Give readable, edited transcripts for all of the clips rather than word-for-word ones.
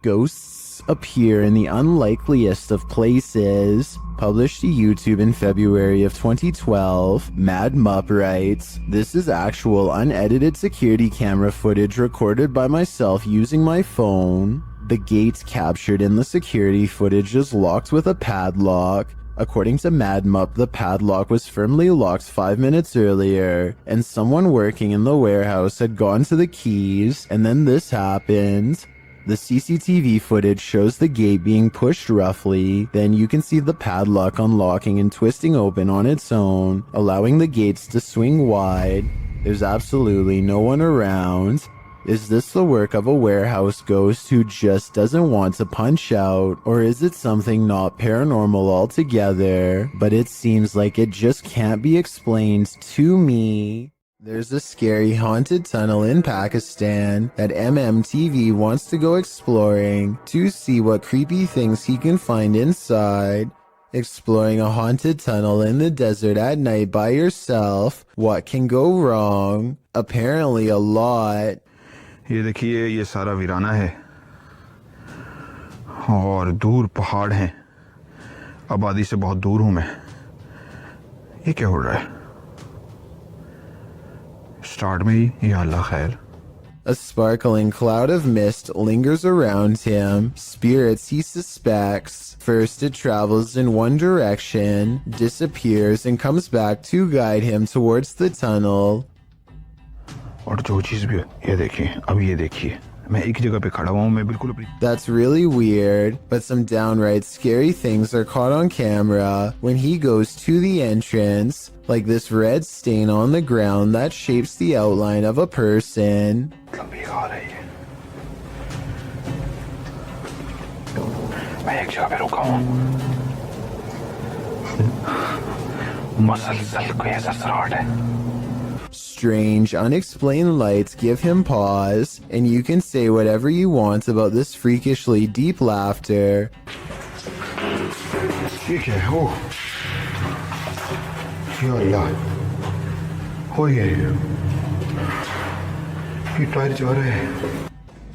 Ghosts appear in the unlikeliest of places. Published to YouTube in February of 2012, Mad Mupp writes, "This is actual unedited security camera footage recorded by myself using my phone. The gate captured in the security footage is locked with a padlock. According to Mad Mupp, the padlock was firmly locked 5 minutes earlier, and someone working in the warehouse had gone to the keys, and then this happened. The CCTV footage shows the gate being pushed roughly, then you can see the padlock unlocking and twisting open on its own, allowing the gates to swing wide. There's absolutely no one around. Is this the work of a warehouse ghost who just doesn't want to punch out, or is it something not paranormal altogether? But it seems like it just can't be explained to me." There's a scary haunted tunnel in Pakistan that MMTV wants to go exploring to see what creepy things he can find inside. Exploring a haunted tunnel in the desert at night by yourself, what can go wrong? Apparently a lot. ये देखिए ये सारा वीराना है और दूर पहाड़ हैं, आबादी से बहुत दूर हूं मैं। ये क्या हो रहा है? स्टार्ट में ही या अल्लाह खैर। A sparkling cloud of mist lingers around him. Spirits he suspects. First it travels in one direction, disappears, and comes back to guide him towards the tunnel. और जो चीज भी ये देखिए, अब ये देखिए, मैं एक जगह पे खड़ा हुआ हूं, मैं बिल्कुल अपनी। That's really weird, but some downright scary things are caught on camera when he goes to the entrance, like this red stain on the ground that shapes the outline of a person. मैं एक जगह पे रुका हूं, मसलसल कोई ऐसा सराहट है। Strange, unexplained lights give him pause, and you can say whatever you want about this freakishly deep laughter.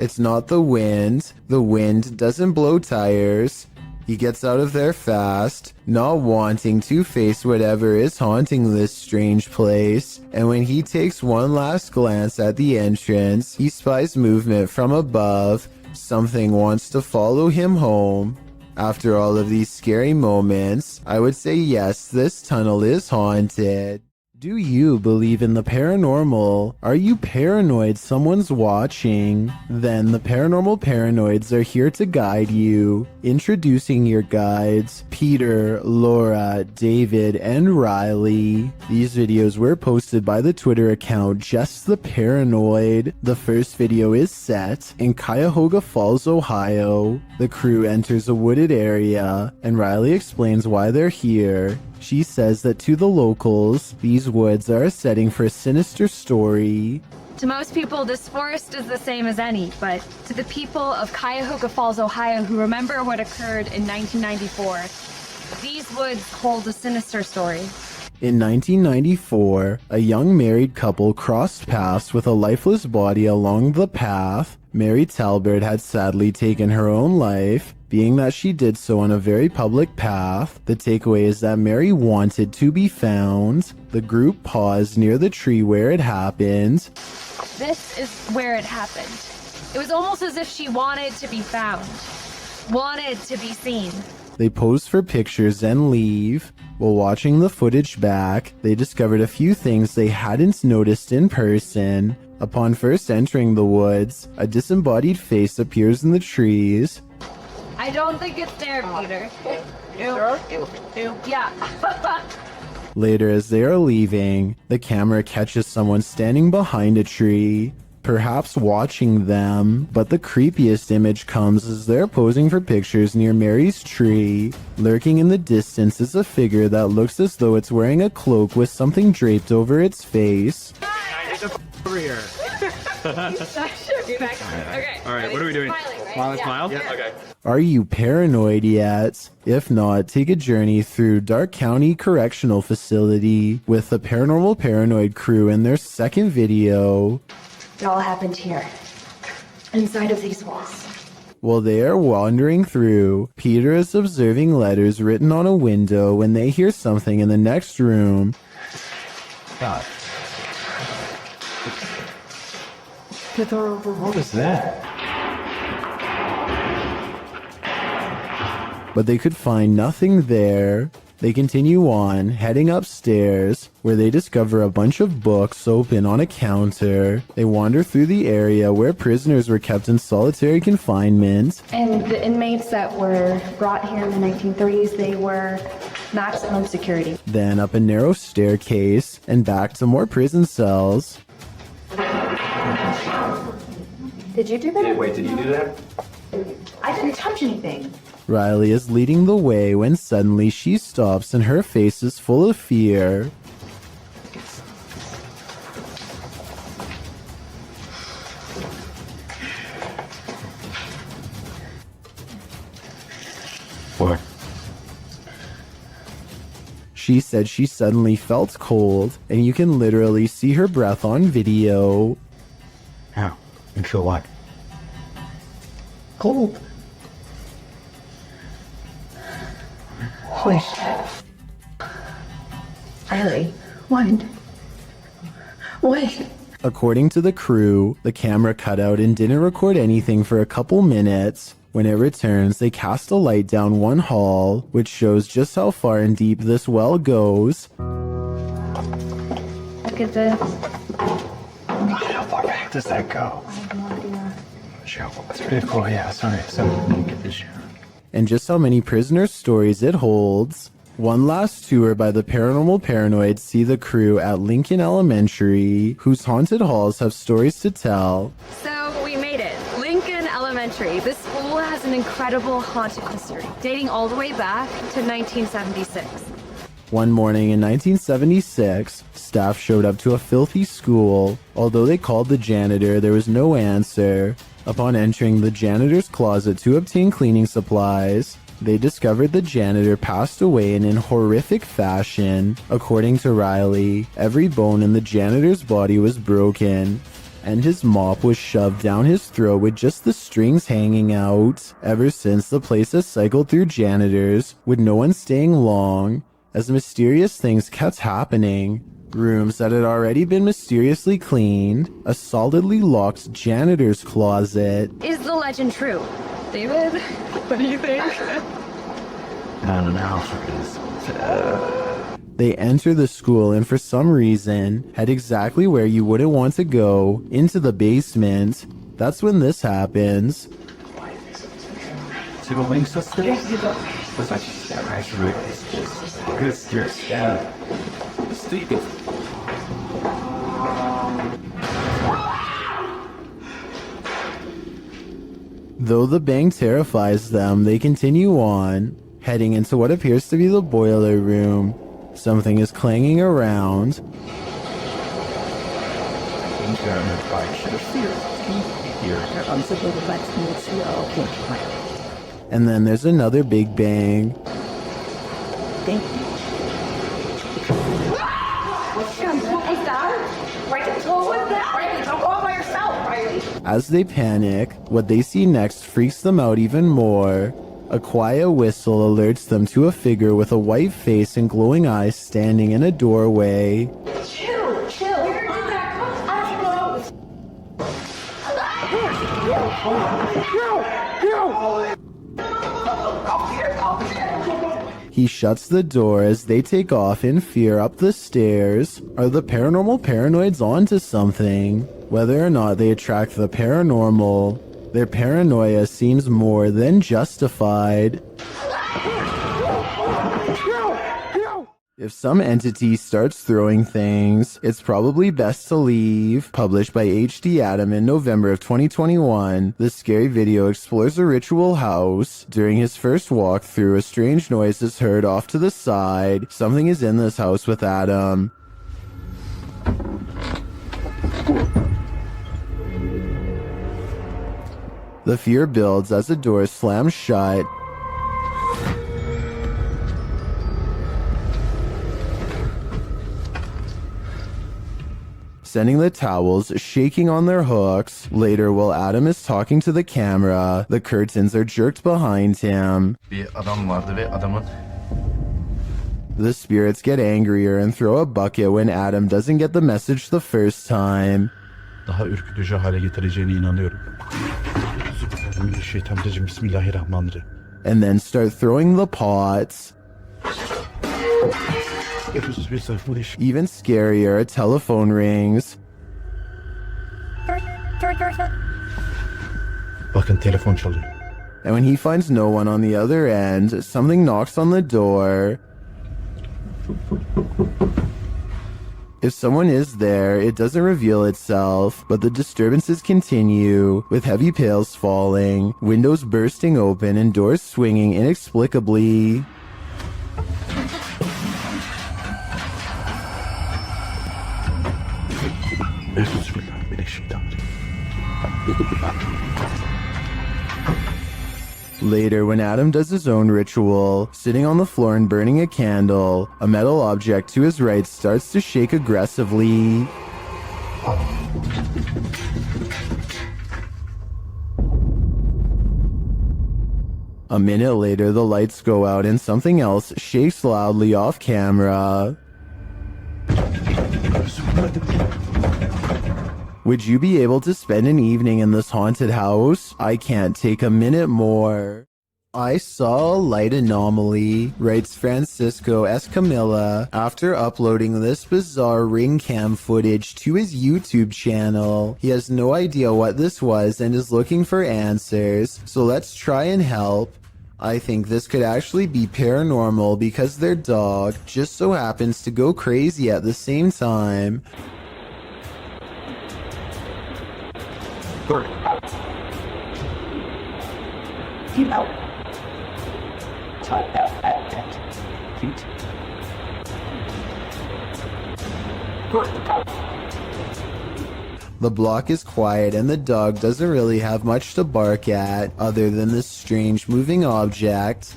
It's not the wind. The wind doesn't blow tires. He gets out of there fast, not wanting to face whatever is haunting this strange place, and when he takes one last glance at the entrance, he spies movement from above. Something wants to follow him home. After all of these scary moments, I would say yes, this tunnel is haunted. Do you believe in the paranormal? Are you paranoid someone's watching? Then the Paranormal Paranoids are here to guide you. Introducing your guides, Peter, Laura, David, and Riley. These videos were posted by the Twitter account Just the Paranoid. The first video is set in Cuyahoga Falls, Ohio. The crew enters a wooded area, and Riley explains why they're here. She says that to the locals, these woods are a setting for a sinister story. To most people, this forest is the same as any, but to the people of Cuyahoga Falls, Ohio, who remember what occurred in 1994, these woods hold a sinister story. In 1994, a young married couple crossed paths with a lifeless body along the path. Mary Talbert had sadly taken her own life. Being that she did so on a very public path, the takeaway is that Mary wanted to be found. The group paused near the tree where it happened. This is where it happened. It was almost as if she wanted to be found, wanted to be seen. They pose for pictures and leave. While watching the footage back, they discovered a few things they hadn't noticed in person. Upon first entering the woods, a disembodied face appears in the trees. I don't think it's there, Peter. Yeah. Later, as they are leaving, the camera catches someone standing behind a tree, perhaps watching them, but the creepiest image comes as they're posing for pictures near Mary's tree. Lurking in the distance is a figure that looks as though it's wearing a cloak with something draped over its face. Over here. Okay. All right, what are we doing? Smiling, right? Smile? Yeah. Okay. Are you paranoid yet? If not, take a journey through Dark County Correctional Facility with the Paranormal Paranoid crew in their second video. It all happened here, inside of these walls. While they are wandering through, Peter is observing letters written on a window when they hear something in the next room. God. What was that? But they could find nothing there. They continue on, heading upstairs, where they discover a bunch of books open on a counter. They wander through the area where prisoners were kept in solitary confinement. And the inmates that were brought here in the 1930s, they were maximum security. Then up a narrow staircase, and back to more prison cells. Did you do that? Wait, did you do that? I didn't touch anything. Riley is leading the way when suddenly she stops and her face is full of fear. What? She said she suddenly felt cold, and you can literally see her breath on video. How? You feel what? Cold. Holy shit. Riley, what? What? According to the crew, the camera cut out and didn't record anything for a couple minutes. When it returns, they cast a light down one hall, which shows just how far and deep this well goes. Look at this. How far back does that go? I have no idea. Sure, that's pretty cool. Yeah, sorry. So, let me get this shit. And just how many prisoner stories it holds. One last tour by the Paranormal Paranoids see the crew at Lincoln Elementary, whose haunted halls have stories to tell. So we made it. Lincoln Elementary. This school has an incredible haunted history, dating all the way back to 1976. One morning in 1976, staff showed up to a filthy school. Although they called the janitor, there was no answer. Upon entering the janitor's closet to obtain cleaning supplies, they discovered the janitor passed away in horrific fashion. According to Riley, every bone in the janitor's body was broken, and his mop was shoved down his throat with just the strings hanging out. Ever since, the place has cycled through janitors, with no one staying long, as mysterious things kept happening. Rooms that had already been mysteriously cleaned, a solidly locked janitor's closet. Is the legend true? David, what do you think? I don't know. They enter the school and for some reason head exactly where you wouldn't want to go, into the basement. That's when this happens. 지금 왜 있었어? 그래서 진짜 말씀을 그랬어. Stupid. Though the bang terrifies them, they continue on, heading into what appears to be the boiler room. Something is clanging around. And then there's another big bang. As they panic, what they see next freaks them out even more. A quiet whistle alerts them to a figure with a white face and glowing eyes standing in a doorway. Chill, chill. He shuts the door as they take off in fear up the stairs. Are the paranormal paranoids onto something? Whether or not they attract the paranormal, their paranoia seems more than justified. If some entity starts throwing things, it's probably best to leave. Published by H.D. Adam in November of 2021, this scary video explores a ritual house. During his first walkthrough, a strange noise is heard off to the side. Something is in this house with Adam. The fear builds as the door slams shut. extending the towels, shaking on their hooks. Later, while Adam is talking to the camera, the curtains are jerked behind him. Bir adam vardı ve adamın The spirits get angrier and throw a bucket when Adam doesn't get the message the first time. daha ürkütücü hale getireceğine inanıyorum. Şeytanirracim, Bismillahirrahmanirrahim. And then start throwing the pots. Even scarier, a telephone rings. Bakın telefon çalıyor. And when he finds no one on the other end, something knocks on the door. If someone is there, it doesn't reveal itself, but the disturbances continue, with heavy pails falling, windows bursting open, and doors swinging inexplicably. Later, when Adam does his own ritual, sitting on the floor and burning a candle, a metal object to his right starts to shake aggressively. A minute later, the lights go out and something else shakes loudly off camera. Would you be able to spend an evening in this haunted house? I can't take a minute more. I saw a light anomaly, writes Francisco Escamilla, after uploading this bizarre ring cam footage to his YouTube channel. He has no idea what this was and is looking for answers, so let's try and help. I think this could actually be paranormal because their dog just so happens to go crazy at the same time. Keep out. Type out. Feet. The block is quiet and the dog doesn't really have much to bark at other than this strange moving object.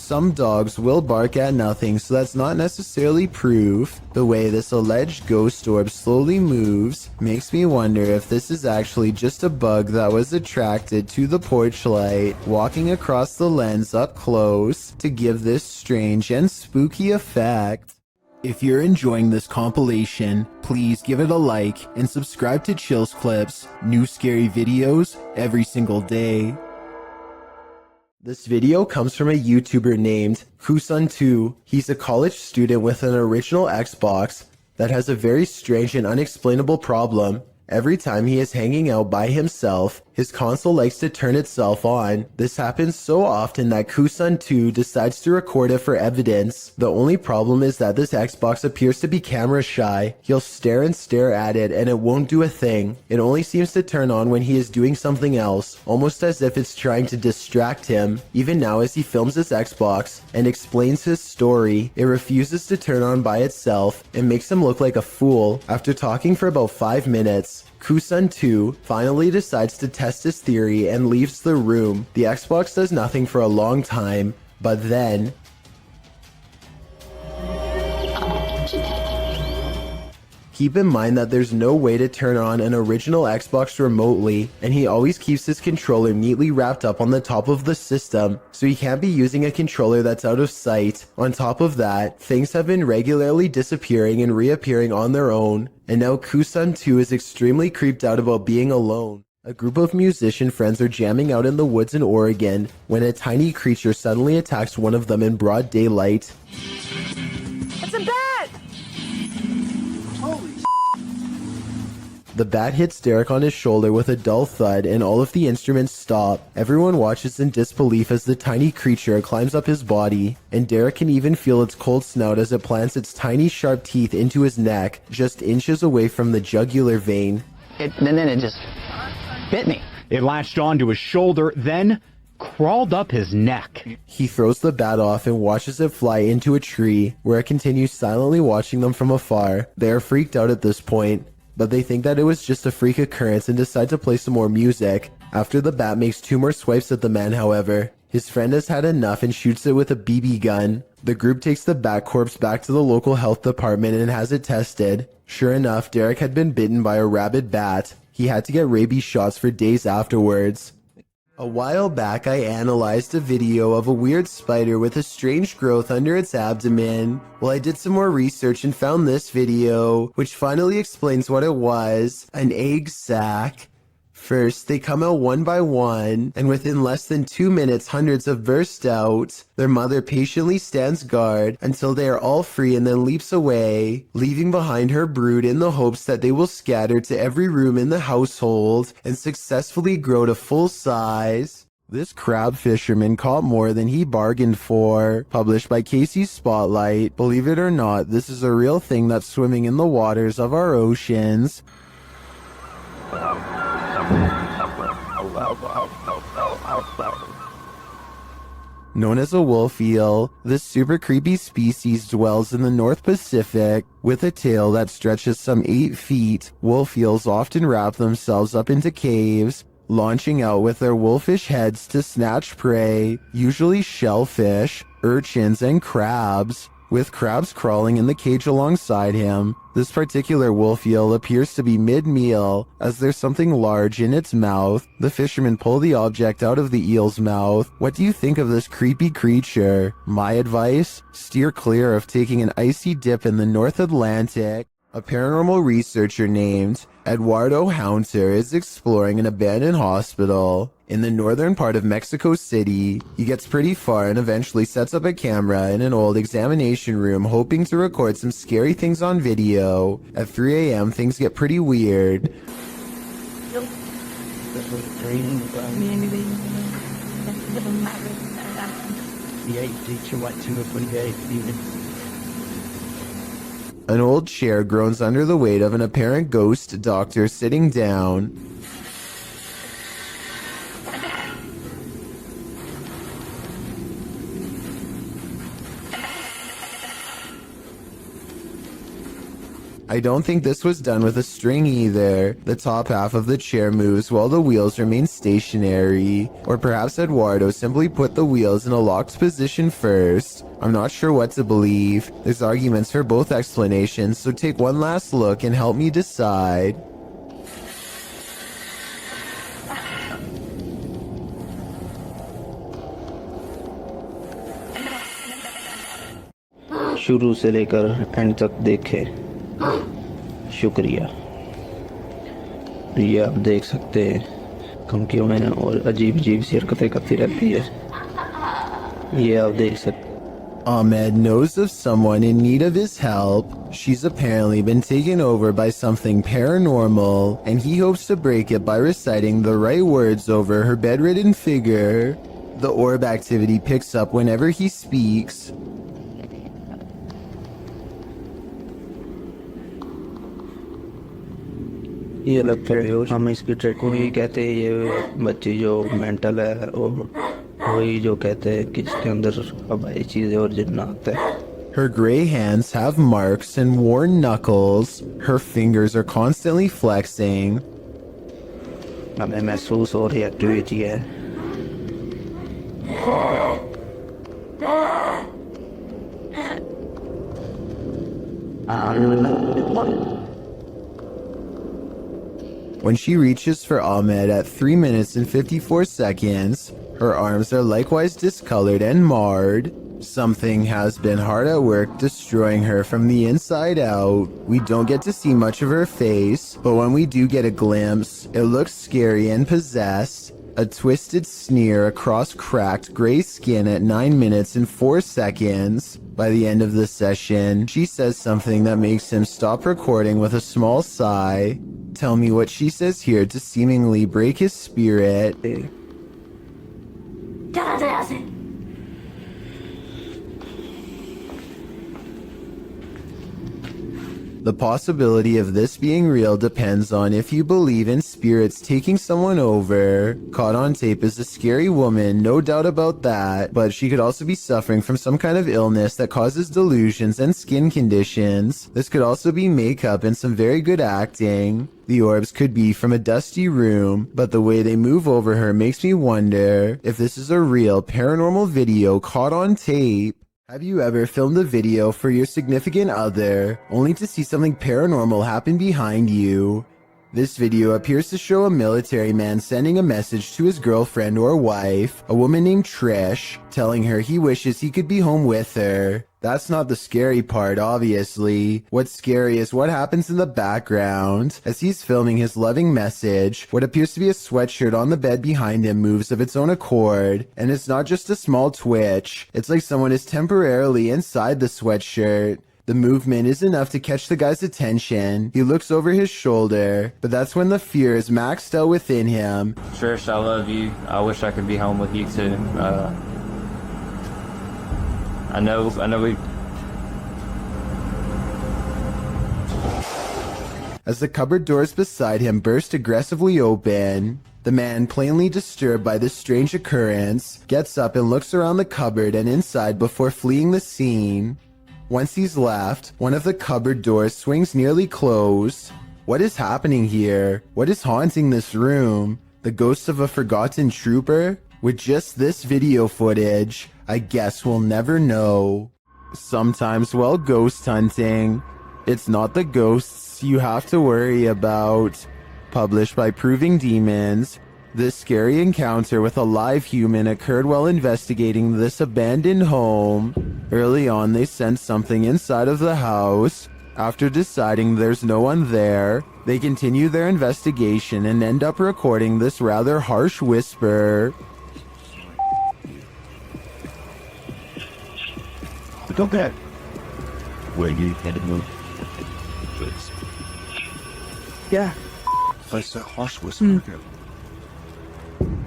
Some dogs will bark at nothing, so that's not necessarily proof. The way this alleged ghost orb slowly moves makes me wonder if this is actually just a bug that was attracted to the porch light, walking across the lens up close to give this strange and spooky effect. If you're enjoying this compilation, please give it a like and subscribe to Chills Clips, new scary videos every single day. This video comes from a YouTuber named Kusun2. He's a college student with an original Xbox that has a very strange and unexplainable problem. Every time he is hanging out by himself, his console likes to turn itself on. This happens so often that Kusun2 decides to record it for evidence. The only problem is that this Xbox appears to be camera shy. He'll stare and stare at it and it won't do a thing. It only seems to turn on when he is doing something else, almost as if it's trying to distract him. Even now as he films his Xbox and explains his story, it refuses to turn on by itself and makes him look like a fool. After talking for about 5 minutes, Kusun2 finally decides to test his theory and leaves the room. The Xbox does nothing for a long time, but then keep in mind that there's no way to turn on an original Xbox remotely, and he always keeps his controller neatly wrapped up on the top of the system, so he can't be using a controller that's out of sight. On top of that, things have been regularly disappearing and reappearing on their own, and now Kusun2 is extremely creeped out about being alone. A group of musician friends are jamming out in the woods in Oregon when a tiny creature suddenly attacks one of them in broad daylight. It's a bat! The bat hits Derek on his shoulder with a dull thud and all of the instruments stop. Everyone watches in disbelief as the tiny creature climbs up his body, and Derek can even feel its cold snout as it plants its tiny sharp teeth into his neck, just inches away from the jugular vein. And then it just bit me. It latched onto his shoulder, then crawled up his neck. He throws the bat off and watches it fly into a tree, where it continues silently watching them from afar. They are freaked out at this point, but they think that it was just a freak occurrence and decide to play some more music. After the bat makes 2 more swipes at the man, however, his friend has had enough and shoots it with a BB gun. The group takes the bat corpse back to the local health department and has it tested. Sure enough, Derek had been bitten by a rabid bat. He had to get rabies shots for days afterwards. A while back, I analyzed a video of a weird spider with a strange growth under its abdomen. Well, I did some more research and found this video, which finally explains what it was: an egg sac. First, they come out one by one, and within less than 2 minutes, hundreds have burst out. Their mother patiently stands guard until they are all free and then leaps away, leaving behind her brood in the hopes that they will scatter to every room in the household and successfully grow to full size. This crab fisherman caught more than he bargained for. Published by Casey's Spotlight. Believe it or not, this is a real thing that's swimming in the waters of our oceans. Known as a wolf eel, this super creepy species dwells in the North Pacific. With a tail that stretches some 8 feet, wolf eels often wrap themselves up into caves, launching out with their wolfish heads to snatch prey, usually shellfish, urchins, and crabs. With crabs crawling in the cage alongside him, this particular wolf eel appears to be mid-meal, as there's something large in its mouth. The fishermen pull the object out of the eel's mouth. What do you think of this creepy creature? My advice? Steer clear of taking an icy dip in the North Atlantic. A paranormal researcher named Eduardo Haunter is exploring an abandoned hospital in the northern part of Mexico City. He gets pretty far and eventually sets up a camera in an old examination room, hoping to record some scary things on video. At 3 a.m., things get pretty weird. An old chair groans under the weight of an apparent ghost doctor sitting down. I don't think this was done with a string either. The top half of the chair moves while the wheels remain stationary. Or perhaps Eduardo simply put the wheels in a locked position first. I'm not sure what to believe. There's arguments for both explanations, so take one last look and help me decide. शुरू से लेकर and तक देखे। शुक्रिया। ये आप देख सकते हैं धमकियों में और अजीब अजीब सी हरकतें करती रहती है। ये आप देख सकते हैं। Ahmed knows of someone in need of his help. She's apparently been taken over by something paranormal, and he hopes to break it by reciting the right words over her bedridden figure. The orb activity picks up whenever he speaks. ये लगता है हम इसकी track को ही कहते हैं। ये बच्ची जो मेंटल है और वही जो कहते हैं कि इसके अंदर हवाई चीजें और जिन्नात है। Her gray hands have marks and worn knuckles. Her fingers are constantly flexing. हमें महसूस हो रही एक्टिविटी है। When she reaches for Ahmed at 3 minutes and 54 seconds, her arms are likewise discolored and marred. Something has been hard at work destroying her from the inside out. We don't get to see much of her face, but when we do get a glimpse, it looks scary and possessed. A twisted sneer across cracked gray skin at 9 minutes and 4 seconds. By the end of the session, she says something that makes him stop recording with a small sigh. Tell me what she says here to seemingly break his spirit. The possibility of this being real depends on if you believe in spirits taking someone over. Caught on tape is a scary woman, no doubt about that, but she could also be suffering from some kind of illness that causes delusions and skin conditions. This could also be makeup and some very good acting. The orbs could be from a dusty room, but the way they move over her makes me wonder if this is a real paranormal video caught on tape. Have you ever filmed a video for your significant other, only to see something paranormal happen behind you? This video appears to show a military man sending a message to his girlfriend or wife, a woman named Trish, telling her he wishes he could be home with her. That's not the scary part, obviously. What's scary is what happens in the background. As he's filming his loving message, what appears to be a sweatshirt on the bed behind him moves of its own accord, and it's not just a small twitch. It's like someone is temporarily inside the sweatshirt. The movement is enough to catch the guy's attention. He looks over his shoulder, but that's when the fear is maxed out within him. Trish, I love you. I wish I could be home with you too. I know we... As the cupboard doors beside him burst aggressively open, the man, plainly disturbed by this strange occurrence, gets up and looks around the cupboard and inside before fleeing the scene. Once he's left, one of the cupboard doors swings nearly closed. What is happening here? What is haunting this room? The ghost of a forgotten trooper? With just this video footage, I guess we'll never know. Sometimes while ghost hunting, it's not the ghosts you have to worry about. Published by Proving Demons, this scary encounter with a live human occurred while investigating this abandoned home. Early on, they sense something inside of the house. After deciding there's no one there, they continue their investigation and end up recording this rather harsh whisper. Look at where you headed move. Yeah. That's a harsh whisper.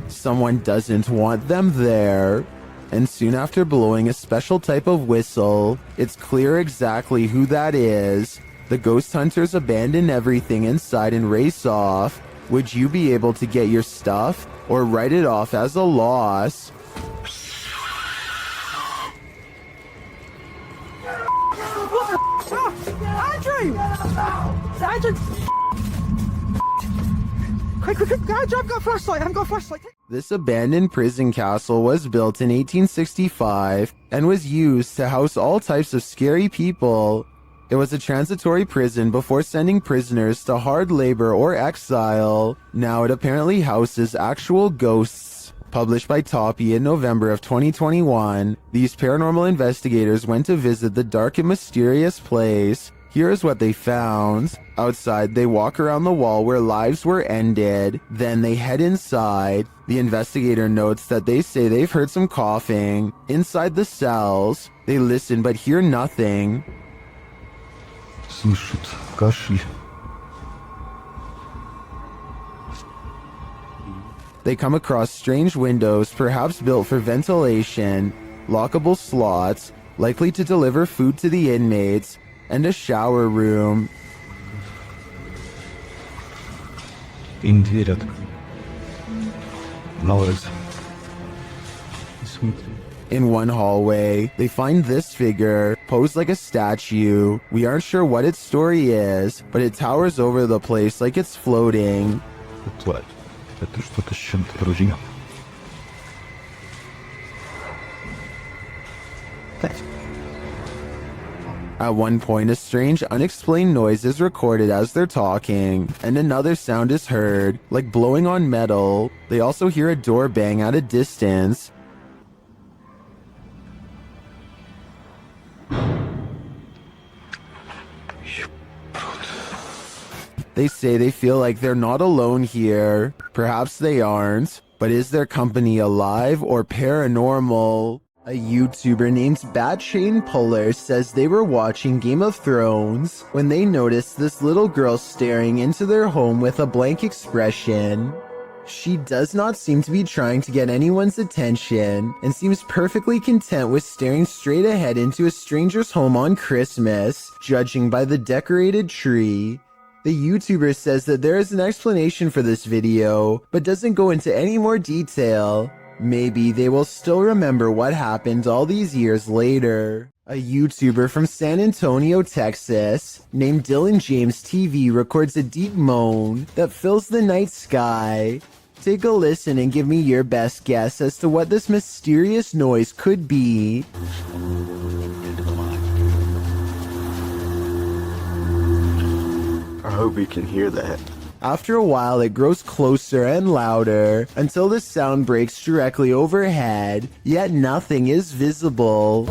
Someone doesn't want them there. And soon after blowing a special type of whistle, it's clear exactly who that is. The ghost hunters abandon everything inside and race off. Would you be able to get your stuff or write it off as a loss? This abandoned prison castle was built in 1865 and was used to house all types of scary people. It was a transitory prison before sending prisoners to hard labor or exile. Now it apparently houses actual ghosts. Published by Toppy in November of 2021, these paranormal investigators went to visit the dark and mysterious place. Here is what they found. Outside, they walk around the wall where lives were ended. Then they head inside. The investigator notes that they say they've heard some coughing. Inside the cells, they listen but hear nothing. Слышат кашель. They come across strange windows, perhaps built for ventilation, lockable slots, likely to deliver food to the inmates, and a shower room. In дверь открой. На улице. Смотри. In one hallway, they find this figure, posed like a statue. We aren't sure what its story is, but it towers over the place like it's floating. Плачь. Это что-то с чем-то, друзья. At one point, a strange, unexplained noise is recorded as they're talking, and another sound is heard, like blowing on metal. They also hear a door bang at a distance. They say they feel like they're not alone here. Perhaps they aren't, but is their company alive or paranormal? A YouTuber named Batshane Puller says they were watching Game of Thrones when they noticed this little girl staring into their home with a blank expression. She does not seem to be trying to get anyone's attention and seems perfectly content with staring straight ahead into a stranger's home on Christmas, judging by the decorated tree. The YouTuber says that there is an explanation for this video, but doesn't go into any more detail. Maybe they will still remember what happened all these years later. A YouTuber from San Antonio, Texas, named Dylan James TV records a deep moan that fills the night sky. Take a listen and give me your best guess as to what this mysterious noise could be. I hope you can hear that. After a while, it grows closer and louder until the sound breaks directly overhead, yet nothing is visible.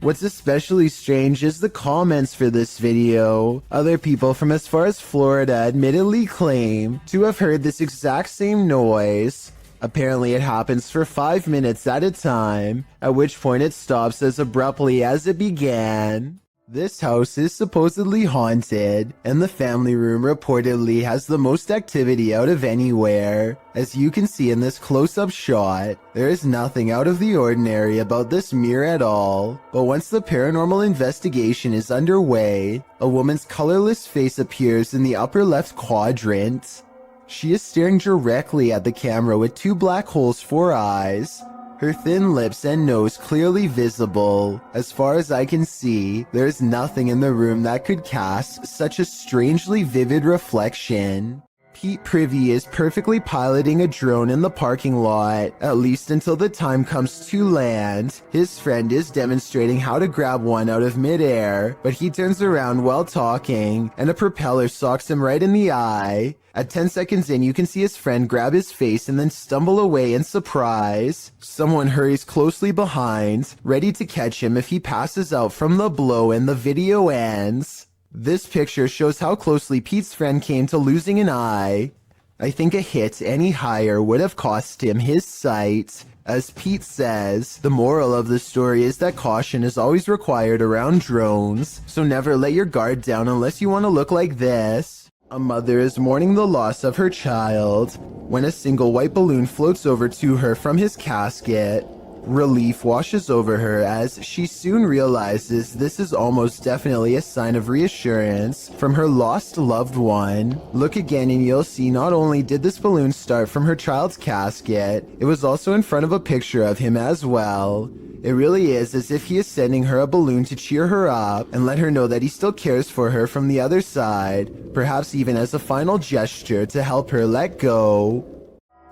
What's especially strange is the comments for this video. Other people from as far as Florida admittedly claim to have heard this exact same noise. Apparently it happens for 5 minutes at a time, at which point it stops as abruptly as it began. This house is supposedly haunted, and the family room reportedly has the most activity out of anywhere. As you can see in this close-up shot, there is nothing out of the ordinary about this mirror at all. But once the paranormal investigation is underway, a woman's colorless face appears in the upper left quadrant. She is staring directly at the camera with 2 black holes for eyes. Her thin lips and nose clearly visible. As far as I can see, there is nothing in the room that could cast such a strangely vivid reflection. Pete Privy is perfectly piloting a drone in the parking lot, at least until the time comes to land. His friend is demonstrating how to grab one out of midair, but he turns around while talking, and a propeller socks him right in the eye. At 10 seconds in, you can see his friend grab his face and then stumble away in surprise. Someone hurries closely behind, ready to catch him if he passes out from the blow, and the video ends. This picture shows how closely Pete's friend came to losing an eye. I think a hit any higher would have cost him his sight. As Pete says, the moral of the story is that caution is always required around drones, so never let your guard down unless you want to look like this. A mother is mourning the loss of her child when a single white balloon floats over to her from his casket. Relief washes over her as she soon realizes this is almost definitely a sign of reassurance from her lost loved one. Look again and you'll see not only did this balloon start from her child's casket, it was also in front of a picture of him as well. It really is as if he is sending her a balloon to cheer her up and let her know that he still cares for her from the other side, perhaps even as a final gesture to help her let go.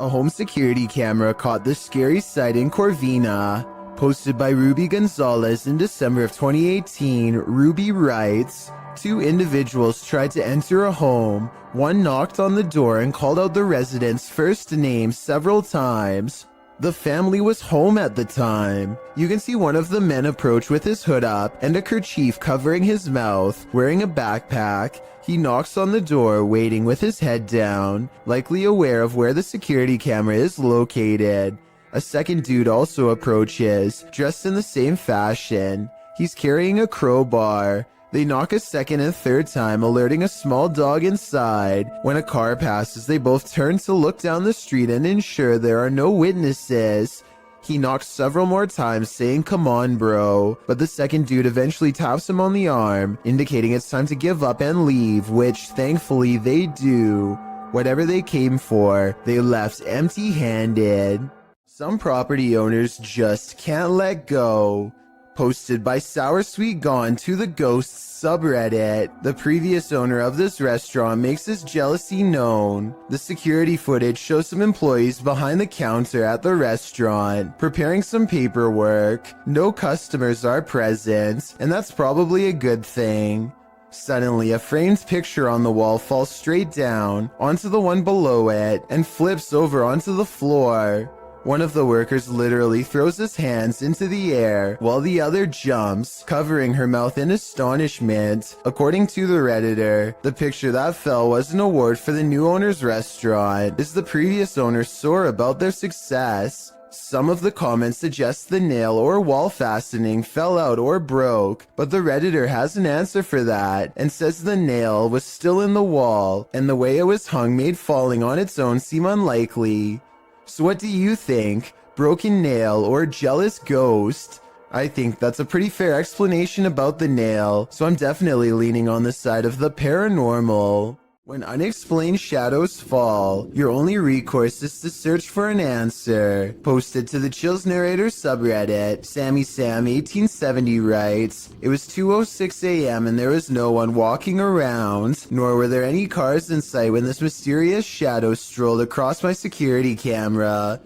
A home security camera caught this scary sight in Corvina. Posted by Ruby Gonzalez in December of 2018, Ruby writes, 2 individuals tried to enter a home. One knocked on the door and called out the resident's first name several times. The family was home at the time. You can see one of the men approach with his hood up and a kerchief covering his mouth, wearing a backpack. He knocks on the door, waiting with his head down, likely aware of where the security camera is located. A second dude also approaches, dressed in the same fashion. He's carrying a crowbar. They knock a second and third time, alerting a small dog inside. When a car passes, they both turn to look down the street and ensure there are no witnesses. He knocks several more times, saying, "Come on, bro." But the second dude eventually taps him on the arm, indicating it's time to give up and leave, which thankfully they do. Whatever they came for, they left empty-handed. Some property owners just can't let go. Posted by Sour Sweet Gone to the Ghosts subreddit. The previous owner of this restaurant makes his jealousy known. The security footage shows some employees behind the counter at the restaurant, preparing some paperwork. No customers are present, and that's probably a good thing. Suddenly, a framed picture on the wall falls straight down onto the one below it and flips over onto the floor. One of the workers literally throws his hands into the air while the other jumps, covering her mouth in astonishment. According to the Redditor, the picture that fell was an award for the new owner's restaurant, as the previous owner sore about their success. Some of the comments suggest the nail or wall fastening fell out or broke, but the Redditor has an answer for that and says the nail was still in the wall and the way it was hung made falling on its own seem unlikely. So what do you think? Broken nail or jealous ghost? I think that's a pretty fair explanation about the nail, so I'm definitely leaning on the side of the paranormal. When unexplained shadows fall, your only recourse is to search for an answer. Posted to the Chills Narrator subreddit, Sammy Sam 1870 writes, "It was 2:06 a.m. and there was no one walking around, nor were there any cars in sight when this mysterious shadow strolled across my security camera.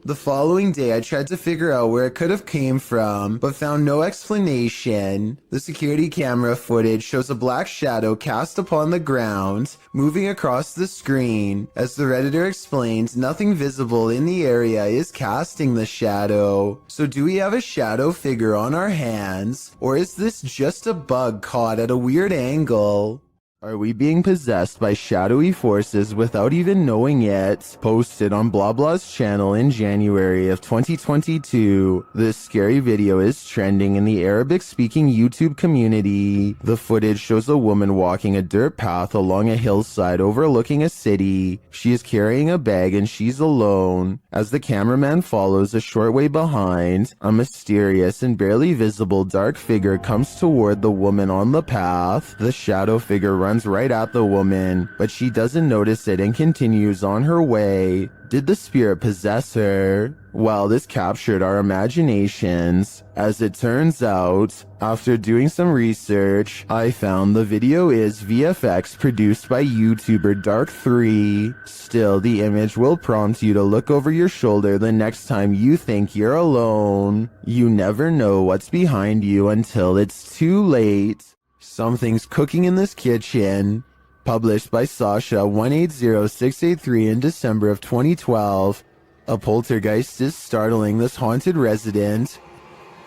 The following day, I tried to figure out where it could have came from, but found no explanation. The security camera footage shows a black shadow cast upon the ground, moving across the screen. As the Redditor explains, nothing visible in the area is casting the shadow. So do we have a shadow figure on our hands, or is this just a bug caught at a weird angle? Are we being possessed by shadowy forces without even knowing it? Posted on Blablah's channel in January of 2022. This scary video is trending in the Arabic-speaking YouTube community. The footage shows a woman walking a dirt path along a hillside overlooking a city. She is carrying a bag and she's alone. As the cameraman follows a short way behind, a mysterious and barely visible dark figure comes toward the woman on the path. The shadow figure runs right at the woman, but she doesn't notice it and continues on her way. Did the spirit possess her? Well, this captured our imaginations. As it turns out, after doing some research, I found the video is VFX produced by YouTuber Dark3. Still, the image will prompt you to look over your shoulder the next time you think you're alone. You never know what's behind you until it's too late. Something's cooking in this kitchen. Published by Sasha 180683 in December of 2012. A poltergeist is startling this haunted resident.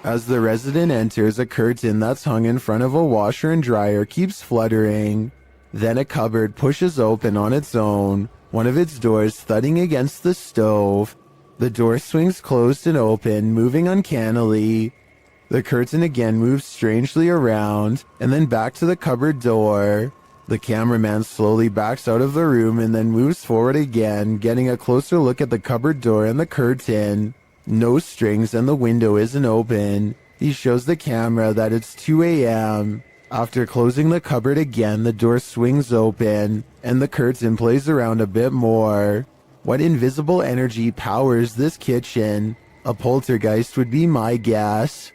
As the resident enters, a curtain that's hung in front of a washer and dryer keeps fluttering. Then a cupboard pushes open on its own, one of its doors thudding against the stove. The door swings closed and open, moving uncannily. The curtain again moves strangely around, and then back to the cupboard door. The cameraman slowly backs out of the room and then moves forward again, getting a closer look at the cupboard door and the curtain. No strings and the window isn't open. He shows the camera that it's 2 a.m. After closing the cupboard again, the door swings open, and the curtain plays around a bit more. What invisible energy powers this kitchen? A poltergeist would be my guess.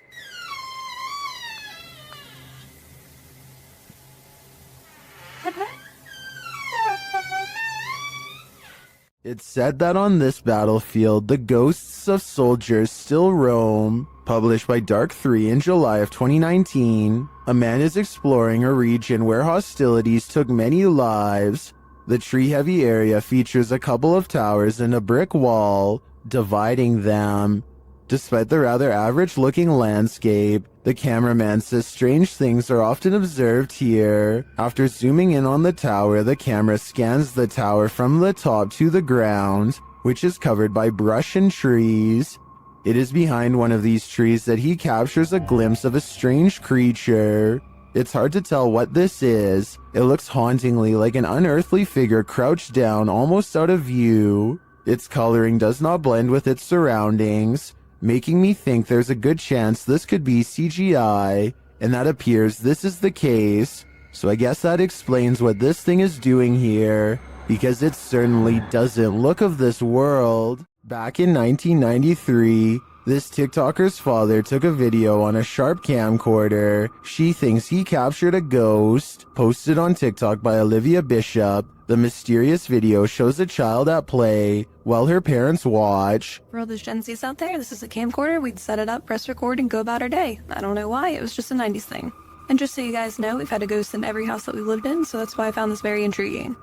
It's said that on this battlefield, the ghosts of soldiers still roam. Published by Dark3 in July of 2019, a man is exploring a region where hostilities took many lives. The tree-heavy area features a couple of towers and a brick wall, dividing them. Despite the rather average-looking landscape, the cameraman says strange things are often observed here. After zooming in on the tower, the camera scans the tower from the top to the ground, which is covered by brush and trees. It is behind one of these trees that he captures a glimpse of a strange creature. It's hard to tell what this is. It looks hauntingly like an unearthly figure crouched down almost out of view. Its coloring does not blend with its surroundings, making me think there's a good chance this could be CGI, and that appears this is the case. So I guess that explains what this thing is doing here, because it certainly doesn't look of this world. Back in 1993, this TikToker's father took a video on a sharp camcorder. She thinks he captured a ghost. Posted on TikTok by Olivia Bishop, the mysterious video shows a child at play while her parents watch. For all those Gen Zs out there, this is a camcorder. We'd set it up, press record, and go about our day. I don't know why, it was just a 90s thing. And just so you guys know, we've had a ghost in every house that we lived in, so that's why I found this very intriguing.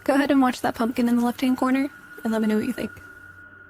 Go ahead and watch that pumpkin in the left-hand corner, and let me know what you think.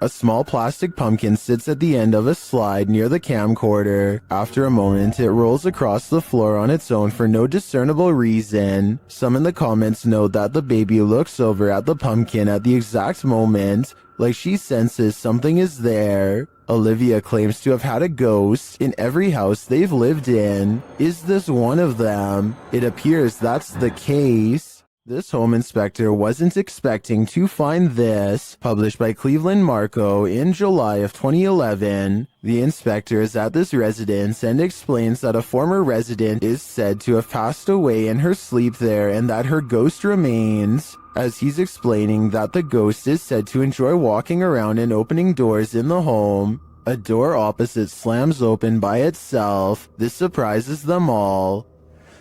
A small plastic pumpkin sits at the end of a slide near the camcorder. After a moment, it rolls across the floor on its own for no discernible reason. Some in the comments note that the baby looks over at the pumpkin at the exact moment, like she senses something is there. Olivia claims to have had a ghost in every house they've lived in. Is this one of them? It appears that's the case. This home inspector wasn't expecting to find this. Published by Cleveland Marco in July of 2011. The inspector is at this residence and explains that a former resident is said to have passed away in her sleep there and that her ghost remains. As he's explaining that the ghost is said to enjoy walking around and opening doors in the home, a door opposite slams open by itself. This surprises them all.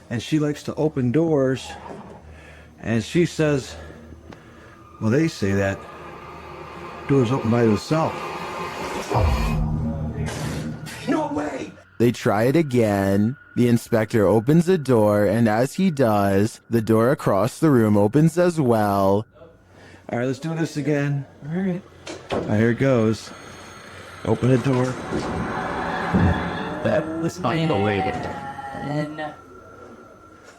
And she likes to open doors. And she says, well, they say that door's open by itself. No way! They try it again. The inspector opens the door, and as he does, the door across the room opens as well. All right, let's do this again. All right. Here it goes. Open the door. That was finally.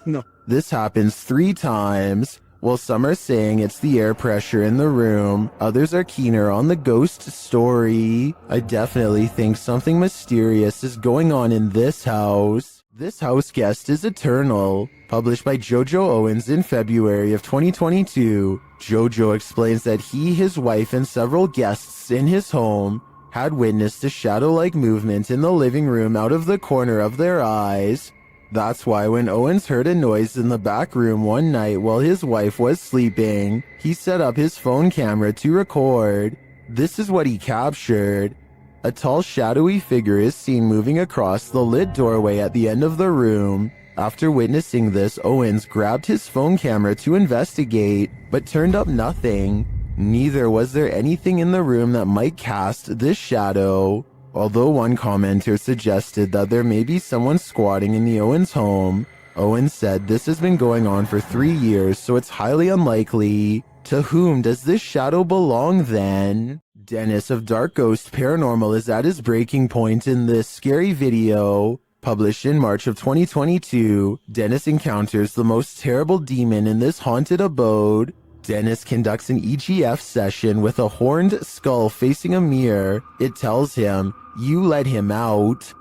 No. This happens 3 times. While some are saying it's the air pressure in the room, others are keener on the ghost story. I definitely think something mysterious is going on in this house. This house guest is eternal. Published by Jojo Owens in February of 2022, Jojo explains that he, his wife, and several guests in his home had witnessed a shadow-like movement in the living room out of the corner of their eyes. That's why when Owens heard a noise in the back room one night while his wife was sleeping, he set up his phone camera to record. This is what he captured. A tall, shadowy figure is seen moving across the lit doorway at the end of the room. After witnessing this, Owens grabbed his phone camera to investigate, but turned up nothing. Neither was there anything in the room that might cast this shadow. Although one commenter suggested that there may be someone squatting in the Owens home, Owens said this has been going on for 3 years, so it's highly unlikely. To whom does this shadow belong then? Dennis of Dark Ghost Paranormal is at his breaking point in this scary video. Published in March of 2022, Dennis encounters the most terrible demon in this haunted abode. Dennis conducts an EGF session with a horned skull facing a mirror. It tells him, "You let him out."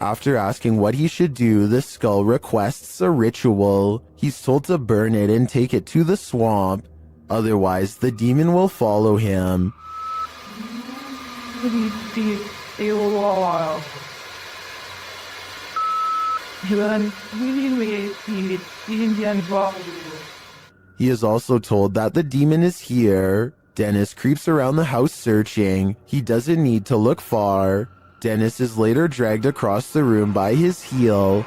After asking what he should do, the skull requests a ritual. He's told to burn it and take it to the swamp. Otherwise, the demon will follow him. He is also told that the demon is here. Dennis creeps around the house searching. He doesn't need to look far. Dennis is later dragged across the room by his heel.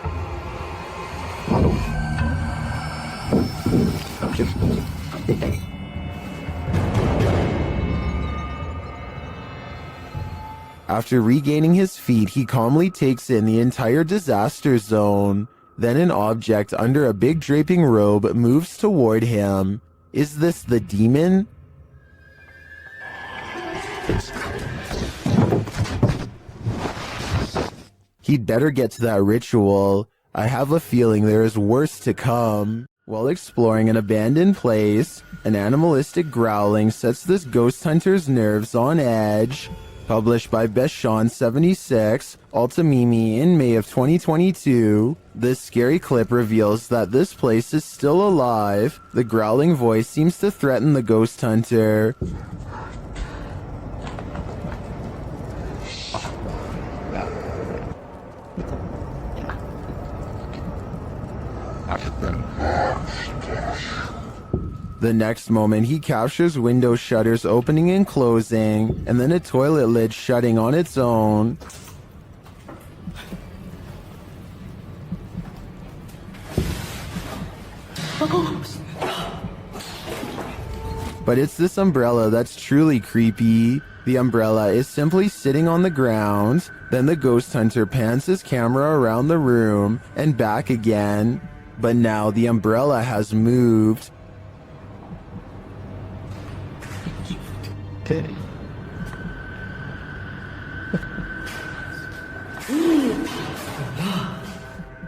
After regaining his feet, he calmly takes in the entire disaster zone. Then an object under a big draping robe moves toward him. Is this the demon? He'd better get to that ritual. I have a feeling there is worse to come. While exploring an abandoned place, an animalistic growling sets this ghost hunter's nerves on edge. Published by Beshon76, Altamimi in May of 2022, this scary clip reveals that this place is still alive. The growling voice seems to threaten the ghost hunter. The next moment, he captures window shutters opening and closing, and then a toilet lid shutting on its own. But it's this umbrella that's truly creepy. The umbrella is simply sitting on the ground. Then the ghost hunter pans his camera around the room and back again. But now the umbrella has moved.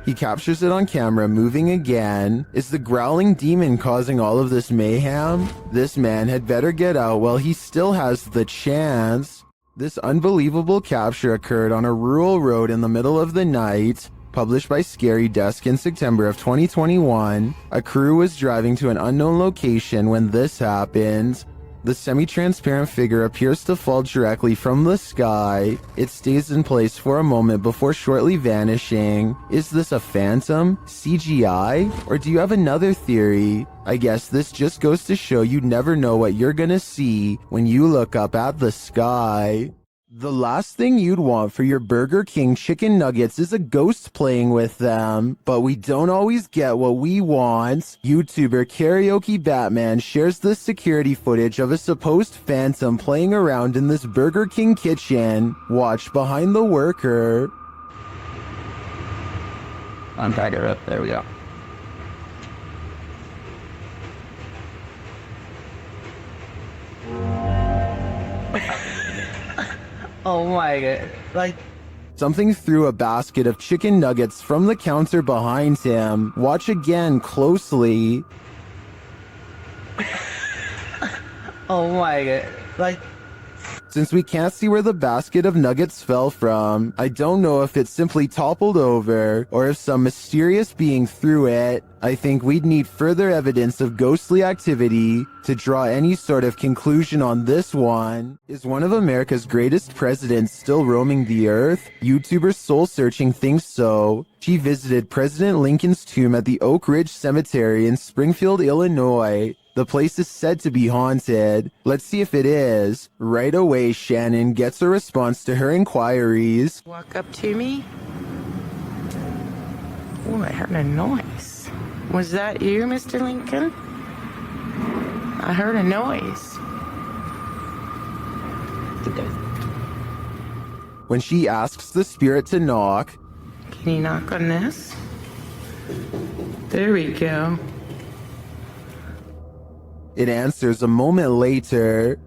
He captures it on camera, moving again. Is the growling demon causing all of this mayhem? This man had better get out while he still has the chance. This unbelievable capture occurred on a rural road in the middle of the night. Published by Scary Desk in September of 2021, a crew was driving to an unknown location when this happened. The semi-transparent figure appears to fall directly from the sky. It stays in place for a moment before shortly vanishing. Is this a phantom, CGI, or do you have another theory? I guess this just goes to show you never know what you're gonna see when you look up at the sky. The last thing you'd want for your Burger King chicken nuggets is a ghost playing with them, but we don't always get what we want. YouTuber Karaoke Batman shares this security footage of a supposed phantom playing around in this Burger King kitchen. Watch behind the worker. Unpack her up. There we go. Oh my god. Like, something threw a basket of chicken nuggets from the counter behind him. Watch again closely. oh my god. Like, since we can't see where the basket of nuggets fell from, I don't know if it simply toppled over or if some mysterious being threw it. I think we'd need further evidence of ghostly activity to draw any sort of conclusion on this one. Is one of America's greatest presidents still roaming the earth? YouTuber Soul Searching thinks so. She visited President Lincoln's tomb at the Oak Ridge Cemetery in Springfield, Illinois. The place is said to be haunted. Let's see if it is. Right away, Shannon gets a response to her inquiries. Walk up to me. Oh, I heard a noise. Was that you, Mr. Lincoln? I heard a noise. When she asks the spirit to knock, can you knock on this? There we go. It answers a moment later.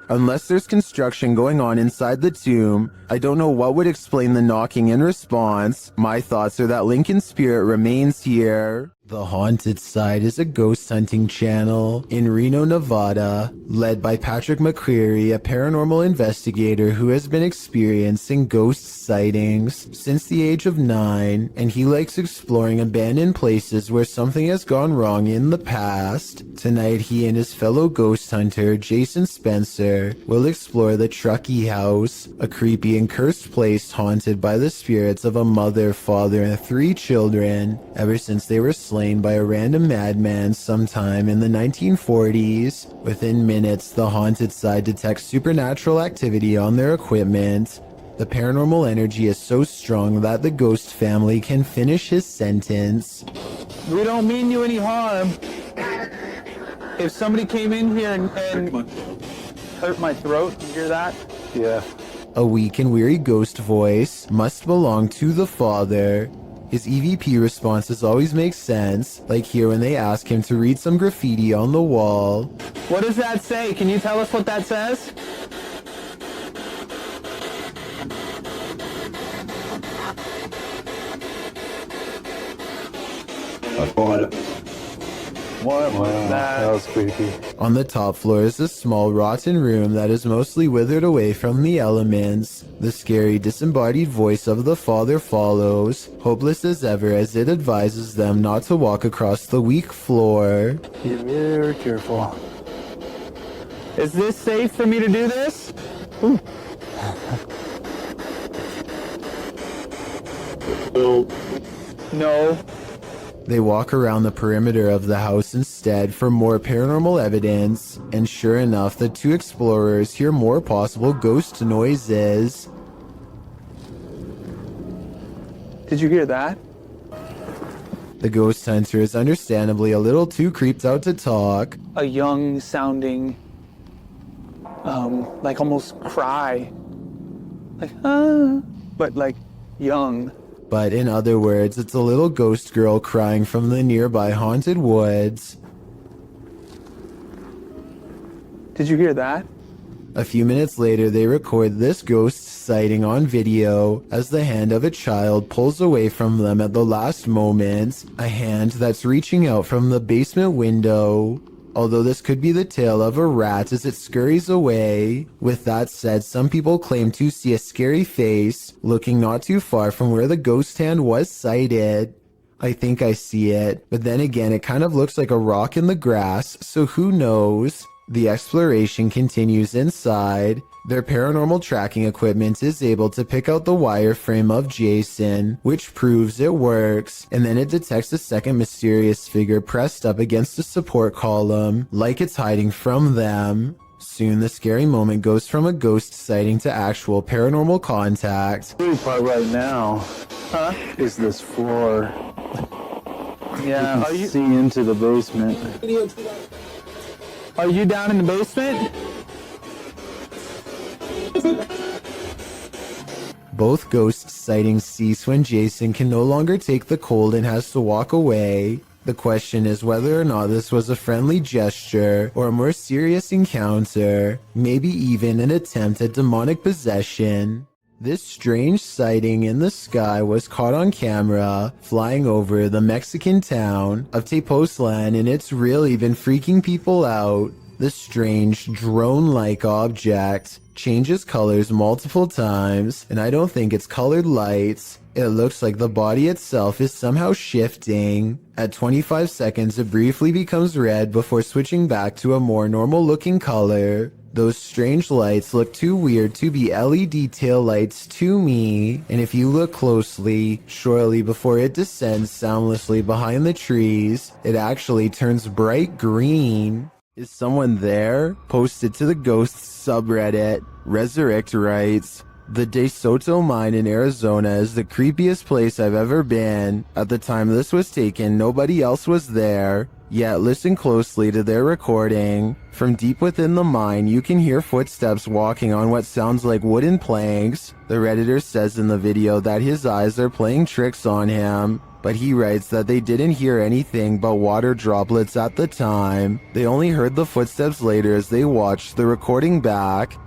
Unless there's construction going on inside the tomb, I don't know what would explain the knocking in response. My thoughts are that Lincoln's spirit remains here. The Haunted Side is a ghost hunting channel in Reno, Nevada, led by Patrick McCreary, a paranormal investigator who has been experiencing ghost sightings since the age of 9, and he likes exploring abandoned places where something has gone wrong in the past. Tonight, he and his fellow ghost hunter, Jason Spencer, will explore the Truckee House, a creepy and cursed place haunted by the spirits of a mother, father, and 3 children ever since they were slain by a random madman sometime in the 1940s. Within minutes, the Haunted Side detects supernatural activity on their equipment. The paranormal energy is so strong that the ghost family can finish his sentence. We don't mean you any harm. If somebody came in here and hurt my throat, you hear that? Yeah. A weak and weary ghost voice must belong to the father. His EVP responses always make sense, like here when they ask him to read some graffiti on the wall. What does that say? Can you tell us what that says? I bought it. What was that? That was creepy. On the top floor is a small rotten room that is mostly withered away from the elements. The scary disembodied voice of the father follows, hopeless as ever as it advises them not to walk across the weak floor. Be very careful. Is this safe for me to do this? No. They walk around the perimeter of the house instead for more paranormal evidence, and sure enough, the 2 explorers hear more possible ghost noises. Did you hear that? The ghost hunter is understandably a little too creeped out to talk. A young sounding, like almost cry. Like, but like young. But in other words, it's a little ghost girl crying from the nearby haunted woods. Did you hear that? A few minutes later, they record this ghost sighting on video as the hand of a child pulls away from them at the last moment, a hand that's reaching out from the basement window. Although this could be the tail of a rat as it scurries away. With that said, some people claim to see a scary face looking not too far from where the ghost hand was sighted. I think I see it, but then again it kind of looks like a rock in the grass, so who knows? The exploration continues inside. Their paranormal tracking equipment is able to pick out the wireframe of Jason, which proves it works, and then it detects a second mysterious figure pressed up against a support column, like it's hiding from them. Soon the scary moment goes from a ghost sighting to actual paranormal contact. The scary part right now is this floor. Yeah, You can see into the basement. Are you down in the basement? Both ghost sightings cease when Jason can no longer take the cold and has to walk away. The question is whether or not this was a friendly gesture or a more serious encounter, maybe even an attempt at demonic possession. This strange sighting in the sky was caught on camera flying over the Mexican town of Tepoztlan, and it's really been freaking people out. The strange drone-like object changes colors multiple times, and I don't think it's colored lights. It looks like the body itself is somehow shifting. At 25 seconds, it briefly becomes red before switching back to a more normal-looking color. Those strange lights look too weird to be LED tail lights to me, and if you look closely, shortly before it descends soundlessly behind the trees, it actually turns bright green. Is someone there? Posted to the Ghosts subreddit. Resurrect writes, "The De Soto mine in Arizona is the creepiest place I've ever been. At the time this was taken, nobody else was there. Yet listen closely to their recording. From deep within the mine, you can hear footsteps walking on what sounds like wooden planks. The Redditor says in the video that his eyes are playing tricks on him, but he writes that they didn't hear anything but water droplets at the time. They only heard the footsteps later as they watched the recording back."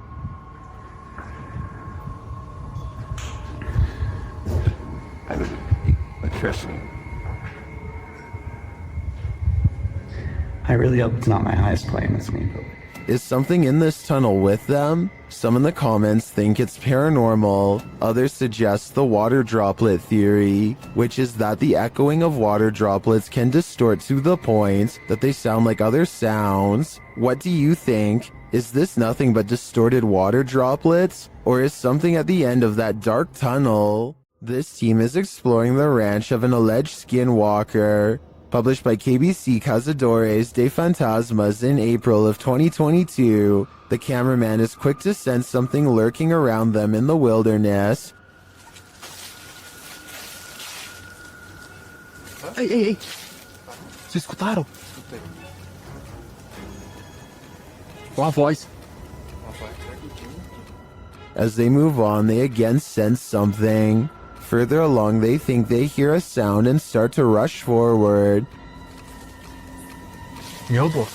I really hope it's not my eyes playing this game. Is something in this tunnel with them? Some in the comments think it's paranormal. Others suggest the water droplet theory, which is that the echoing of water droplets can distort to the point that they sound like other sounds. What do you think? Is this nothing but distorted water droplets? Or is something at the end of that dark tunnel? This team is exploring the ranch of an alleged skinwalker. Published by KBC Cazadores de Fantasmas in April of 2022, the cameraman is quick to sense something lurking around them in the wilderness. Ei, ei, ei! Vocês escutaram? Uma voz. As they move on, they again sense something. Further along, they think they hear a sound and start to rush forward. Meu Deus.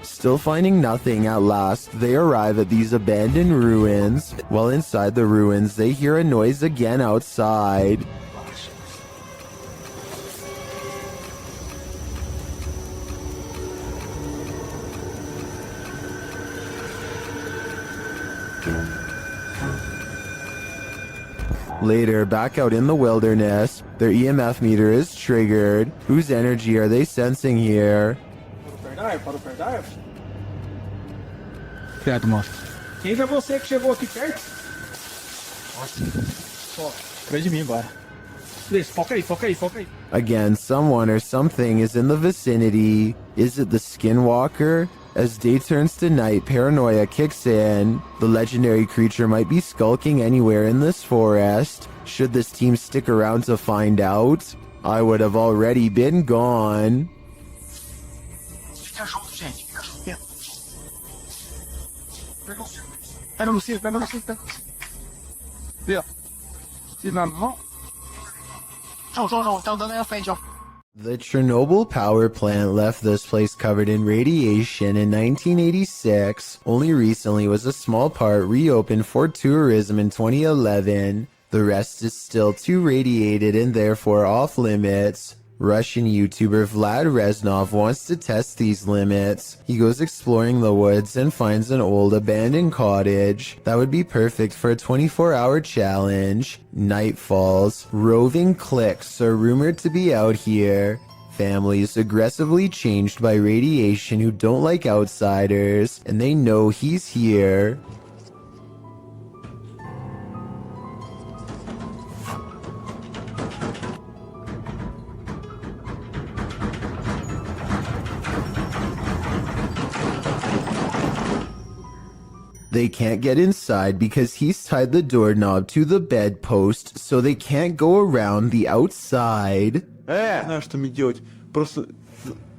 Still finding nothing, at last, they arrive at these abandoned ruins. While inside the ruins, they hear a noise again outside. Later, back out in the wilderness, their EMF meter is triggered. Whose energy are they sensing here? Certo, moço. Quem foi você que chegou aqui perto? Ó, atrás de mim agora. Beleza, foca aí, foca aí, foca aí. Again, someone or something is in the vicinity. Is it the Skinwalker? As day turns to night, paranoia kicks in. The legendary creature might be skulking anywhere in this forest. Should this team stick around to find out? I would have already been gone. Fica junto, gente. Fica junto. Pega no cinto, pega no cinto. Vê, ó. Se na mão. Tá andando aí à frente, ó. The Chernobyl power plant left this place covered in radiation in 1986. Only recently was a small part reopened for tourism in 2011. The rest is still too radiated and therefore off limits. Russian YouTuber Vlad Reznov wants to test these limits. He goes exploring the woods and finds an old abandoned cottage that would be perfect for a 24-hour challenge. Night falls. Roving cliques are rumored to be out here. Families aggressively changed by radiation who don't like outsiders, and they know he's here. They can't get inside because he's tied the doorknob to the bedpost, so they can't go around the outside. Знаешь, что мне делать? Просто...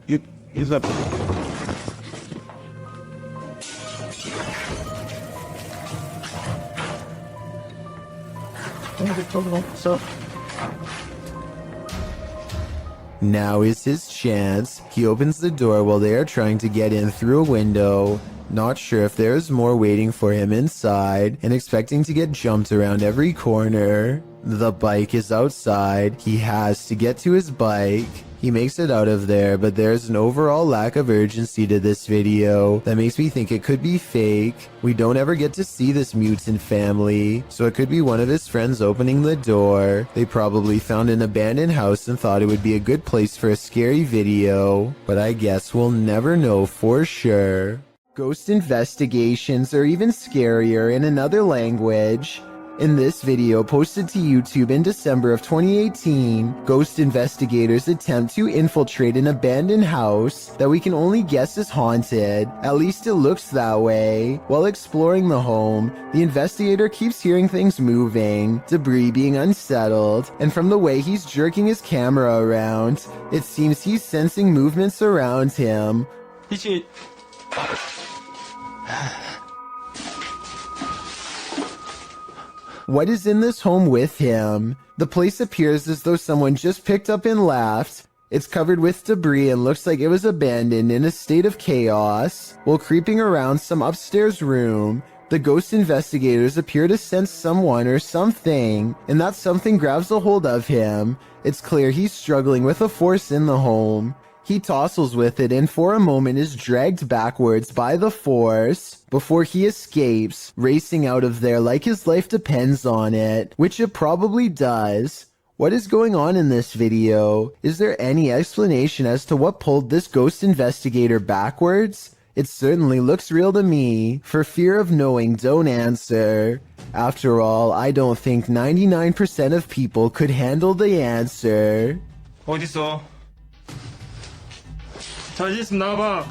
Я не знаю... Now is his chance. He opens the door while they are trying to get in through a window. Not sure if there's more waiting for him inside, and expecting to get jumped around every corner. The bike is outside. He has to get to his bike. He makes it out of there, but there's an overall lack of urgency to this video that makes me think it could be fake. We don't ever get to see this mutant family, so it could be one of his friends opening the door. They probably found an abandoned house and thought it would be a good place for a scary video, but I guess we'll never know for sure. Ghost investigations are even scarier in another language. In this video posted to YouTube in December of 2018, ghost investigators attempt to infiltrate an abandoned house that we can only guess is haunted. At least it looks that way. While exploring the home, the investigator keeps hearing things moving, debris being unsettled, and from the way he's jerking his camera around, it seems he's sensing movements around him. What is in this home with him? The place appears as though someone just picked up and left. It's covered with debris and looks like it was abandoned in a state of chaos. While creeping around some upstairs room, the ghost investigators appear to sense someone or something, and that something grabs a hold of him. It's clear he's struggling with a force in the home. He tussles with it and for a moment is dragged backwards by the force before he escapes, racing out of there like his life depends on it, which it probably does. What is going on in this video? Is there any explanation as to what pulled this ghost investigator backwards? It certainly looks real to me. For fear of knowing, don't answer. After all, I don't think 99% of people could handle the answer. 어딨어? 자신 있으면 나와봐.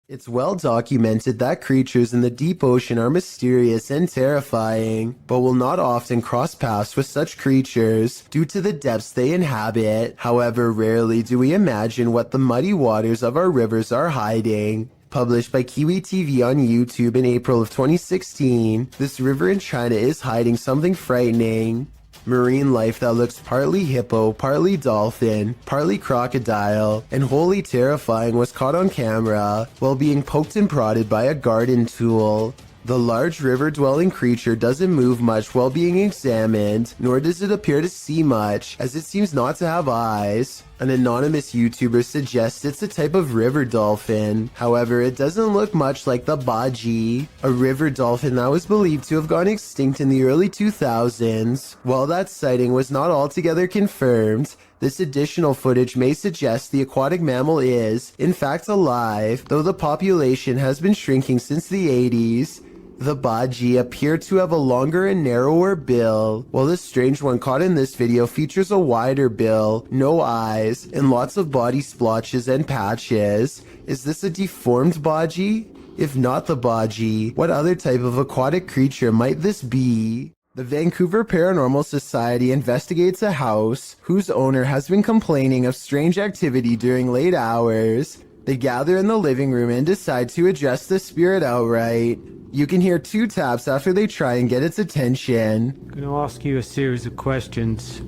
It's well documented that creatures in the deep ocean are mysterious and terrifying, but will not often cross paths with such creatures due to the depths they inhabit. However, rarely do we imagine what the muddy waters of our rivers are hiding. Published by Kiwi TV on YouTube in April of 2016, this river in China is hiding something frightening. Marine life that looks partly hippo, partly dolphin, partly crocodile, and wholly terrifying was caught on camera while being poked and prodded by a garden tool. The large river-dwelling creature doesn't move much while being examined, nor does it appear to see much, as it seems not to have eyes. An anonymous YouTuber suggests it's a type of river dolphin. However, it doesn't look much like the baji, a river dolphin that was believed to have gone extinct in the early 2000s. While that sighting was not altogether confirmed, this additional footage may suggest the aquatic mammal is, in fact, alive, though the population has been shrinking since the 80s. The baji appear to have a longer and narrower bill, while the strange one caught in this video features a wider bill, no eyes, and lots of body splotches and patches. Is this a deformed baji? If not the baji, what other type of aquatic creature might this be? The Vancouver Paranormal Society investigates a house whose owner has been complaining of strange activity during late hours. They gather in the living room and decide to address the spirit outright. You can hear 2 taps after they try and get its attention. I'm going to ask you a series of questions.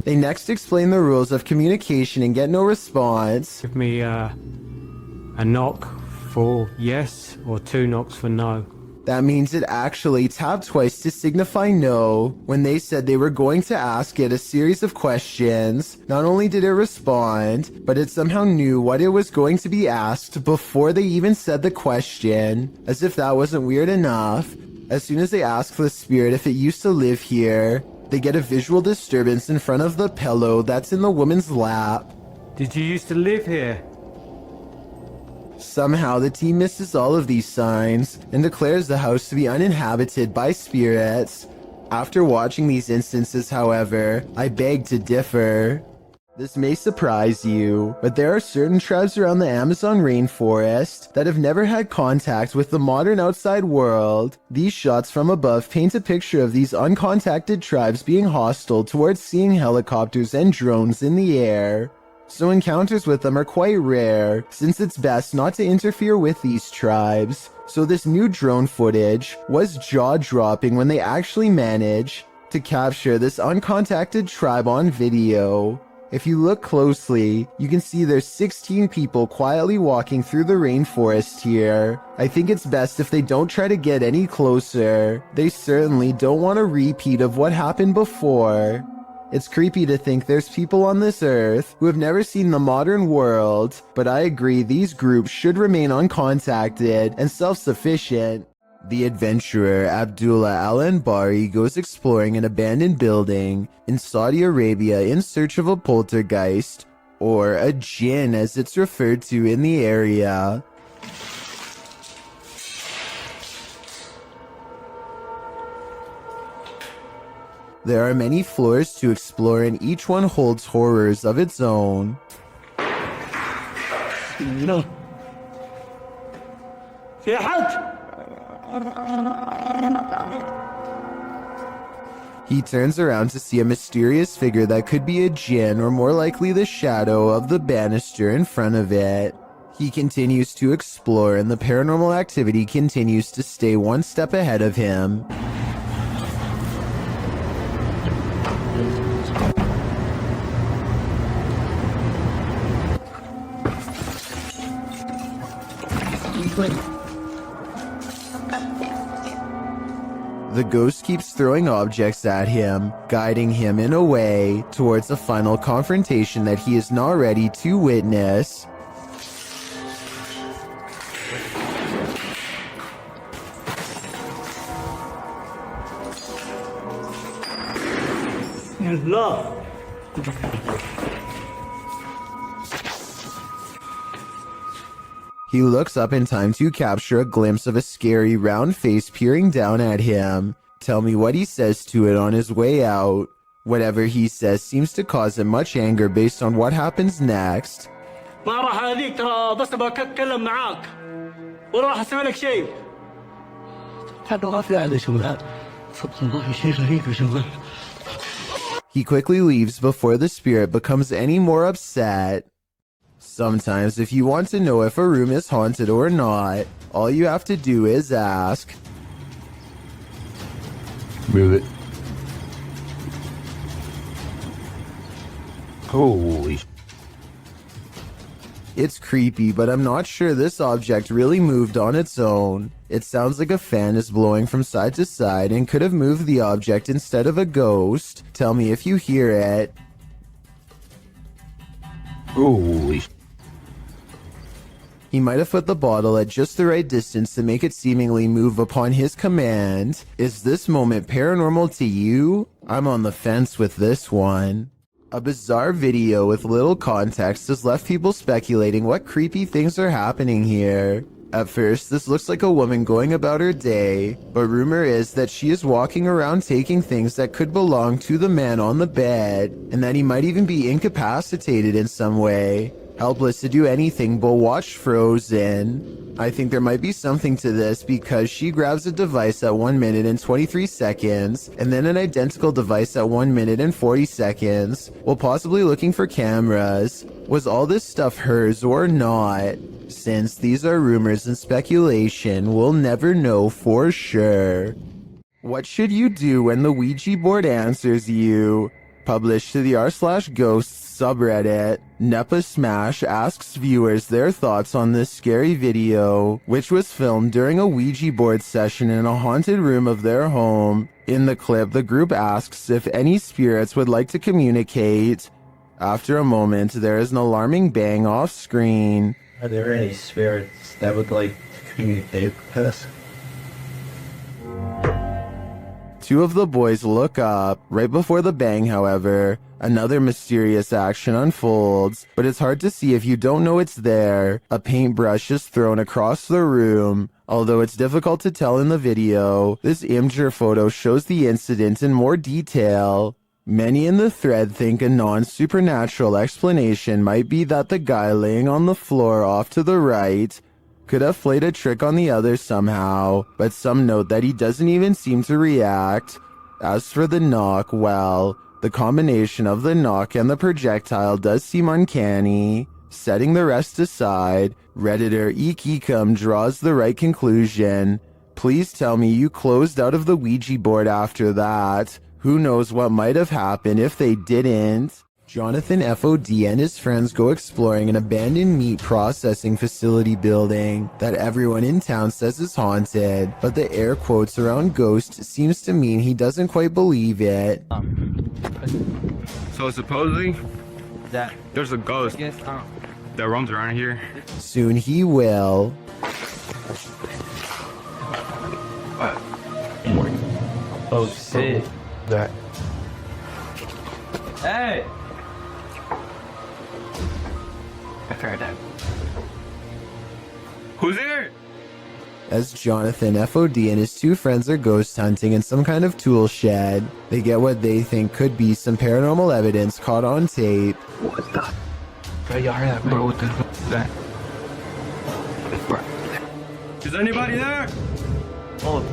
They next explain the rules of communication and get no response. Give me a knock for yes or 2 knocks for no. That means it actually tapped twice to signify no when they said they were going to ask it a series of questions. Not only did it respond, but it somehow knew what it was going to be asked before they even said the question, as if that wasn't weird enough. As soon as they ask the spirit if it used to live here, they get a visual disturbance in front of the pillow that's in the woman's lap. Did you used to live here? Somehow the team misses all of these signs and declares the house to be uninhabited by spirits. After watching these instances, however, I beg to differ. This may surprise you, but there are certain tribes around the Amazon rainforest that have never had contact with the modern outside world. These shots from above paint a picture of these uncontacted tribes being hostile towards seeing helicopters and drones in the air. So encounters with them are quite rare, since it's best not to interfere with these tribes. So this new drone footage was jaw-dropping when they actually managed to capture this uncontacted tribe on video. If you look closely, you can see there's 16 people quietly walking through the rainforest here. I think it's best if they don't try to get any closer. They certainly don't want a repeat of what happened before. It's creepy to think there's people on this earth who have never seen the modern world, but I agree these groups should remain uncontacted and self-sufficient. The adventurer Abdullah Al-Anbari goes exploring an abandoned building in Saudi Arabia in search of a poltergeist, or a jinn as it's referred to in the area. There are many floors to explore and each one holds horrors of its own. No. في حد He turns around to see a mysterious figure that could be a jinn or more likely the shadow of the banister in front of it. He continues to explore and the paranormal activity continues to stay one step ahead of him. The ghost keeps throwing objects at him, guiding him in a way towards a final confrontation that he is not ready to witness. الله. He looks up in time to capture a glimpse of a scary round face peering down at him. Tell me what he says to it on his way out. Whatever he says seems to cause him much anger based on what happens next. ما راح هذيك ترى بس بتكلم معاك ولا راح اسوي لك شيء. هذا غافل على شغلات. والله شيء غريب يا شغل. He quickly leaves before the spirit becomes any more upset. Sometimes if you want to know if a room is haunted or not, all you have to do is ask. Move it. Holy. It's creepy, but I'm not sure this object really moved on its own. It sounds like a fan is blowing from side to side and could have moved the object instead of a ghost. Tell me if you hear it. Holy. He might have put the bottle at just the right distance to make it seemingly move upon his command. Is this moment paranormal to you? I'm on the fence with this one. A bizarre video with little context has left people speculating what creepy things are happening here. At first, this looks like a woman going about her day, but rumor is that she is walking around taking things that could belong to the man on the bed, and that he might even be incapacitated in some way, helpless to do anything but watch Frozen. I think there might be something to this because she grabs a device at 1 minute and 23 seconds, and then an identical device at 1 minute and 40 seconds, while possibly looking for cameras. Was all this stuff hers or not? Since these are rumors and speculation, we'll never know for sure. What should you do when the Ouija board answers you? Published to the r/ghosts subreddit, Nepa Smash asks viewers their thoughts on this scary video, which was filmed during a Ouija board session in a haunted room of their home. In the clip, the group asks if any spirits would like to communicate. After a moment, there is an alarming bang off screen. Are there any spirits that would like to communicate with us? Two of the boys look up. Right before the bang, however, another mysterious action unfolds, but it's hard to see if you don't know it's there. A paintbrush is thrown across the room. Although it's difficult to tell in the video, this Imgur photo shows the incident in more detail. Many in the thread think a non-supernatural explanation might be that the guy laying on the floor off to the right could have played a trick on the other somehow, but some note that he doesn't even seem to react. As for the knock, well, the combination of the knock and the projectile does seem uncanny. Setting the rest aside, Redditor Eekecum draws the right conclusion. Please tell me you closed out of the Ouija board after that. Who knows what might have happened if they didn't? Jonathan FOD and his friends go exploring an abandoned meat processing facility building that everyone in town says is haunted, but the air quotes around ghost seems to mean he doesn't quite believe it. So supposedly, there's a ghost that roams around here. Soon he will. Oh shit. That. Hey! I've heard that. Who's there? As Jonathan FOD and his two friends are ghost hunting in some kind of tool shed, they get what they think could be some paranormal evidence caught on tape. What the? Bro, what the fuck is that? Is anybody there? Oh.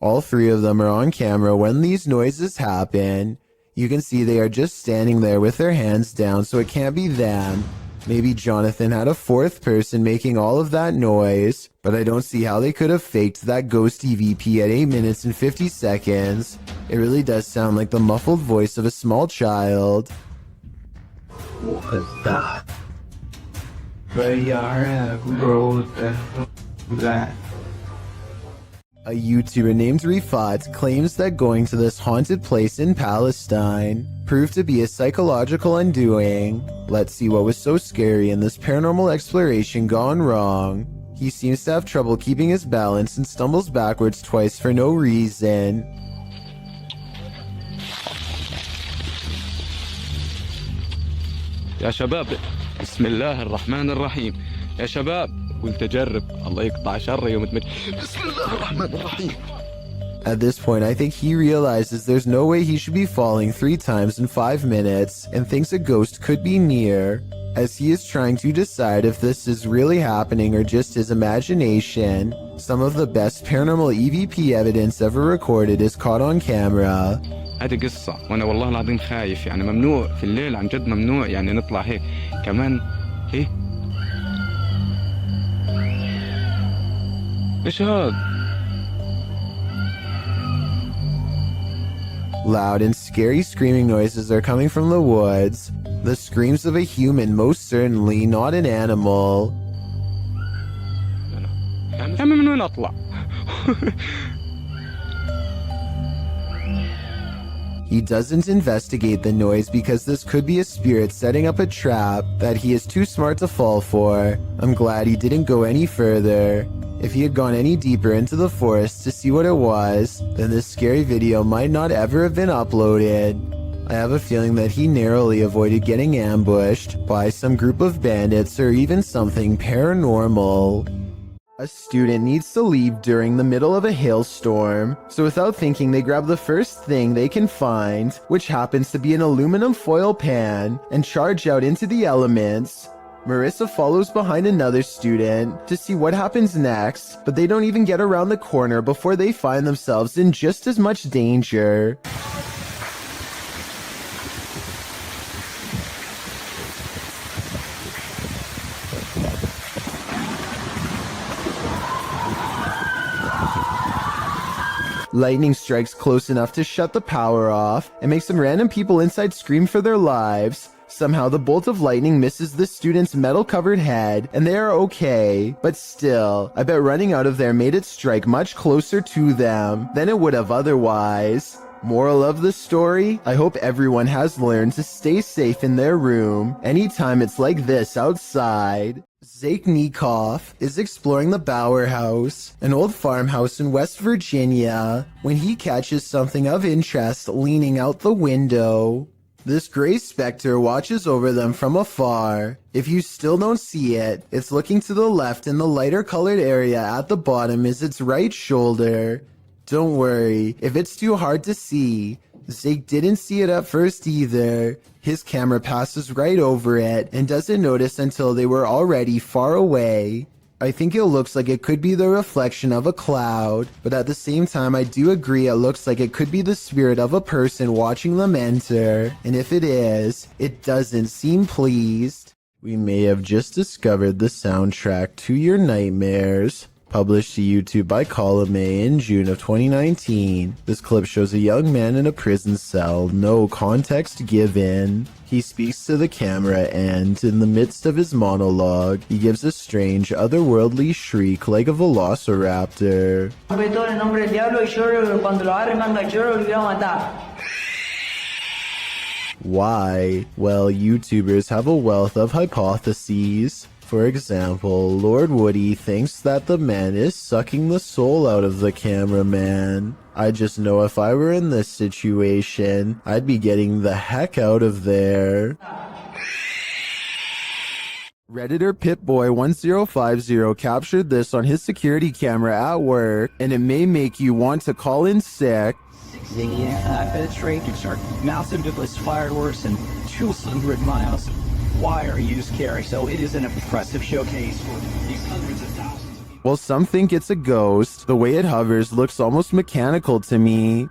All three of them are on camera when these noises happen. You can see they are just standing there with their hands down, so it can't be them. Maybe Jonathan had a fourth person making all of that noise, but I don't see how they could have faked that ghost EVP at 8 minutes and 50 seconds. It really does sound like the muffled voice of a small child. What is that? Bro, that. A YouTuber named Rifat claims that going to this haunted place in Palestine proved to be a psychological undoing. Let's see what was so scary in this paranormal exploration gone wrong. He seems to have trouble keeping his balance and stumbles backwards twice for no reason. يا شباب بسم الله الرحمن الرحيم يا شباب وانت جرب الله يقطع شر يوم تمت بسم الله الرحمن الرحيم. At this point, I think he realizes there's no way he should be falling 3 times in 5 minutes and thinks a ghost could be near, as he is trying to decide if this is really happening or just his imagination. Some of the best paranormal EVP evidence ever recorded is caught on camera. هذه قصة وانا والله العظيم خايف يعني ممنوع في الليل عن جد ممنوع يعني نطلع هيك كمان ايه ايش هاد؟ Loud and scary screaming noises are coming from the woods. The screams of a human, most certainly not an animal. يعني من وين اطلع؟ He doesn't investigate the noise because this could be a spirit setting up a trap that he is too smart to fall for. I'm glad he didn't go any further. If he had gone any deeper into the forest to see what it was, then this scary video might not ever have been uploaded. I have a feeling that he narrowly avoided getting ambushed by some group of bandits or even something paranormal. A student needs to leave during the middle of a hailstorm, so without thinking they grab the first thing they can find, which happens to be an aluminum foil pan, and charge out into the elements. Marissa follows behind another student to see what happens next, but they don't even get around the corner before they find themselves in just as much danger. Lightning strikes close enough to shut the power off and makes some random people inside scream for their lives. Somehow the bolt of lightning misses the student's metal-covered head, and they are okay. But still, I bet running out of there made it strike much closer to them than it would have otherwise. Moral of the story? I hope everyone has learned to stay safe in their room anytime it's like this outside. Zaiknikov is exploring the Bower House, an old farmhouse in West Virginia, when he catches something of interest leaning out the window. This gray specter watches over them from afar. If you still don't see it, it's looking to the left and the lighter colored area at the bottom is its right shoulder. Don't worry, if it's too hard to see, Zake didn't see it at first either. His camera passes right over it and doesn't notice until they were already far away. I think it looks like it could be the reflection of a cloud, but at the same time I do agree it looks like it could be the spirit of a person watching them enter, and if it is, it doesn't seem pleased. We may have just discovered the soundtrack to your nightmares. Published to YouTube by Column A in June of 2019. This clip shows a young man in a prison cell, no context given. He speaks to the camera and, in the midst of his monologue, he gives a strange, otherworldly shriek like a velociraptor. Why? Well, YouTubers have a wealth of hypotheses. For example, Lord Woody thinks that the man is sucking the soul out of the cameraman. I just know if I were in this situation, I'd be getting the heck out of there. Redditor Pitboy1050 captured this on his security camera at work, and it may make you want to call in sick. The penetrators are massive device fireworks and 200 miles. Why are you scary? So it is an impressive showcase for these hundreds of thousands. Well, some think it's a ghost. The way it hovers looks almost mechanical to me.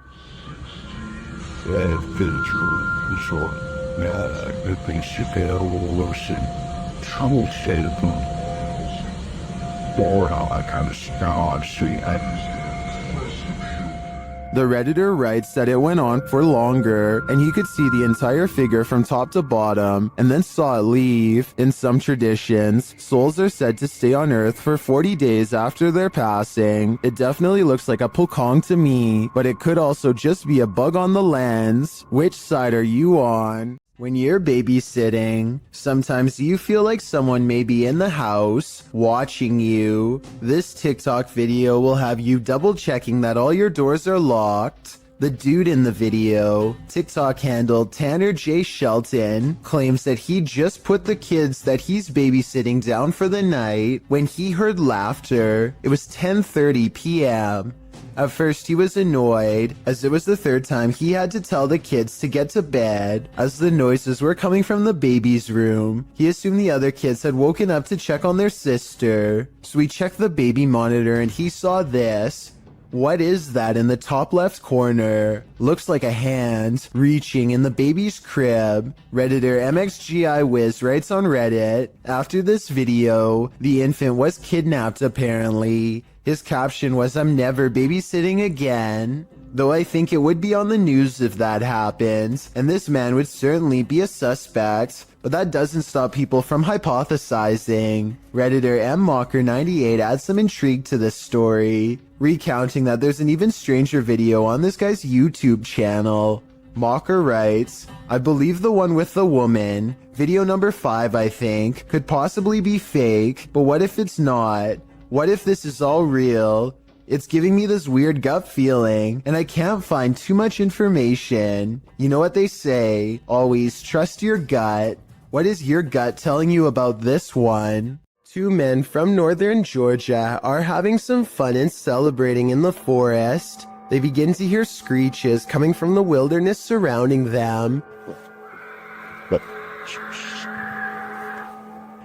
The Redditor writes that it went on for longer, and he could see the entire figure from top to bottom, and then saw it leave. In some traditions, souls are said to stay on Earth for 40 days after their passing. It definitely looks like a pokong to me, but it could also just be a bug on the lens. Which side are you on? When you're babysitting, sometimes you feel like someone may be in the house, watching you. This TikTok video will have you double checking that all your doors are locked. The dude in the video, TikTok handle Tanner J. Shelton, claims that he just put the kids that he's babysitting down for the night when he heard laughter. It was 10:30 p.m. At first he was annoyed, as it was the third time he had to tell the kids to get to bed, as the noises were coming from the baby's room. He assumed the other kids had woken up to check on their sister, so he checked the baby monitor and he saw this. What is that in the top left corner? Looks like a hand reaching in the baby's crib. Redditor MXGIWiz writes on Reddit, after this video, the infant was kidnapped apparently. His caption was, "I'm never babysitting again." Though I think it would be on the news if that happens, and this man would certainly be a suspect, but that doesn't stop people from hypothesizing. Redditor MMocker98 adds some intrigue to this story, recounting that there's an even stranger video on this guy's YouTube channel. Mocker writes, I believe the one with the woman, video number 5 I think, could possibly be fake, but what if it's not? What if this is all real? It's giving me this weird gut feeling, and I can't find too much information. You know what they say, always trust your gut. What is your gut telling you about this one? Two men from northern Georgia are having some fun and celebrating in the forest. They begin to hear screeches coming from the wilderness surrounding them.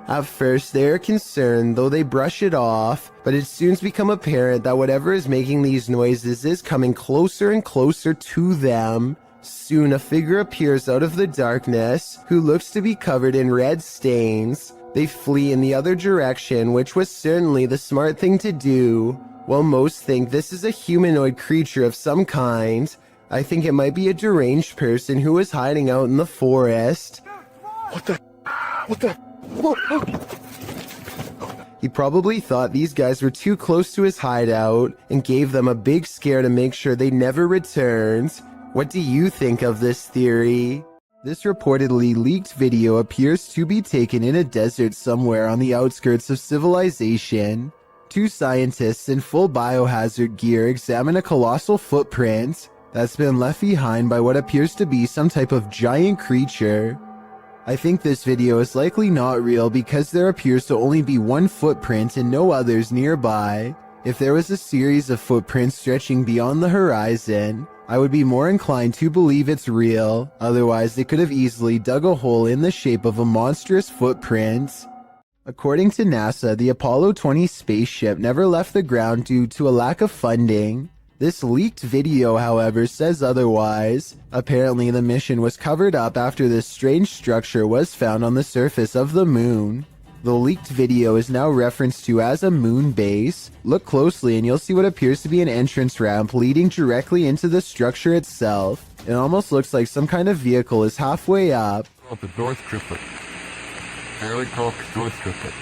At first, they are concerned, though they brush it off, but it soon becomes apparent that whatever is making these noises is coming closer and closer to them. Soon, a figure appears out of the darkness, who looks to be covered in red stains. They flee in the other direction, which was certainly the smart thing to do. While most think this is a humanoid creature of some kind, I think it might be a deranged person who was hiding out in the forest. What the? He probably thought these guys were too close to his hideout and gave them a big scare to make sure they never returned. What do you think of this theory? This reportedly leaked video appears to be taken in a desert somewhere on the outskirts of civilization. Two scientists in full biohazard gear examine a colossal footprint that's been left behind by what appears to be some type of giant creature. I think this video is likely not real because there appears to only be one footprint and no others nearby. If there was a series of footprints stretching beyond the horizon, I would be more inclined to believe it's real. Otherwise, they could have easily dug a hole in the shape of a monstrous footprint. According to NASA, the Apollo 20 spaceship never left the ground due to a lack of funding. This leaked video, however, says otherwise. Apparently, the mission was covered up after this strange structure was found on the surface of the moon. The leaked video is now referenced to as a moon base. Look closely and you'll see what appears to be an entrance ramp leading directly into the structure itself. It almost looks like some kind of vehicle is halfway up. The North Triplet. Fairly called North Triplet.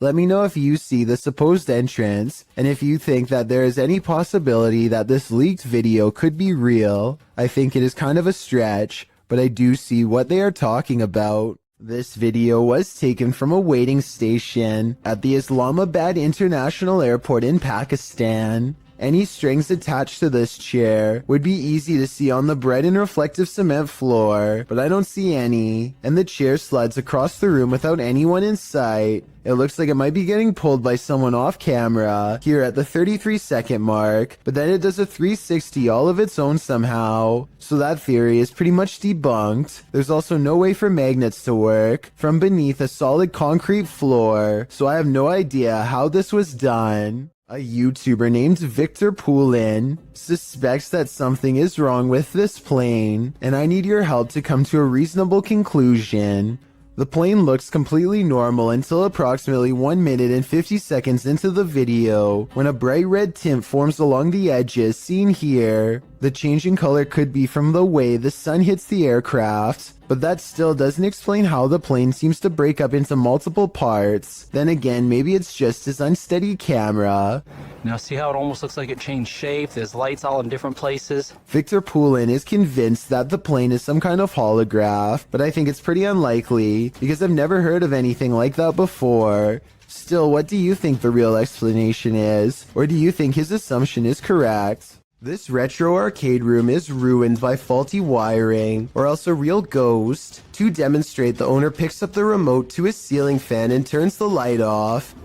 Let me know if you see the supposed entrance, and if you think that there is any possibility that this leaked video could be real. I think it is kind of a stretch, but I do see what they are talking about. This video was taken from a waiting station at the Islamabad International Airport in Pakistan. Any strings attached to this chair would be easy to see on the bright and reflective cement floor, but I don't see any, and the chair slides across the room without anyone in sight. It looks like it might be getting pulled by someone off camera here at the 33-second mark, but then it does a 360 all of its own somehow. So that theory is pretty much debunked. There's also no way for magnets to work from beneath a solid concrete floor, so I have no idea how this was done. A YouTuber named Victor Poulin suspects that something is wrong with this plane, and I need your help to come to a reasonable conclusion. The plane looks completely normal until approximately 1 minute and 50 seconds into the video, when a bright red tint forms along the edges seen here. The change in color could be from the way the sun hits the aircraft, but that still doesn't explain how the plane seems to break up into multiple parts. Then again, maybe it's just his unsteady camera. Now see how it almost looks like it changed shape? There's lights all in different places. Victor Poulin is convinced that the plane is some kind of holograph, but I think it's pretty unlikely because I've never heard of anything like that before. Still, what do you think the real explanation is? Or do you think his assumption is correct? This retro arcade room is ruined by faulty wiring, or else a real ghost. To demonstrate, the owner picks up the remote to his ceiling fan and turns the light off.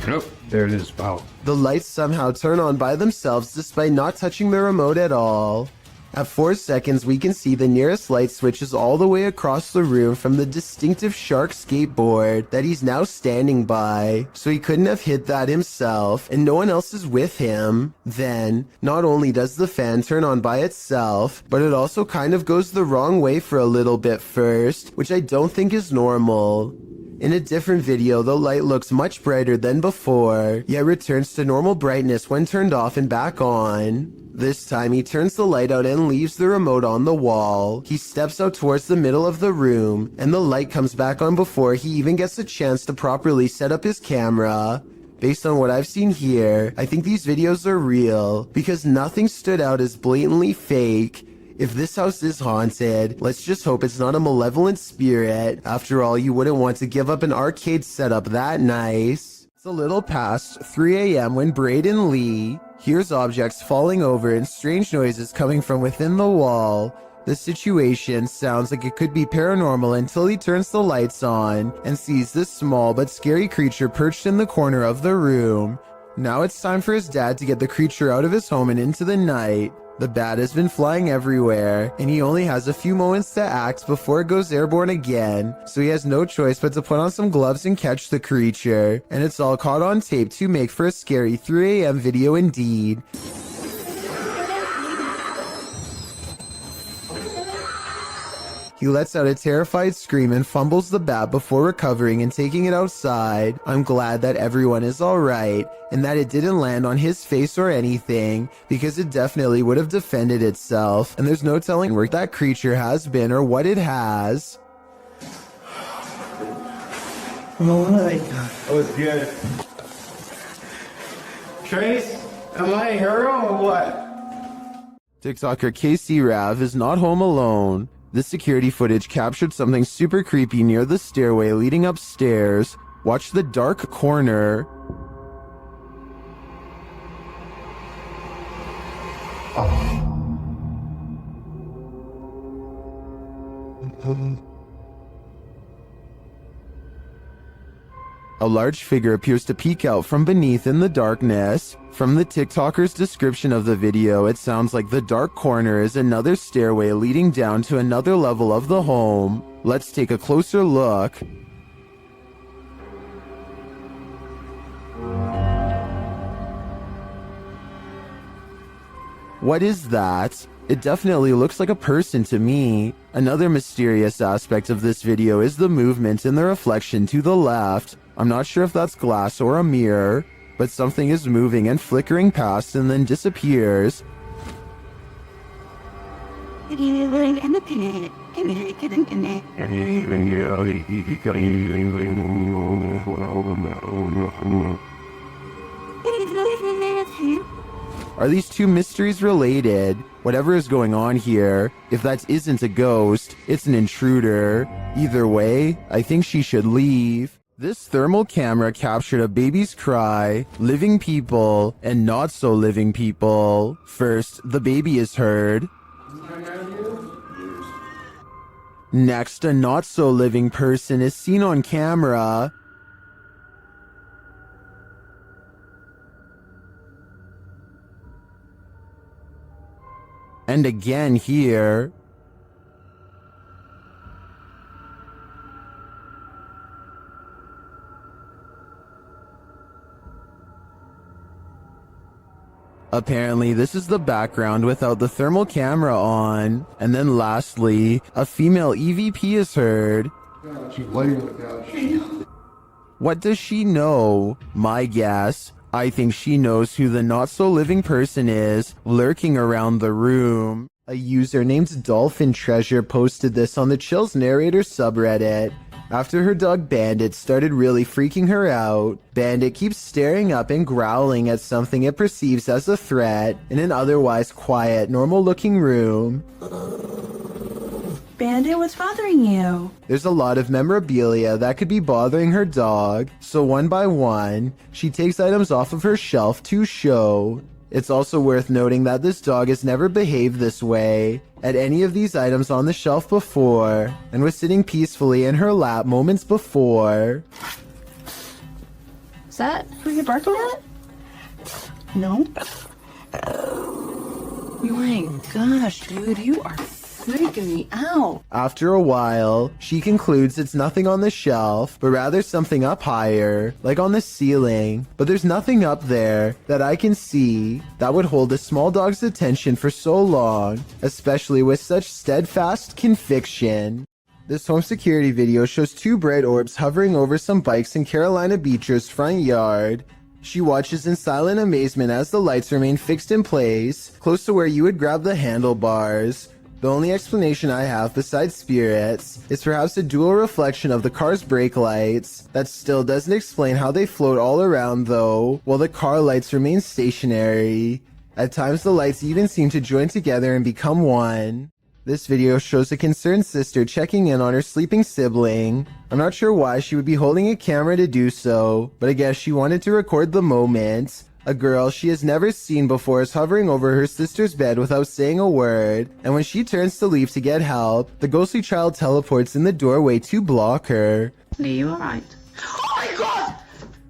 Nope, there it is. Wow. The lights somehow turn on by themselves despite not touching the remote at all. At 4 seconds, we can see the nearest light switch is all the way across the room from the distinctive shark skateboard that he's now standing by, so he couldn't have hit that himself, and no one else is with him. Then, not only does the fan turn on by itself, but it also kind of goes the wrong way for a little bit first, which I don't think is normal. In a different video, the light looks much brighter than before, yet returns to normal brightness when turned off and back on. This time, he turns the light out and leaves the remote on the wall. He steps out towards the middle of the room, and the light comes back on before he even gets a chance to properly set up his camera. Based on what I've seen here, I think these videos are real, because nothing stood out as blatantly fake. If this house is haunted, let's just hope it's not a malevolent spirit. After all, you wouldn't want to give up an arcade setup that nice. It's a little past 3 a.m. when Braden Lee hears objects falling over and strange noises coming from within the wall. The situation sounds like it could be paranormal until he turns the lights on and sees this small but scary creature perched in the corner of the room. Now it's time for his dad to get the creature out of his home and into the night. The bat has been flying everywhere, and he only has a few moments to act before it goes airborne again, so he has no choice but to put on some gloves and catch the creature, and it's all caught on tape to make for a scary 3 a.m. video indeed. He lets out a terrified scream and fumbles the bat before recovering and taking it outside. I'm glad that everyone is alright and that it didn't land on his face or anything, because it definitely would have defended itself, and there's no telling where that creature has been or what it has. Oh my god. That was good. Trace, am I a hero or what? TikToker KC Rav is not home alone. This security footage captured something super creepy near the stairway leading upstairs. Watch the dark corner. A large figure appears to peek out from beneath in the darkness. From the TikToker's description of the video, it sounds like the dark corner is another stairway leading down to another level of the home. Let's take a closer look. What is that? It definitely looks like a person to me. Another mysterious aspect of this video is the movement in the reflection to the left. I'm not sure if that's glass or a mirror, but something is moving and flickering past and then disappears. Are these two mysteries related? Whatever is going on here, if that isn't a ghost, it's an intruder. Either way, I think she should leave. This thermal camera captured a baby's cry, living people, and not so living people. First, the baby is heard. Next, a not so living person is seen on camera. And again here. Apparently, this is the background without the thermal camera on. And then lastly, a female EVP is heard. What does she know? My guess, I think she knows who the not-so-living person is lurking around the room. A user named Dolphin Treasure posted this on the Chills Narrator subreddit. After her dog Bandit started really freaking her out, Bandit keeps staring up and growling at something it perceives as a threat in an otherwise quiet, normal-looking room. Bandit, what's bothering you? There's a lot of memorabilia that could be bothering her dog, so one by one, she takes items off of her shelf to show. It's also worth noting that this dog has never behaved this way at any of these items on the shelf before, and was sitting peacefully in her lap moments before. Is that who you're barking at? No. Oh my gosh, dude, you are freaking me out. After a while, she concludes it's nothing on the shelf, but rather something up higher, like on the ceiling. But there's nothing up there that I can see that would hold a small dog's attention for so long, especially with such steadfast conviction. This home security video shows two bright orbs hovering over some bikes in Carolina Beecher's front yard. She watches in silent amazement as the lights remain fixed in place, close to where you would grab the handlebars. The only explanation I have besides spirits is perhaps a dual reflection of the car's brake lights. That still doesn't explain how they float all around though, while the car lights remain stationary. At times the lights even seem to join together and become one. This video shows a concerned sister checking in on her sleeping sibling. I'm not sure why she would be holding a camera to do so, but I guess she wanted to record the moment. A girl she has never seen before is hovering over her sister's bed without saying a word, and when she turns to leave to get help, the ghostly child teleports in the doorway to block her. Are you alright? Oh my god!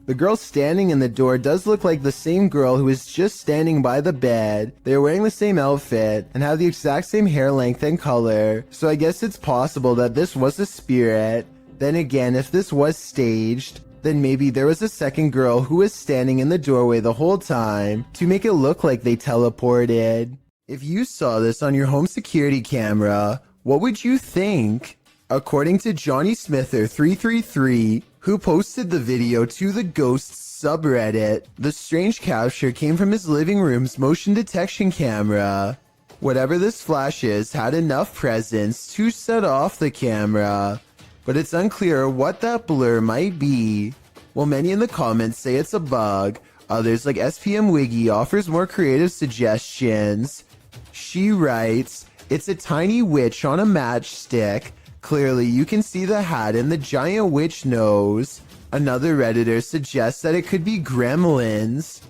The girl standing in the door does look like the same girl who is just standing by the bed. They are wearing the same outfit and have the exact same hair length and color, so I guess it's possible that this was a spirit. Then again, if this was staged, then maybe there was a second girl who was standing in the doorway the whole time to make it look like they teleported. If you saw this on your home security camera, What would you think? According to Johnny Smither333, who posted the video to the Ghosts subreddit, the strange capture came from his living room's motion detection camera. Whatever this flash is had enough presence to set off the camera, but it's unclear what that blur might be. While many in the comments say it's a bug, others like SPM Wiggy offers more creative suggestions. She writes, "It's a tiny witch on a matchstick. Clearly you can see the hat and the giant witch nose." Another Redditor suggests that it could be gremlins.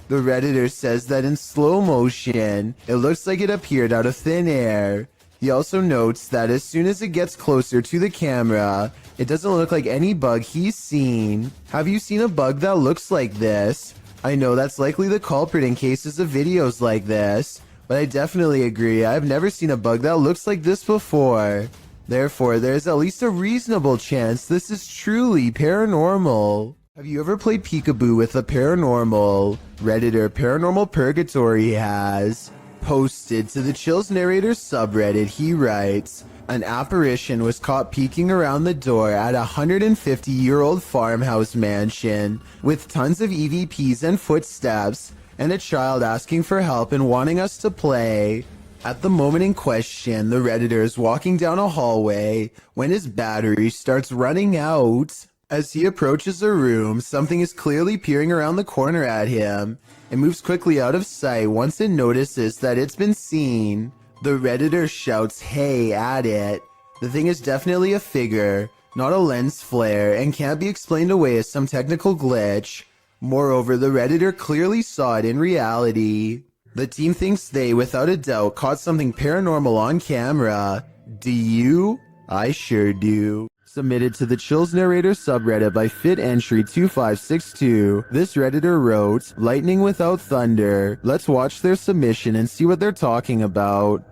The Redditor says that in slow motion, it looks like it appeared out of thin air. He also notes that as soon as it gets closer to the camera, it doesn't look like any bug he's seen. Have you seen a bug that looks like this? I know that's likely the culprit in cases of videos like this, but I definitely agree I've never seen a bug that looks like this before. Therefore, there's at least a reasonable chance this is truly paranormal. Have you ever played peekaboo with a paranormal? Redditor Paranormal Purgatory has posted to the Chills Narrator subreddit. He writes, "An apparition was caught peeking around the door at a 150-year-old farmhouse mansion with tons of EVPs and footsteps, and a child asking for help and wanting us to play. At the moment in question, the Redditor is walking down a hallway when his battery starts running out. As he approaches a room, something is clearly peering around the corner at him. It moves quickly out of sight once it notices that it's been seen. The Redditor shouts 'hey' at it. The thing is definitely a figure, not a lens flare, and can't be explained away as some technical glitch. Moreover, the Redditor clearly saw it in reality. The team thinks they, without a doubt, caught something paranormal on camera. Do you? I sure do." Submitted to the Chills Narrator subreddit by FitEntry2562. This Redditor wrote, "Lightning without thunder." Let's watch their submission and see what they're talking about.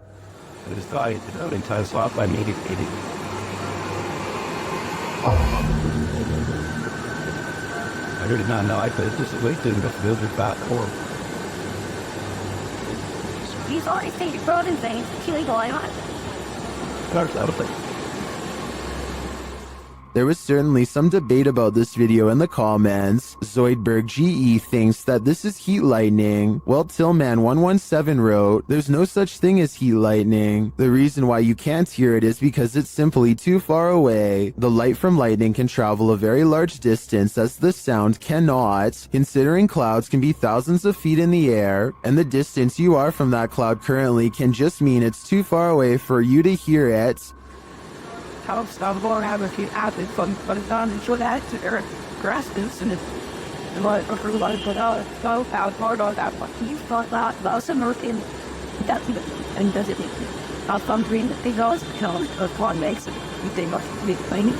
I just thought it out in time slot by maybe. I did not know I could just wait to the build it back or. He's already stated fraud and things. Illegal, I want. There was certainly some debate about this video in the comments. Zoidberg GE thinks that this is heat lightning, while Tillman117 wrote, "There's no such thing as heat lightning. The reason why you can't hear it is because it's simply too far away. The light from lightning can travel a very large distance as the sound cannot, considering clouds can be thousands of feet in the air, and the distance you are from that cloud currently can just mean it's too far away for you to hear it." How stop or have a few acids fun but it's on and show that to their grasses and it's like a little like but so out hard on that one. You thought that about some earth in that and does it make some green that they always become a one makes it you think must be cleaning.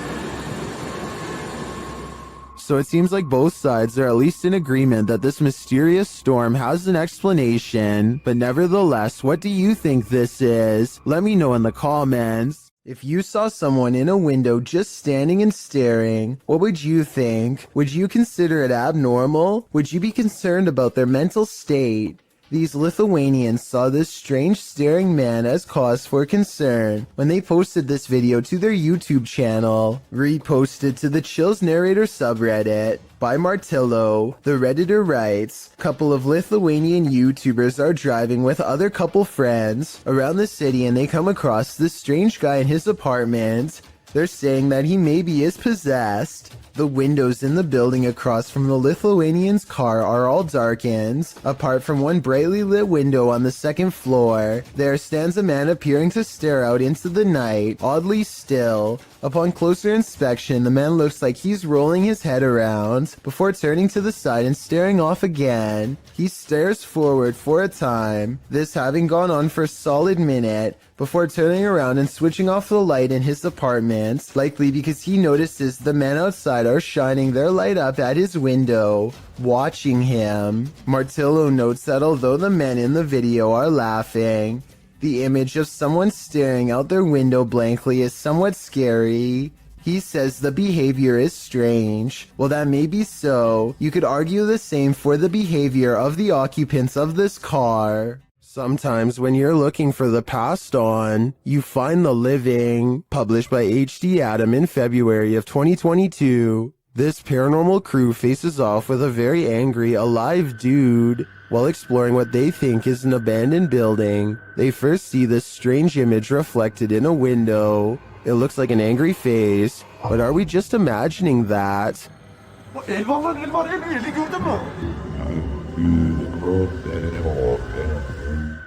So it seems like both sides are at least in agreement that this mysterious storm has an explanation, but nevertheless, what do you think this is? Let me know in the comments. If you saw someone in a window just standing and staring, what would you think? Would you consider it abnormal? Would you be concerned about their mental state? These Lithuanians saw this strange staring man as cause for concern when they posted this video to their YouTube channel. Reposted to the Chills Narrator subreddit. By Martillo, the Redditor writes, "Couple of Lithuanian YouTubers are driving with other couple friends around the city and they come across this strange guy in his apartment. They're saying that he maybe is possessed. The windows in the building across from the Lithuanian's car are all darkened. Apart from one brightly lit window on the second floor, there stands a man appearing to stare out into the night, oddly still. Upon closer inspection, the man looks like he's rolling his head around before turning to the side and staring off again. He stares forward for a time, this having gone on for a solid minute, before turning around and switching off the light in his apartment, likely because he notices the men outside are shining their light up at his window, watching him." Martillo notes that although the men in the video are laughing, the image of someone staring out their window blankly is somewhat scary. He says the behavior is strange. Well, that may be so. You could argue the same for the behavior of the occupants of this car. Sometimes when you're looking for the passed on, you find the living. Published by H.D. Adam in February of 2022. This paranormal crew faces off with a very angry, alive dude. While exploring what they think is an abandoned building, they first see this strange image reflected in a window. It looks like an angry face, but are we just imagining that?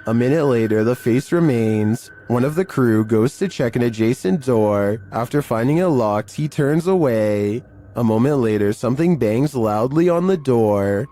A minute later, the face remains. One of the crew goes to check an adjacent door. After finding it locked, he turns away. A moment later, something bangs loudly on the door.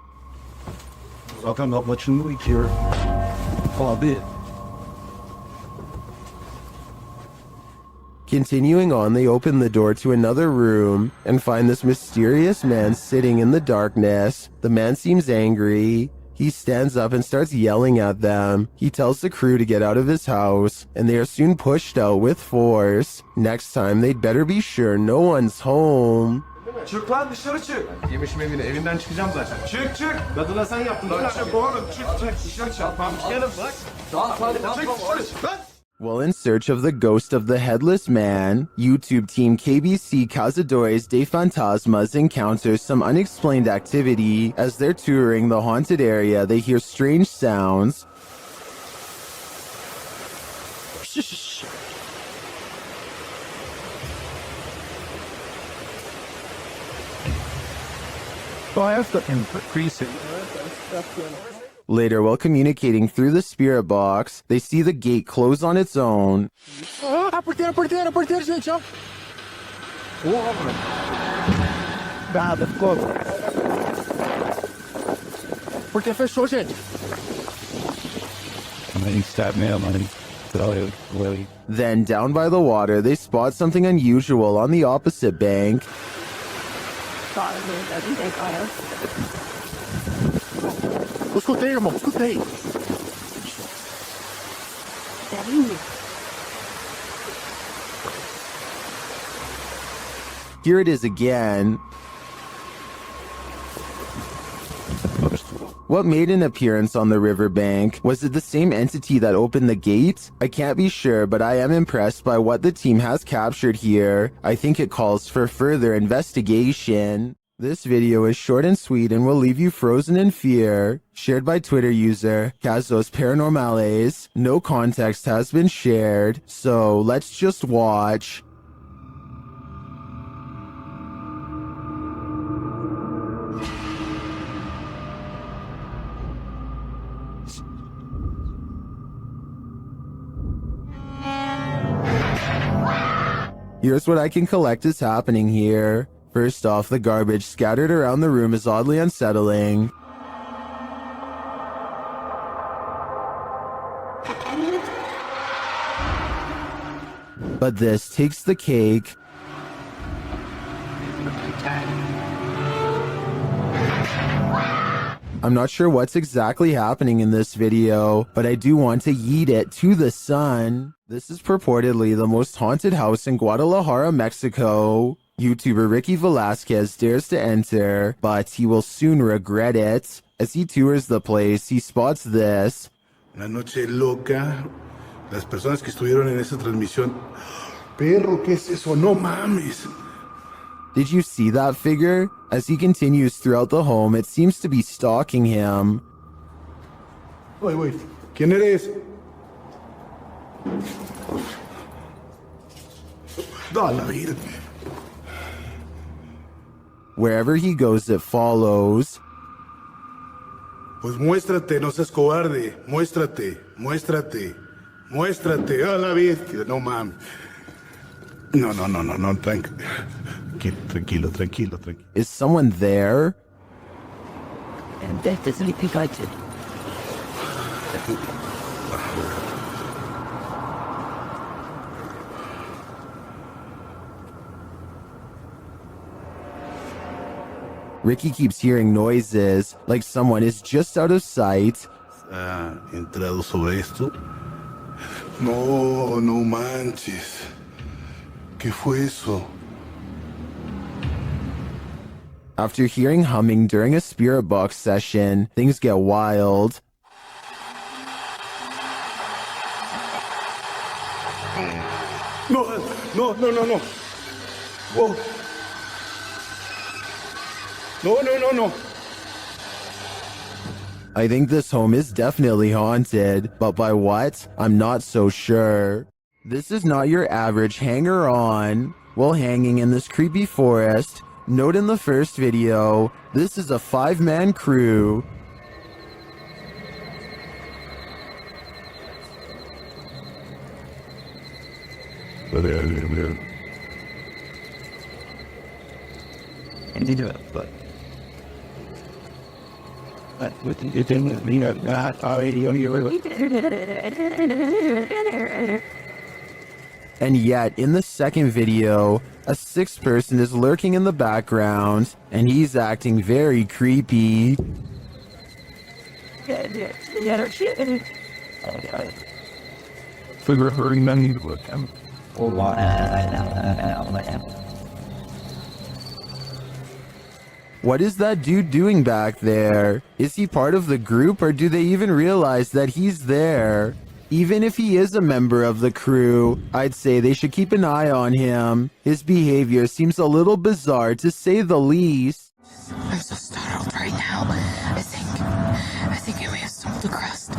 Continuing on, they open the door to another room and find this mysterious man sitting in the darkness. The man seems angry. He stands up and starts yelling at them. He tells the crew to get out of his house, and they are soon pushed out with force. Next time, they'd better be sure no one's home. Çık lan dışarı çık. Yemişim evine, evinden çıkacağım zaten. Çık çık. Kadına sen yaptın. Lan çık oğlum, çık. Dışarı çarpmamış. Gelin bak. Çık. While in search of the ghost of the headless man, YouTube team KBC Cazadores de Fantasmas encounters some unexplained activity. As they're touring the haunted area, they hear strange sounds. Later, while communicating through the spirit box, they see the gate close on its own. Porque fechou, gente. Then, down by the water, they spot something unusual on the opposite bank. Escutei, irmão, escutei. Here it is again. What made an appearance on the riverbank? Was it the same entity that opened the gate? I can't be sure, but I am impressed by what the team has captured here. I think it calls for further investigation. This video is short and sweet and will leave you frozen in fear. Shared by Twitter user Casos Paranormales. No context has been shared, so let's just watch. Here's what I can collect is happening here. First off, the garbage scattered around the room is oddly unsettling. But this takes the cake. I'm not sure what's exactly happening in this video, but I do want to yeet it to the sun. This is purportedly the most haunted house in Guadalajara, Mexico. YouTuber Ricky Velasquez dares to enter, but he will soon regret it. As he tours the place, he spots this. Una noche loca. Las personas que estuvieron en esa transmisión. Perro, ¿qué es eso? No mames. Did you see that figure? As he continues throughout the home, it seems to be stalking him. Wait. ¿Quién eres? Da la vida. Wherever he goes, it follows. Pues muéstrate, no seas cobarde. Muéstrate. A la bestia, no mames. No, tranquilo. Is someone there? And that is sleeping fighting. Ricky keeps hearing noises, like someone is just out of sight. ¿Ha entrado sobre esto? No manches. ¿Qué fue eso? After hearing humming during a spirit box session, things get wild. No. Whoa. No. I think this home is definitely haunted, but by what? I'm not so sure. This is not your average hanger-on. While hanging in this creepy forest, note in the first video, this is a 5-man crew. And you do it, but with you didn't, you know, not already on your. And yet, in the second video, a 6th person is lurking in the background, and he's acting very creepy. Figure hurting men need to look him. What is that dude doing back there? Is he part of the group, or do they even realize that he's there? Even if he is a member of the crew, I'd say they should keep an eye on him. His behavior seems a little bizarre, to say the least. I'm so startled right now. I think I may have stumbled across.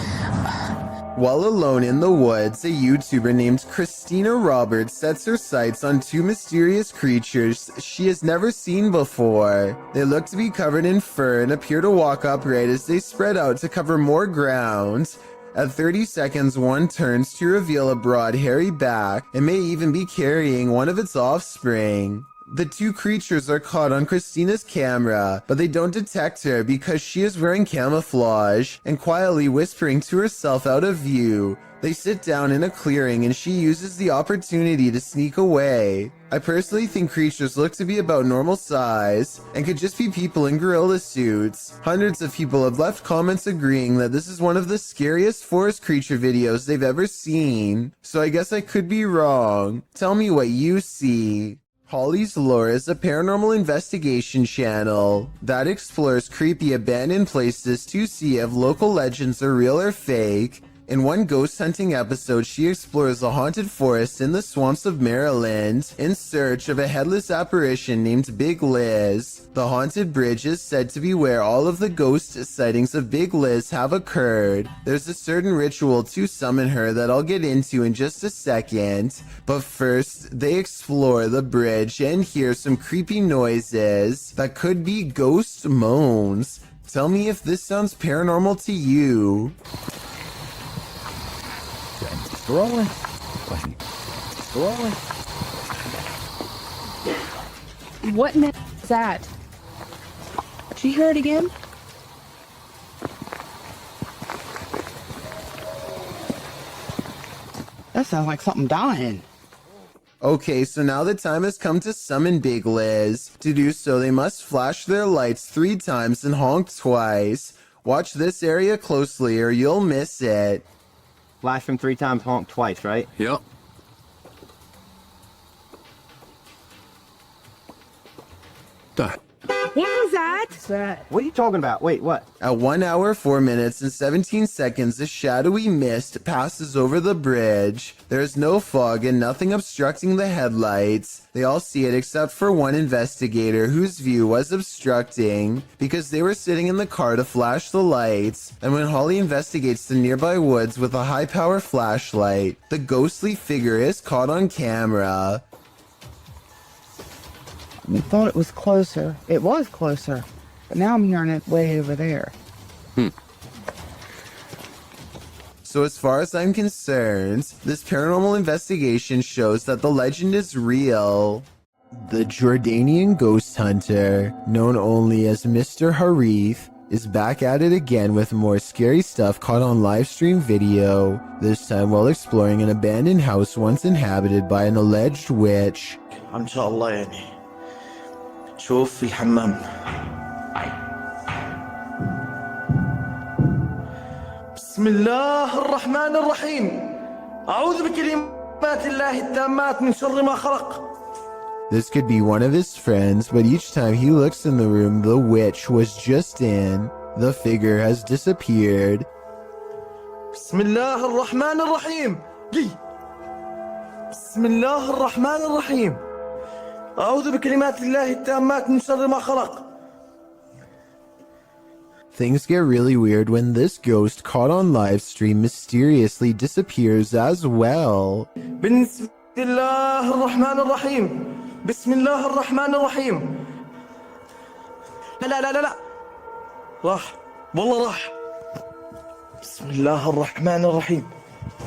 While alone in the woods, a YouTuber named Christina Roberts sets her sights on 2 mysterious creatures she has never seen before. They look to be covered in fur and appear to walk upright as they spread out to cover more ground. At 30 seconds, one turns to reveal a broad, hairy back and may even be carrying one of its offspring. The 2 creatures are caught on Christina's camera, but they don't detect her because she is wearing camouflage and quietly whispering to herself out of view. They sit down in a clearing and she uses the opportunity to sneak away. I personally think creatures look to be about normal size and could just be people in gorilla suits. Hundreds of people have left comments agreeing that this is one of the scariest forest creature videos they've ever seen. So I guess I could be wrong. Tell me what you see. Holly's Lore is a paranormal investigation channel that explores creepy abandoned places to see if local legends are real or fake. In one ghost hunting episode, she explores a haunted forest in the swamps of Maryland in search of a headless apparition named Big Liz. The haunted bridge is said to be where all of the ghost sightings of Big Liz have occurred. There's a certain ritual to summon her that I'll get into in just a second, but first they explore the bridge and hear some creepy noises that could be ghost moans. Tell me if this sounds paranormal to you. Rolling. What is that? Did you hear it again? That sounds like something dying. Okay, so now the time has come to summon Big Liz. To do so, they must flash their lights 3 times and honk twice. Watch this area closely or you'll miss it. Flash him 3 times, honk twice, right? Yep. Done. What is that? What are you talking about? Wait, what? At 1 hour, 4 minutes, and 17 seconds, a shadowy mist passes over the bridge. There is no fog and nothing obstructing the headlights. They all see it except for one investigator whose view was obstructing because they were sitting in the car to flash the lights. And when Holly investigates the nearby woods with a high-power flashlight, the ghostly figure is caught on camera. I thought it was closer. It was closer. But now I'm hearing it way over there. So as far as I'm concerned, this paranormal investigation shows that the legend is real. The Jordanian ghost hunter, known only as Mr. Harith, is back at it again with more scary stuff caught on live stream video, this time while exploring an abandoned house once inhabited by an alleged witch. إن شاء الله يعني شوف في الحمام. بسم الله الرحمن الرحيم. أعوذ بكلمات الله التامات من شر ما خلق. This could be one of his friends, but each time he looks in the room the witch was just in, the figure has disappeared. بسم الله الرحمن الرحيم. بسم الله الرحمن الرحيم أعوذ بكلمات الله التامات من شر ما خلق. Things get really weird when this ghost caught on live stream mysteriously disappears as well. بسم الله الرحمن الرحيم بسم الله الرحمن الرحيم. لا راح والله راح. بسم الله الرحمن الرحيم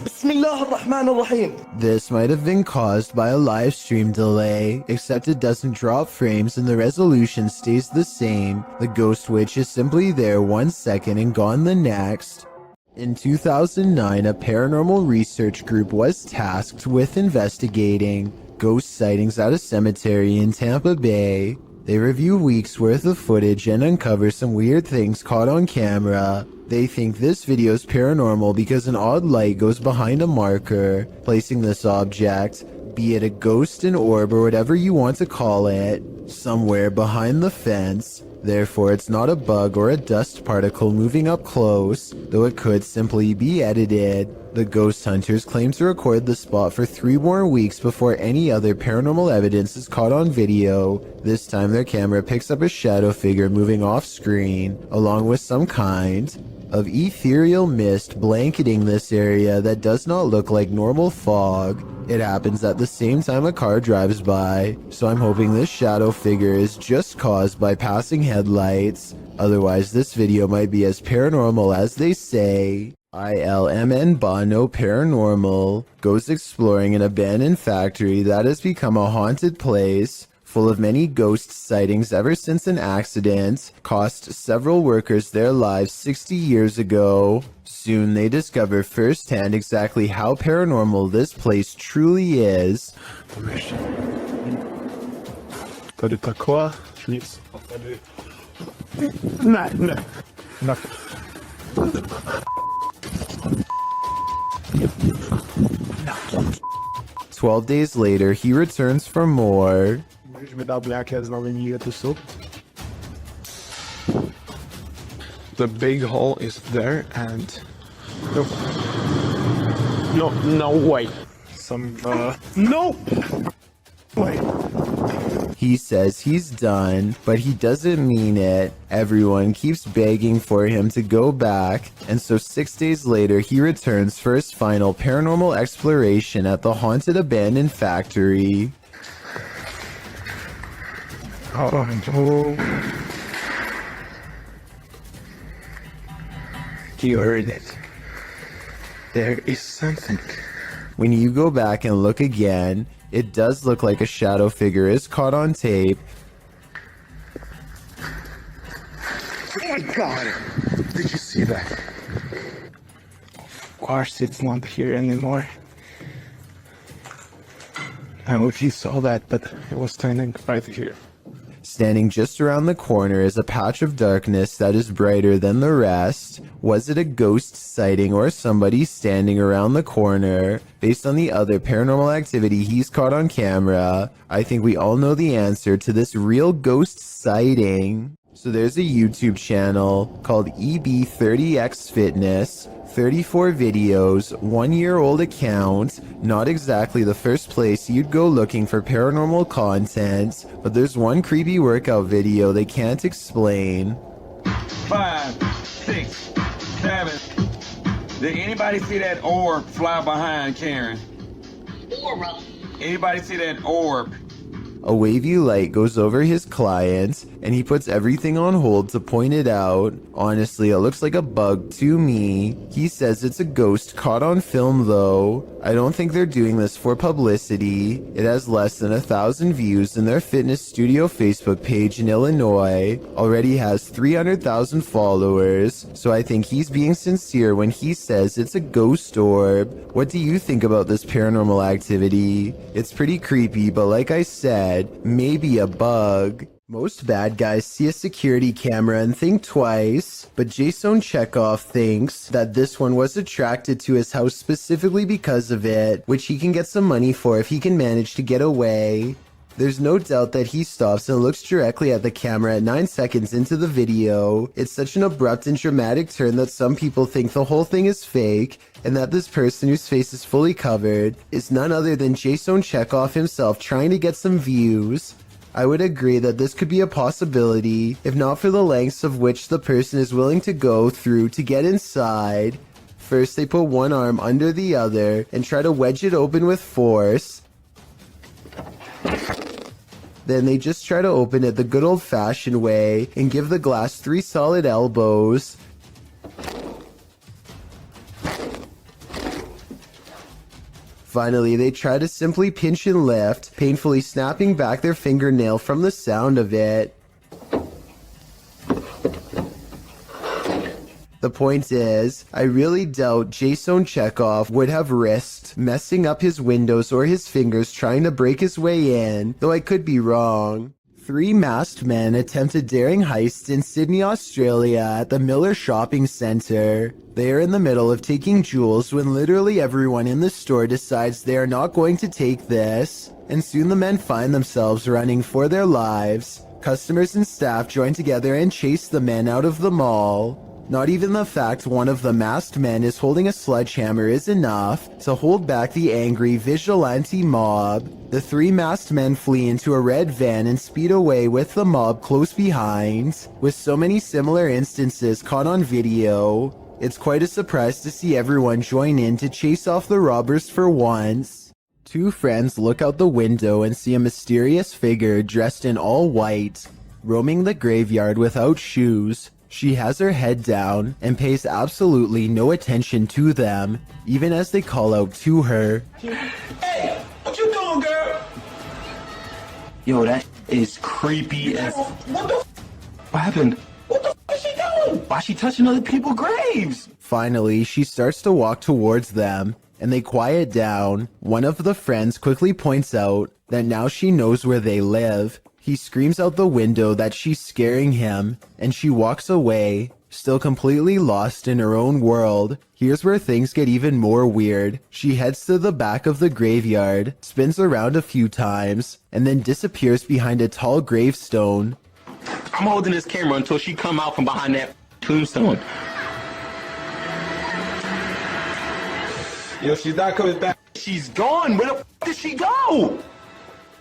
بسم الله الرحمن الرحيم. This might have been caused by a live stream delay, except it doesn't drop frames and the resolution stays the same. The ghost witch is simply there 1 second and gone the next. In 2009, a paranormal research group was tasked with investigating ghost sightings at a cemetery in Tampa Bay. They review weeks worth of footage and uncover some weird things caught on camera. They think this video is paranormal because an odd light goes behind a marker, placing this object, be it a ghost, an orb, or whatever you want to call it, somewhere behind the fence. Therefore, it's not a bug or a dust particle moving up close, though it could simply be edited. The ghost hunters claim to record the spot for 3 more weeks before any other paranormal evidence is caught on video. This time their camera picks up a shadow figure moving off screen, along with some kind of ethereal mist blanketing this area that does not look like normal fog. It happens at the same time a car drives by, so I'm hoping this shadow figure is just caused by passing headlights. Otherwise, this video might be as paranormal as they say. ILMN Bono Paranormal goes exploring an abandoned factory that has become a haunted place, full of many ghost sightings ever since an accident cost several workers their lives 60 years ago. Soon they discover firsthand exactly how paranormal this place truly is. Tady taková nic. Tady... Ne. 12 days later, he returns for more. The big hole is there and... No, wait. No! Wait. He says he's done, but he doesn't mean it. Everyone keeps begging for him to go back, and so 6 days later he returns for his final paranormal exploration at the haunted abandoned factory. You heard it. There is something. When you go back and look again, it does look like a shadow figure is caught on tape. Oh my god! Did you see that? Of course it's not here anymore. I don't know if you saw that, but it was standing right here. Standing just around the corner is a patch of darkness that is brighter than the rest. Was it a ghost sighting or somebody standing around the corner? Based on the other paranormal activity he's caught on camera, I think we all know the answer to this real ghost sighting. So there's a YouTube channel called EB30X Fitness, 34 videos, 1-year-old account, not exactly the first place you'd go looking for paranormal content, but there's one creepy workout video they can't explain. 5, 6, 7. Did anybody see that orb fly behind Karen? Orb. Anybody see that orb? A wavy light goes over his client, and he puts everything on hold to point it out. Honestly, it looks like a bug to me. He says it's a ghost caught on film though. I don't think they're doing this for publicity. It has less than 1,000 views, and their fitness studio Facebook page in Illinois already has 300,000 followers, so I think he's being sincere when he says it's a ghost orb. What do you think about this paranormal activity? It's pretty creepy, but like I said, maybe a bug. Most bad guys see a security camera and think twice, but Jason Chekhov thinks that this one was attracted to his house specifically because of it, which he can get some money for if he can manage to get away. There's no doubt that he stops and looks directly at the camera at 9 seconds into the video. It's such an abrupt and dramatic turn that some people think the whole thing is fake, and that this person whose face is fully covered is none other than Jason Chekhov himself trying to get some views. I would agree that this could be a possibility, if not for the lengths of which the person is willing to go through to get inside. First, they put one arm under the other and try to wedge it open with force. Then they just try to open it the good old-fashioned way and give the glass 3 solid elbows. Finally, they try to simply pinch and lift, painfully snapping back their fingernail from the sound of it. The point is, I really doubt Jason Chekhov would have risked messing up his windows or his fingers trying to break his way in, though I could be wrong. 3 masked men attempt a daring heist in Sydney, Australia at the Miller Shopping Centre. They are in the middle of taking jewels when literally everyone in the store decides they are not going to take this, and soon the men find themselves running for their lives. Customers and staff join together and chase the men out of the mall. Not even the fact one of the masked men is holding a sledgehammer is enough to hold back the angry vigilante mob. The 3 masked men flee into a red van and speed away with the mob close behind. With so many similar instances caught on video, it's quite a surprise to see everyone join in to chase off the robbers for once. 2 friends look out the window and see a mysterious figure dressed in all white, roaming the graveyard without shoes. She has her head down and pays absolutely no attention to them, even as they call out to her. Hey, what you doing, girl? Yo, that is creepy as... What happened? What the f is she doing? Why is she touching other people's graves? Finally, she starts to walk towards them, and they quiet down. One of the friends quickly points out that now she knows where they live. He screams out the window that she's scaring him, and she walks away, still completely lost in her own world. Here's where things get even more weird. She heads to the back of the graveyard, spins around a few times, and then disappears behind a tall gravestone. I'm holding this camera until she come out from behind that tombstone. Yo, she's not coming back. She's gone. Where the f did she go?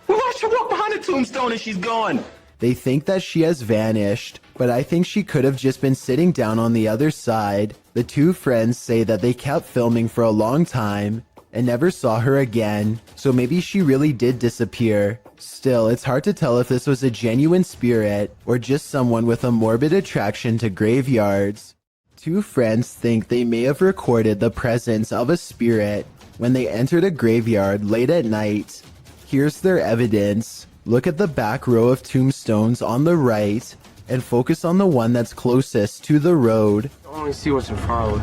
We watched her walk behind the tombstone and she's gone. They think that she has vanished, but I think she could have just been sitting down on the other side. The 2 friends say that they kept filming for a long time and never saw her again, so maybe she really did disappear. Still, it's hard to tell if this was a genuine spirit or just someone with a morbid attraction to graveyards. 2 friends think they may have recorded the presence of a spirit when they entered a graveyard late at night. Here's their evidence. Look at the back row of tombstones on the right and focus on the one that's closest to the road. I want to see what's in front of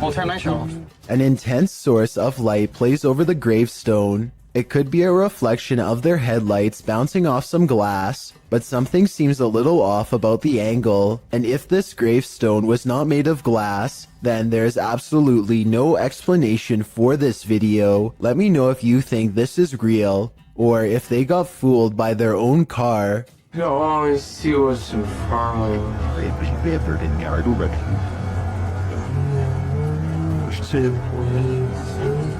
We'll turn my show off. An intense source of light plays over the gravestone. It could be a reflection of their headlights bouncing off some glass, but something seems a little off about the angle, and if this gravestone was not made of glass, then there's absolutely no explanation for this video. Let me know if you think this is real, or if they got fooled by their own car. Yo, I want to see what's in front of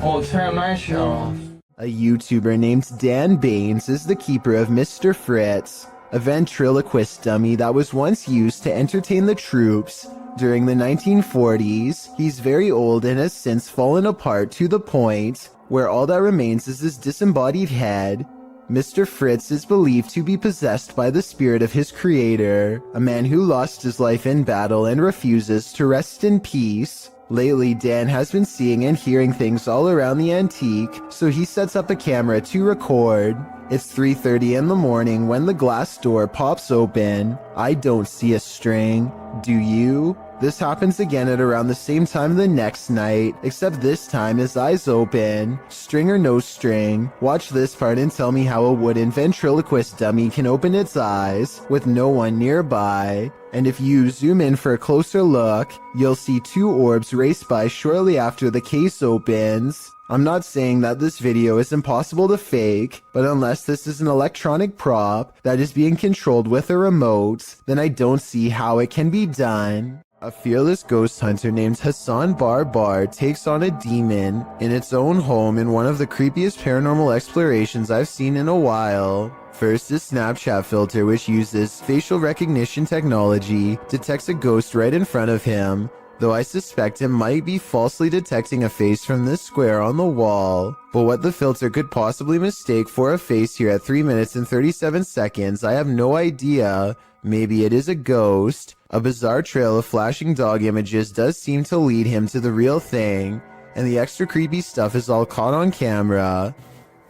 We'll turn my show off. A YouTuber named Dan Baines is the keeper of Mr. Fritz, a ventriloquist dummy that was once used to entertain the troops during the 1940s. He's very old and has since fallen apart to the point where all that remains is his disembodied head. Mr. Fritz is believed to be possessed by the spirit of his creator, a man who lost his life in battle and refuses to rest in peace. Lately, Dan has been seeing and hearing things all around the antique, so he sets up a camera to record. It's 3:30 in the morning when the glass door pops open. I don't see a string. Do you? This happens again at around the same time the next night, except this time his eyes open. String or no string, watch this part and tell me how a wooden ventriloquist dummy can open its eyes with no one nearby. And if you zoom in for a closer look, you'll see 2 orbs race by shortly after the case opens. I'm not saying that this video is impossible to fake, but unless this is an electronic prop that is being controlled with a remote, then I don't see how it can be done. A fearless ghost hunter named Hassan Barbar takes on a demon in its own home in one of the creepiest paranormal explorations I've seen in a while. First, his Snapchat filter, which uses facial recognition technology, detects a ghost right in front of him, though I suspect it might be falsely detecting a face from this square on the wall. But what the filter could possibly mistake for a face here at 3 minutes and 37 seconds, I have no idea. Maybe it is a ghost. A bizarre trail of flashing dog images does seem to lead him to the real thing, and the extra creepy stuff is all caught on camera.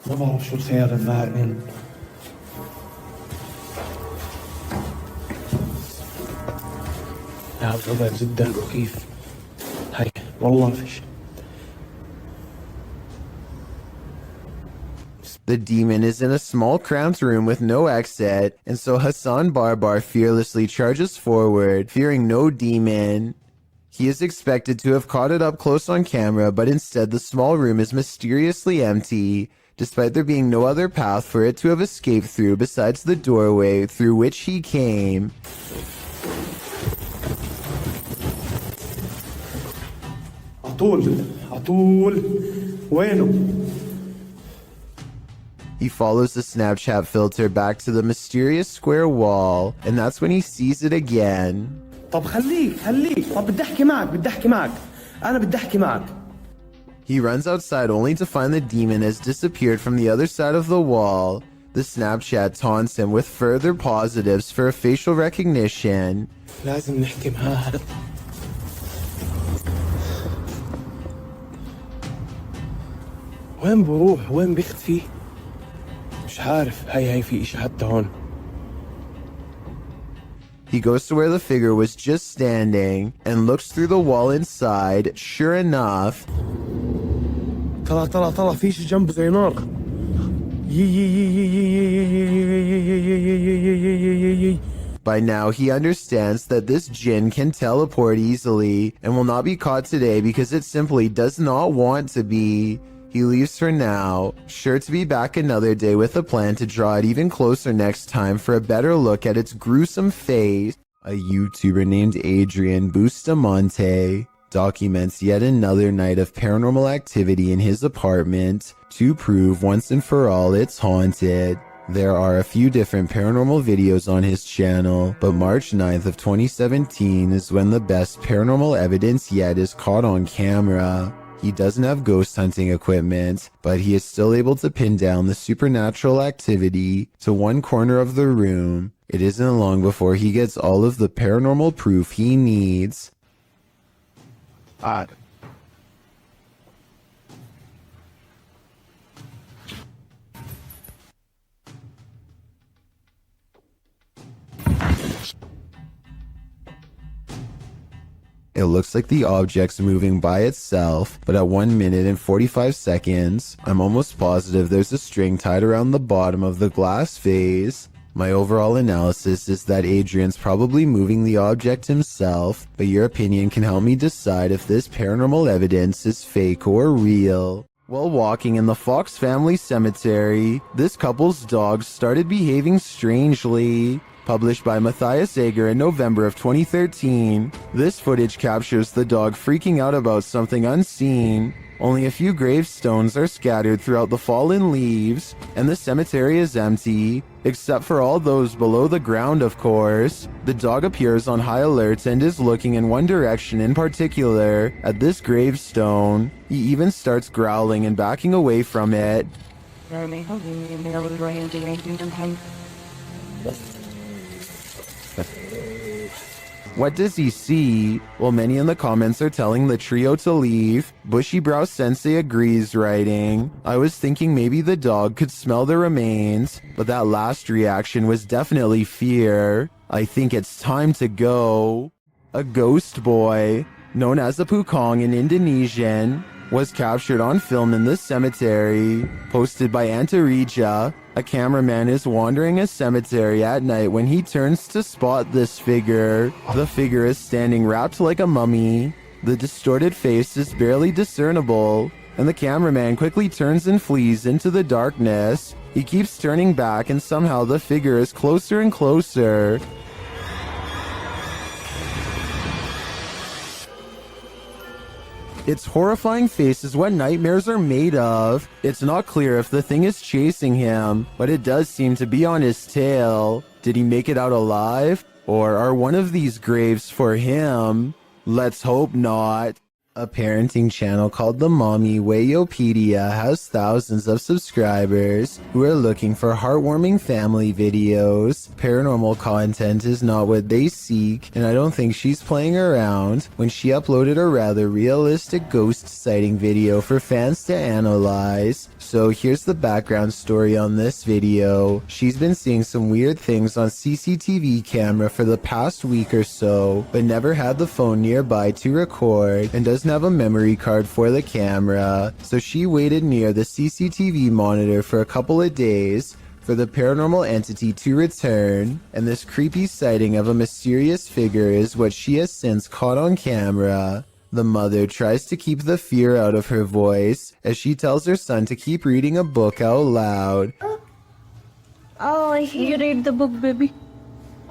ما بعرف شو الخيار الذائن. هذا الوضع جدا مخيف. هاي والله فيش. The demon is in a small cramped room with no exit, and so Hassan Barbar fearlessly charges forward, fearing no demon. He is expected to have caught it up close on camera, but instead the small room is mysteriously empty, despite there being no other path for it to have escaped through besides the doorway through which he came. عطول وينه؟ He follows the Snapchat filter back to the mysterious square wall, and that's when he sees it again. طب خليك طب بدي احكي معك انا بدي احكي معك. He runs outside only to find the demon has disappeared from the other side of the wall. The Snapchat taunts him with further positives for a facial recognition. لازم نحكي معاه. وين بروح وين بيختفي؟ مش عارف. هاي في إشي حتى هون. He goes to where the figure was just standing and looks through the wall inside. Sure enough, طلع في شي جنبه زي نار. By now, he understands that this jinn can teleport easily and will not be caught today because it simply does not want to be. He leaves for now, sure to be back another day with a plan to draw it even closer next time for a better look at its gruesome face. A YouTuber named Adrian Bustamante documents yet another night of paranormal activity in his apartment to prove once and for all it's haunted. There are a few different paranormal videos on his channel, but March 9th of 2017 is when the best paranormal evidence yet is caught on camera. He doesn't have ghost hunting equipment, but he is still able to pin down the supernatural activity to one corner of the room. It isn't long before he gets all of the paranormal proof he needs. It looks like the object's moving by itself, but at 1 minute and 45 seconds, I'm almost positive there's a string tied around the bottom of the glass vase. My overall analysis is that Adrian's probably moving the object himself, but your opinion can help me decide if this paranormal evidence is fake or real. While walking in the Fox family cemetery, this couple's dogs started behaving strangely. Published by Matthias Eger in November of 2013, this footage captures the dog freaking out about something unseen. Only a few gravestones are scattered throughout the fallen leaves, and the cemetery is empty, except for all those below the ground, of course. The dog appears on high alert and is looking in one direction in particular, at this gravestone. He even starts growling and backing away from it. What does he see? Well, many in the comments are telling the trio to leave. Bushy Brow Sensei agrees, writing, I was thinking maybe the dog could smell the remains, but that last reaction was definitely fear. I think it's time to go. A ghost boy, known as a Pukong in Indonesian, was captured on film in this cemetery. Posted by Antarija, a cameraman is wandering a cemetery at night when he turns to spot this figure. The figure is standing wrapped like a mummy. The distorted face is barely discernible, and the cameraman quickly turns and flees into the darkness. He keeps turning back, and somehow the figure is closer and closer. Its horrifying face is what nightmares are made of. It's not clear if the thing is chasing him, but it does seem to be on his tail. Did he make it out alive? Or are one of these graves for him? Let's hope not. A parenting channel called the Mommy Wayopedia has thousands of subscribers who are looking for heartwarming family videos. Paranormal content is not what they seek, and I don't think she's playing around when she uploaded a rather realistic ghost sighting video for fans to analyze. So here's the background story on this video. She's been seeing some weird things on CCTV camera for the past week or so, but never had the phone nearby to record and doesn't have a memory card for the camera. So she waited near the CCTV monitor for a couple of days for the paranormal entity to return, and this creepy sighting of a mysterious figure is what she has since caught on camera. The mother tries to keep the fear out of her voice as she tells her son to keep reading a book out loud. Oh, you read the book, baby.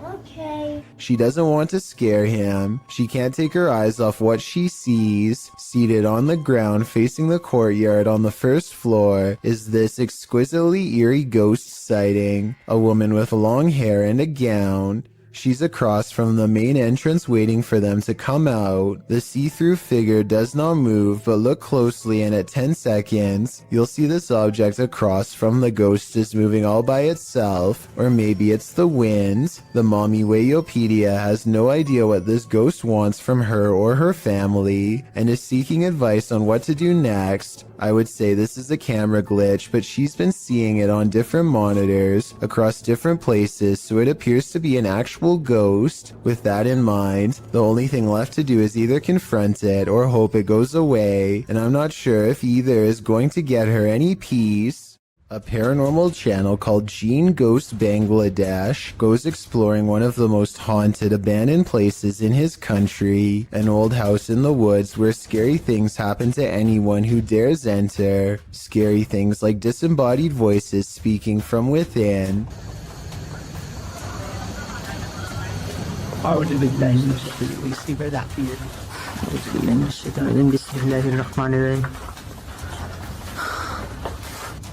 Okay. She doesn't want to scare him. She can't take her eyes off what she sees. Seated on the ground facing the courtyard on the first floor is this exquisitely eerie ghost sighting. A woman with long hair and a gown. She's across from the main entrance waiting for them to come out. The see-through figure does not move, but look closely and at 10 seconds, you'll see this object across from the ghost is moving all by itself, or maybe it's the wind. The Mommy Wayopedia has no idea what this ghost wants from her or her family, and is seeking advice on what to do next. I would say this is a camera glitch, but she's been seeing it on different monitors across different places, so it appears to be an actual ghost. With that in mind, the only thing left to do is either confront it or hope it goes away, and I'm not sure if either is going to get her any peace. A paranormal channel called Gene Ghost Bangladesh goes exploring one of the most haunted abandoned places in his country, an old house in the woods where scary things happen to anyone who dares enter. Scary things like disembodied voices speaking from within.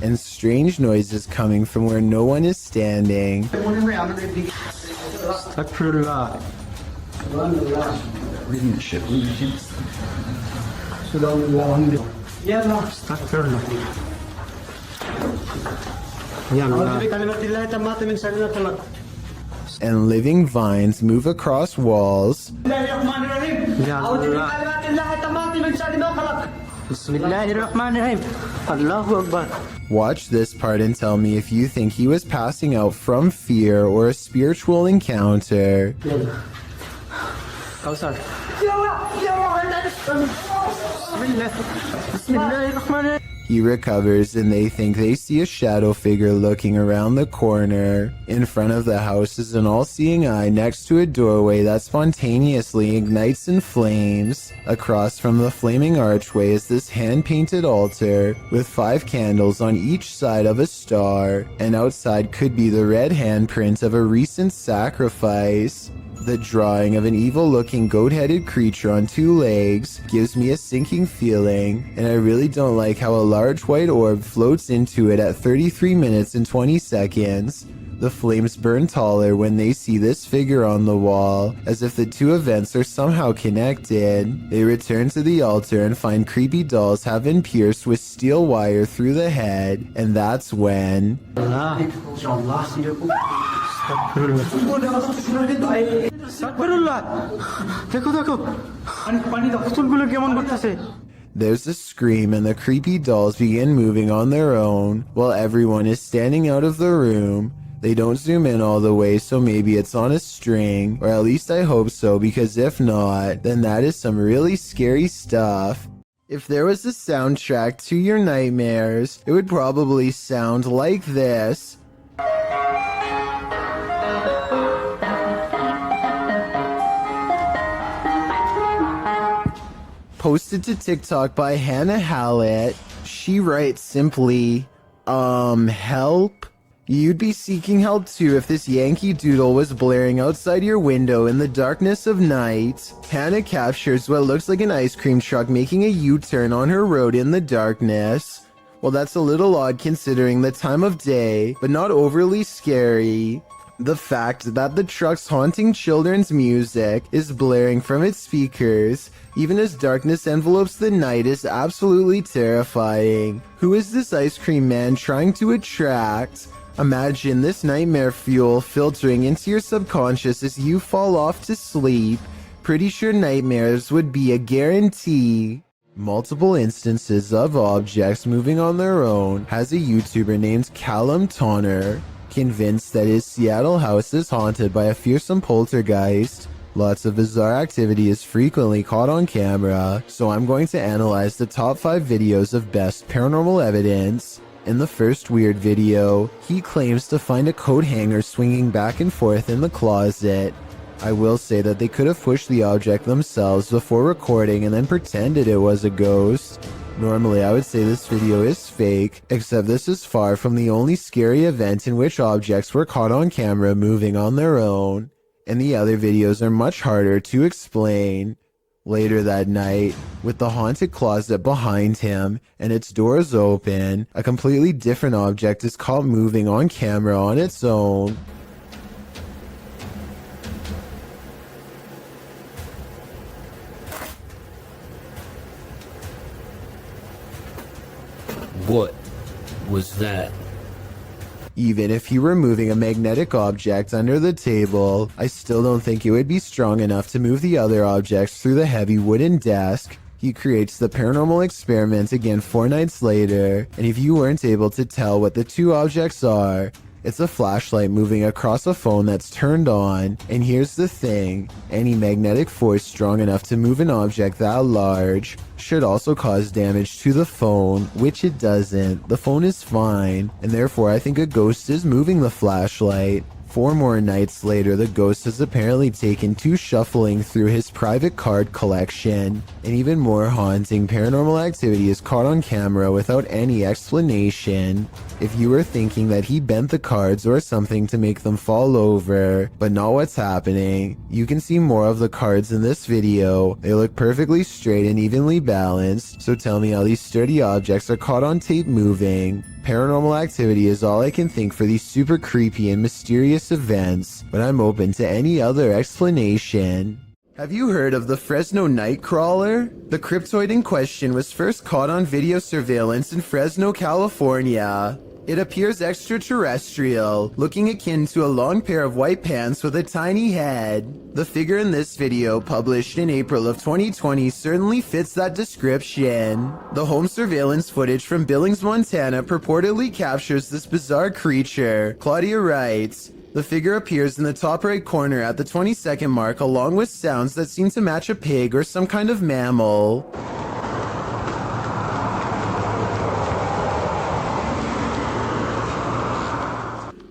And strange noises coming from where no one is standing. And living vines move across walls. Watch this part and tell me if you think he was passing out from fear or a spiritual encounter. He recovers and they think they see a shadow figure looking around the corner. In front of the house is an all-seeing eye next to a doorway that spontaneously ignites in flames. Across from the flaming archway is this hand-painted altar with 5 candles on each side of a star, and outside could be the red handprint of a recent sacrifice. The drawing of an evil-looking goat-headed creature on 2 legs gives me a sinking feeling, and I really don't like how a large white orb floats into it at 33 minutes and 20 seconds. The flames burn taller when they see this figure on the wall, as if the 2 events are somehow connected. They return to the altar and find creepy dolls have been pierced with steel wire through the head, and that's when... There's a scream and the creepy dolls begin moving on their own while everyone is standing out of the room. They don't zoom in all the way, so maybe it's on a string, or at least I hope so, because if not, then that is some really scary stuff. If there was a soundtrack to your nightmares, it would probably sound like this. posted to TikTok by Hannah Hallett. She writes simply, help? You'd be seeking help too if this Yankee Doodle was blaring outside your window in the darkness of night. Hannah captures what looks like an ice cream truck making a U-turn on her road in the darkness. Well, that's a little odd considering the time of day, but not overly scary. The fact that the truck's haunting children's music is blaring from its speakers, even as darkness envelopes the night, is absolutely terrifying. Who is this ice cream man trying to attract? Imagine this nightmare fuel filtering into your subconscious as you fall off to sleep. Pretty sure nightmares would be a guarantee. Multiple instances of objects moving on their own has a YouTuber named Callum Tonner. Convinced that his Seattle house is haunted by a fearsome poltergeist. Lots of bizarre activity is frequently caught on camera, so I'm going to analyze the top 5 videos of best paranormal evidence. In the first weird video, he claims to find a coat hanger swinging back and forth in the closet. I will say that they could have pushed the object themselves before recording and then pretended it was a ghost. Normally I would say this video is fake, except this is far from the only scary event in which objects were caught on camera moving on their own, and the other videos are much harder to explain. Later that night, with the haunted closet behind him and its doors open, a completely different object is caught moving on camera on its own. What was that? Even if he were moving a magnetic object under the table, I still don't think it would be strong enough to move the other objects through the heavy wooden desk. He creates the paranormal experiment again 4 nights later, and if you weren't able to tell what the 2 objects are, it's a flashlight moving across a phone that's turned on. And here's the thing, any magnetic force strong enough to move an object that large should also cause damage to the phone, which it doesn't. The phone is fine, and therefore I think a ghost is moving the flashlight. 4 more nights later, the ghost has apparently taken to shuffling through his private card collection. And even more haunting paranormal activity is caught on camera without any explanation. If you were thinking that he bent the cards or something to make them fall over, but not what's happening, you can see more of the cards in this video. They look perfectly straight and evenly balanced, so tell me how these sturdy objects are caught on tape moving. Paranormal activity is all I can think for these super creepy and mysterious events, but I'm open to any other explanation. Have you heard of the Fresno Nightcrawler? The cryptoid in question was first caught on video surveillance in Fresno, California. It appears extraterrestrial, looking akin to a long pair of white pants with a tiny head. The figure in this video, published in April of 2020, certainly fits that description. The home surveillance footage from Billings, Montana purportedly captures this bizarre creature. Claudia writes, "The figure appears in the top right corner at the 20-second mark along with sounds that seem to match a pig or some kind of mammal."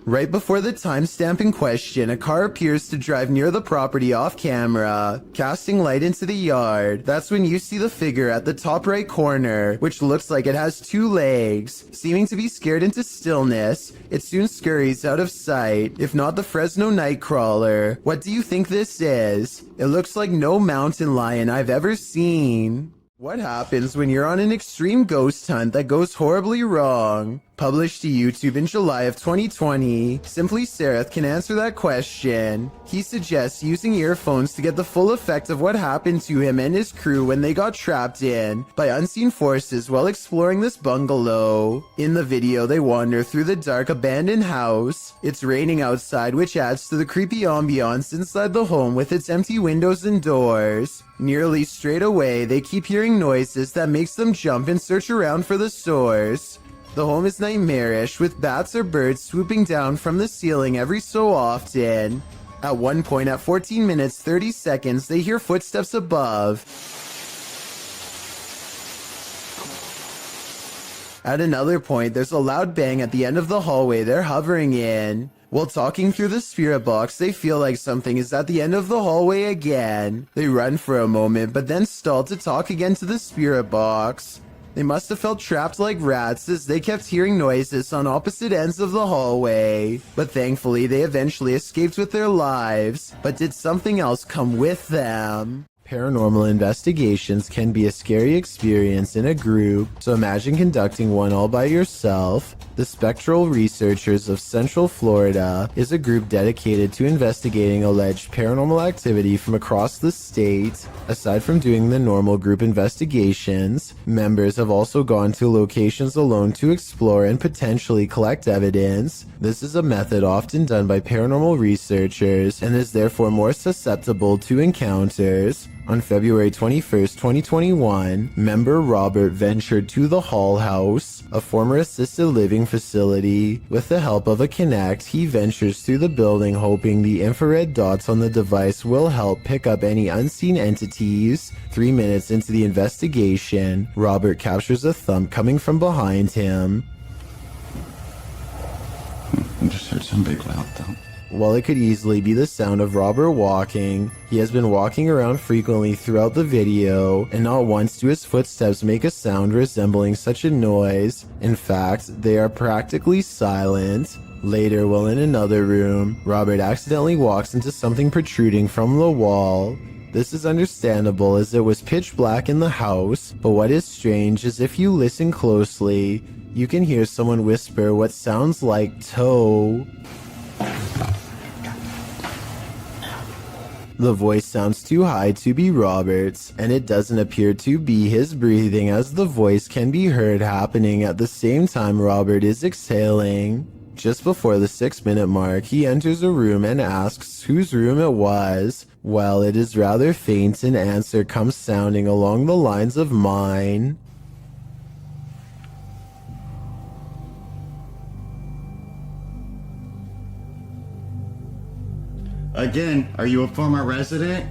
Right before the timestamp in question, a car appears to drive near the property off camera, casting light into the yard. That's when you see the figure at the top right corner, which looks like it has 2 legs. Seeming to be scared into stillness, it soon scurries out of sight. If not the Fresno Nightcrawler, what do you think this is? It looks like no mountain lion I've ever seen. What happens when you're on an extreme ghost hunt that goes horribly wrong? Published to YouTube in July of 2020, Simply Sereth can answer that question. He suggests using earphones to get the full effect of what happened to him and his crew when they got trapped in by unseen forces while exploring this bungalow. In the video, they wander through the dark abandoned house. It's raining outside, which adds to the creepy ambiance inside the home with its empty windows and doors. Nearly straight away, they keep hearing noises that makes them jump and search around for the source. The home is nightmarish, with bats or birds swooping down from the ceiling every so often. At one point, at 14 minutes 30 seconds, they hear footsteps above. At another point, there's a loud bang at the end of the hallway they're hovering in. While talking through the spirit box, they feel like something is at the end of the hallway again. They run for a moment, but then stall to talk again to the spirit box. They must have felt trapped like rats as they kept hearing noises on opposite ends of the hallway. But thankfully, they eventually escaped with their lives. But did something else come with them? Paranormal investigations can be a scary experience in a group, so imagine conducting one all by yourself. The Spectral Researchers of Central Florida is a group dedicated to investigating alleged paranormal activity from across the state. Aside from doing the normal group investigations, members have also gone to locations alone to explore and potentially collect evidence. This is a method often done by paranormal researchers and is therefore more susceptible to encounters. On February 21st, 2021, member Robert ventured to the Hall House, a former assisted living facility. With the help of a Kinect, he ventures through the building hoping the infrared dots on the device will help pick up any unseen entities. 3 minutes into the investigation, Robert captures a thump coming from behind him. I just heard some big loud thump. While it could easily be the sound of Robert walking, he has been walking around frequently throughout the video, and not once do his footsteps make a sound resembling such a noise. In fact, they are practically silent. Later, while in another room, Robert accidentally walks into something protruding from the wall. This is understandable as it was pitch black in the house, but what is strange is if you listen closely, you can hear someone whisper what sounds like toe. The voice sounds too high to be Robert's, and it doesn't appear to be his breathing as the voice can be heard happening at the same time Robert is exhaling. Just before the 6-minute mark, he enters a room and asks whose room it was. Well, it is rather faint, an answer comes sounding along the lines of mine. Again, are you a former resident?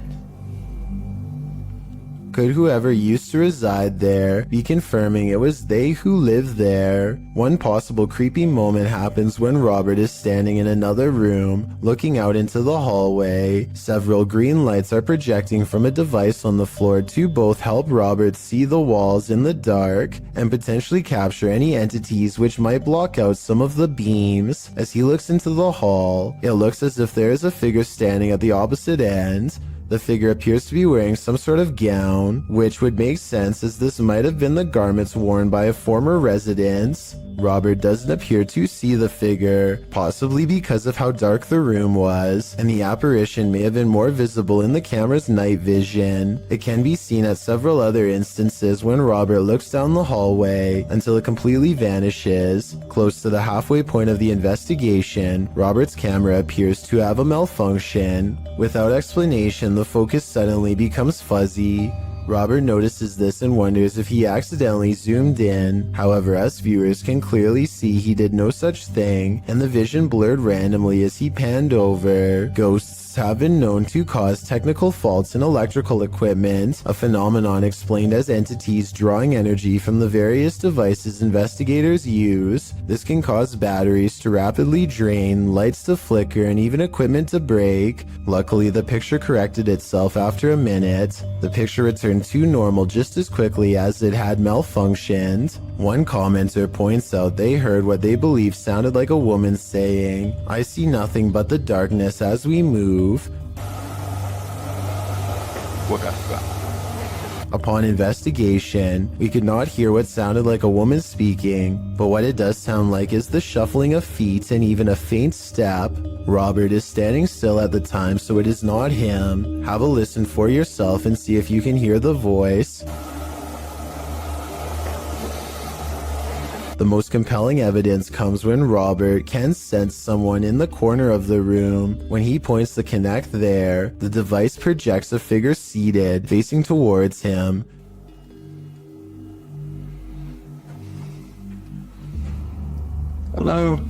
Could whoever used to reside there be confirming it was they who lived there? One possible creepy moment happens when Robert is standing in another room, looking out into the hallway. Several green lights are projecting from a device on the floor to both help Robert see the walls in the dark and potentially capture any entities which might block out some of the beams. As he looks into the hall, it looks as if there is a figure standing at the opposite end. The figure appears to be wearing some sort of gown, which would make sense as this might have been the garments worn by a former resident. Robert doesn't appear to see the figure, possibly because of how dark the room was, and the apparition may have been more visible in the camera's night vision. It can be seen at several other instances when Robert looks down the hallway until it completely vanishes. Close to the halfway point of the investigation, Robert's camera appears to have a malfunction. Without explanation, the focus suddenly becomes fuzzy. Robert notices this and wonders if he accidentally zoomed in. However, us viewers can clearly see he did no such thing, and the vision blurred randomly as he panned over. Ghosts have been known to cause technical faults in electrical equipment, a phenomenon explained as entities drawing energy from the various devices investigators use. This can cause batteries to rapidly drain, lights to flicker, and even equipment to break. Luckily, the picture corrected itself after a minute. The picture returned to normal just as quickly as it had malfunctioned. One commenter points out they heard what they believe sounded like a woman saying, "I see nothing but the darkness as we move." Upon investigation, we could not hear what sounded like a woman speaking, but what it does sound like is the shuffling of feet and even a faint step. Robert is standing still at the time, so it is not him. Have a listen for yourself and see if you can hear the voice. The most compelling evidence comes when Robert can sense someone in the corner of the room. When he points the Kinect there, the device projects a figure seated, facing towards him. Hello?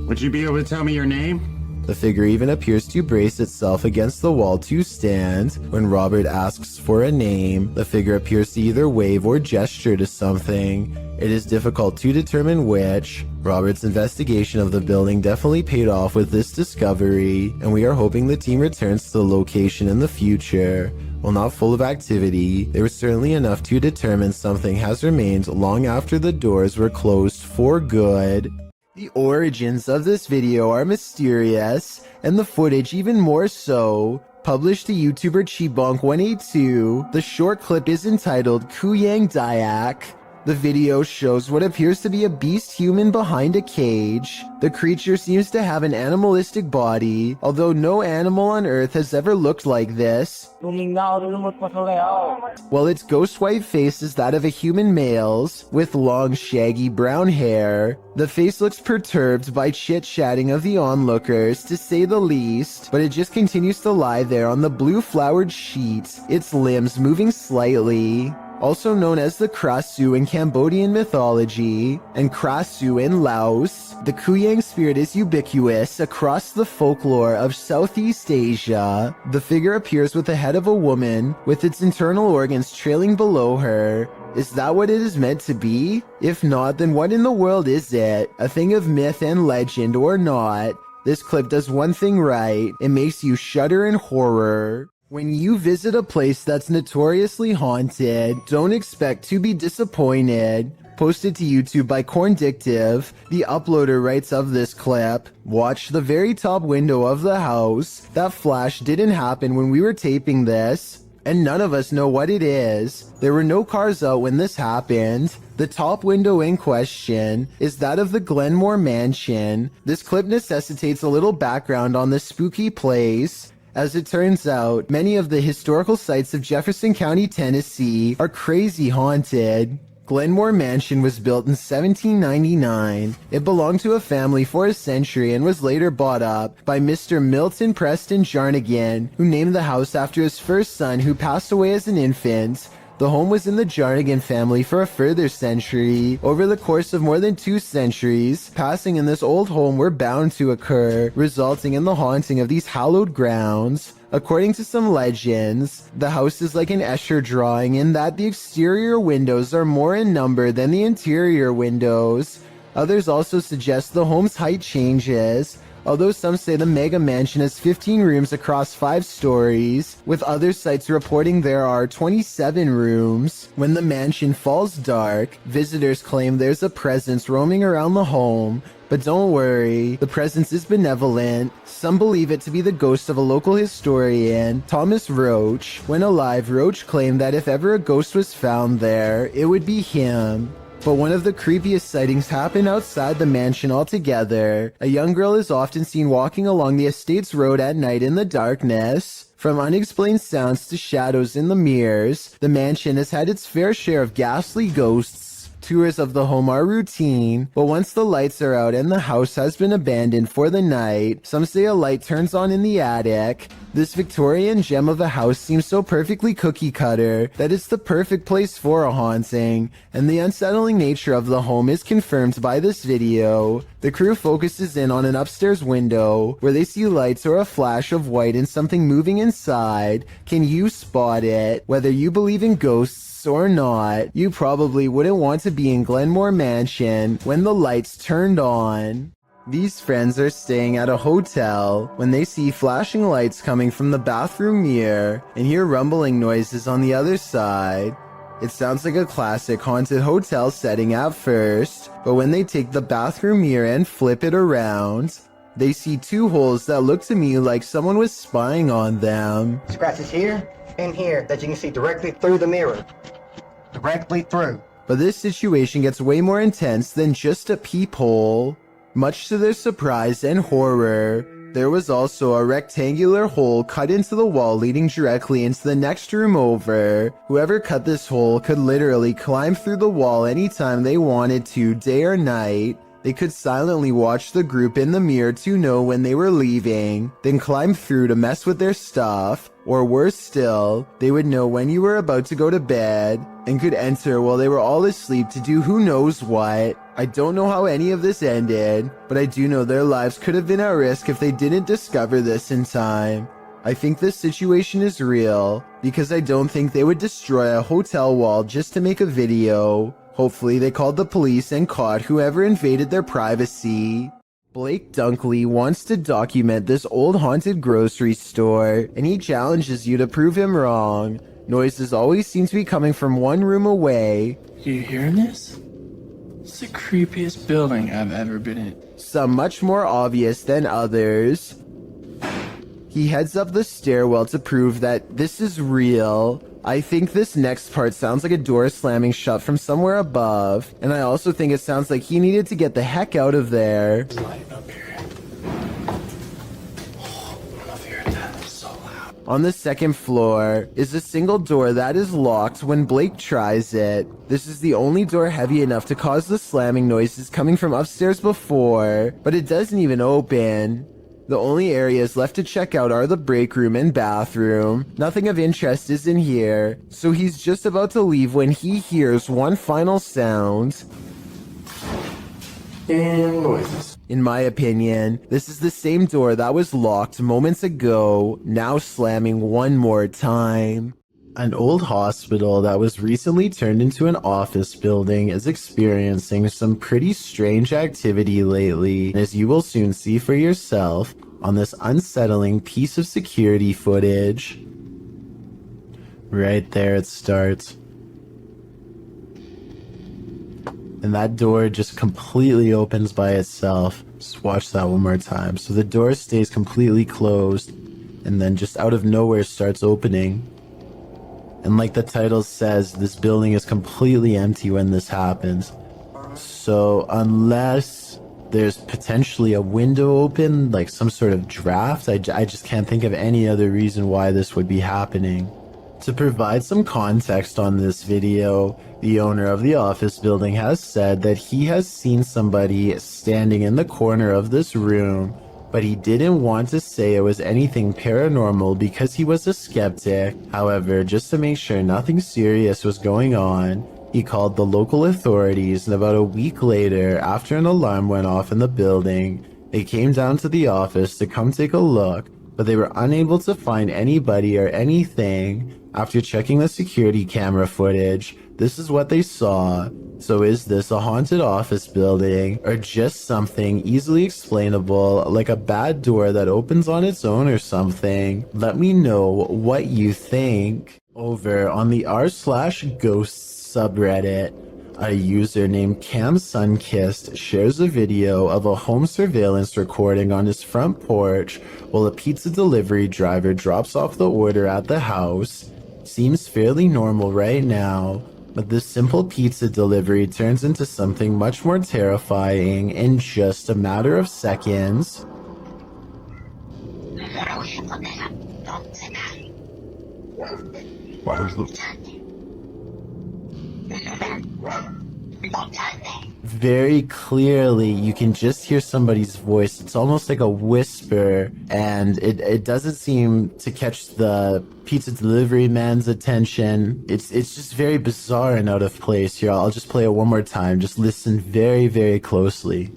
Would you be able to tell me your name? The figure even appears to brace itself against the wall to stand. When Robert asks for a name, the figure appears to either wave or gesture to something. It is difficult to determine which. Robert's investigation of the building definitely paid off with this discovery, and we are hoping the team returns to the location in the future. While not full of activity, there was certainly enough to determine something has remained long after the doors were closed for good. The origins of this video are mysterious, and the footage even more so. Published to YouTuber Chibonk182, the short clip is entitled Kuyang Dayak. The video shows what appears to be a beast human behind a cage. The creature seems to have an animalistic body, although no animal on Earth has ever looked like this. While its ghost white face is that of a human male's, with long shaggy brown hair. The face looks perturbed by chit-chatting of the onlookers, to say the least, but it just continues to lie there on the blue flowered sheet, its limbs moving slightly. Also known as the Krasu in Cambodian mythology, and Krasu in Laos, the Kuyang spirit is ubiquitous across the folklore of Southeast Asia. The figure appears with the head of a woman, with its internal organs trailing below her. Is that what it is meant to be? If not, then what in the world is it? A thing of myth and legend or not? This clip does one thing right, it makes you shudder in horror. When you visit a place that's notoriously haunted, don't expect to be disappointed. Posted to YouTube by Corndictive, the uploader writes of this clip, watch the very top window of the house. That flash didn't happen when we were taping this, and none of us know what it is. There were no cars out when this happened. The top window in question is that of the Glenmore Mansion. This clip necessitates a little background on this spooky place. As it turns out, many of the historical sites of Jefferson County, Tennessee are crazy haunted. Glenmore Mansion was built in 1799. It belonged to a family for a century and was later bought up by Mr. Milton Preston Jarnigan, who named the house after his first son who passed away as an infant. The home was in the Jarnigan family for a further century. Over the course of more than 2 centuries, passing in this old home were bound to occur, resulting in the haunting of these hallowed grounds. According to some legends, the house is like an Escher drawing in that the exterior windows are more in number than the interior windows. Others also suggest the home's height changes, although some say the mega mansion has 15 rooms across 5 stories, with other sites reporting there are 27 rooms. When the mansion falls dark, visitors claim there's a presence roaming around the home, but don't worry, the presence is benevolent. Some believe it to be the ghost of a local historian, Thomas Roach. When alive, Roach claimed that if ever a ghost was found there, it would be him. But one of the creepiest sightings happened outside the mansion altogether. A young girl is often seen walking along the estate's road at night in the darkness. From unexplained sounds to shadows in the mirrors, the mansion has had its fair share of ghastly ghosts. Tours of the home are routine, but once the lights are out and the house has been abandoned for the night, some say a light turns on in the attic. This Victorian gem of a house seems so perfectly cookie cutter that it's the perfect place for a haunting, and the unsettling nature of the home is confirmed by this video. The crew focuses in on an upstairs window where they see lights or a flash of white and something moving inside. Can you spot it? Whether you believe in ghosts or not, you probably wouldn't want to be in Glenmore Mansion when the lights turned on. These friends are staying at a hotel when they see flashing lights coming from the bathroom mirror and hear rumbling noises on the other side. It sounds like a classic haunted hotel setting at first, but when they take the bathroom mirror and flip it around, they see 2 holes that look to me like someone was spying on them. Scratches here and here that you can see directly through the mirror. Directly through. But this situation gets way more intense than just a peephole. Much to their surprise and horror, there was also a rectangular hole cut into the wall leading directly into the next room over. Whoever cut this hole could literally climb through the wall anytime they wanted to, day or night. They could silently watch the group in the mirror to know when they were leaving, then climb through to mess with their stuff. Or worse still, they would know when you were about to go to bed, and could enter while they were all asleep to do who knows what. I don't know how any of this ended, but I do know their lives could have been at risk if they didn't discover this in time. I think this situation is real, because I don't think they would destroy a hotel wall just to make a video. Hopefully they called the police and caught whoever invaded their privacy. Blake Dunkley wants to document this old haunted grocery store, and he challenges you to prove him wrong. Noises always seem to be coming from one room away. You hearing this? It's the creepiest building I've ever been in. Some much more obvious than others. He heads up the stairwell to prove that this is real. I think this next part sounds like a door slamming shut from somewhere above, and I also think it sounds like he needed to get the heck out of there. On the second floor is a single door that is locked when Blake tries it. This is the only door heavy enough to cause the slamming noises coming from upstairs before, but it doesn't even open. The only areas left to check out are the break room and bathroom. Nothing of interest is in here, so he's just about to leave when he hears one final sound. And noises. In my opinion, this is the same door that was locked moments ago, now slamming one more time. An old hospital that was recently turned into an office building is experiencing some pretty strange activity lately, as you will soon see for yourself on this unsettling piece of security footage. Right there it starts. And that door just completely opens by itself. Just watch that one more time. So the door stays completely closed, and then just out of nowhere starts opening. And like the title says, this building is completely empty when this happens. So unless there's potentially a window open, like some sort of draft, I just can't think of any other reason why this would be happening. To provide some context on this video, the owner of the office building has said that he has seen somebody standing in the corner of this room, but he didn't want to say it was anything paranormal because he was a skeptic. However, just to make sure nothing serious was going on, he called the local authorities, and about a week later, after an alarm went off in the building, they came down to the office to come take a look, but they were unable to find anybody or anything. After checking the security camera footage, this is what they saw. So is this a haunted office building, or just something easily explainable, like a bad door that opens on its own or something? Let me know what you think. Over on the r/ghosts subreddit, a user named Cam Sunkissed shares a video of a home surveillance recording on his front porch while a pizza delivery driver drops off the order at the house. Seems fairly normal right now, but this simple pizza delivery turns into something much more terrifying in just a matter of seconds. Very clearly, you can just hear somebody's voice. It's almost like a whisper, and it doesn't seem to catch the pizza delivery man's attention. It's just very bizarre and out of place here. I'll just play it one more time. Just listen very, very closely.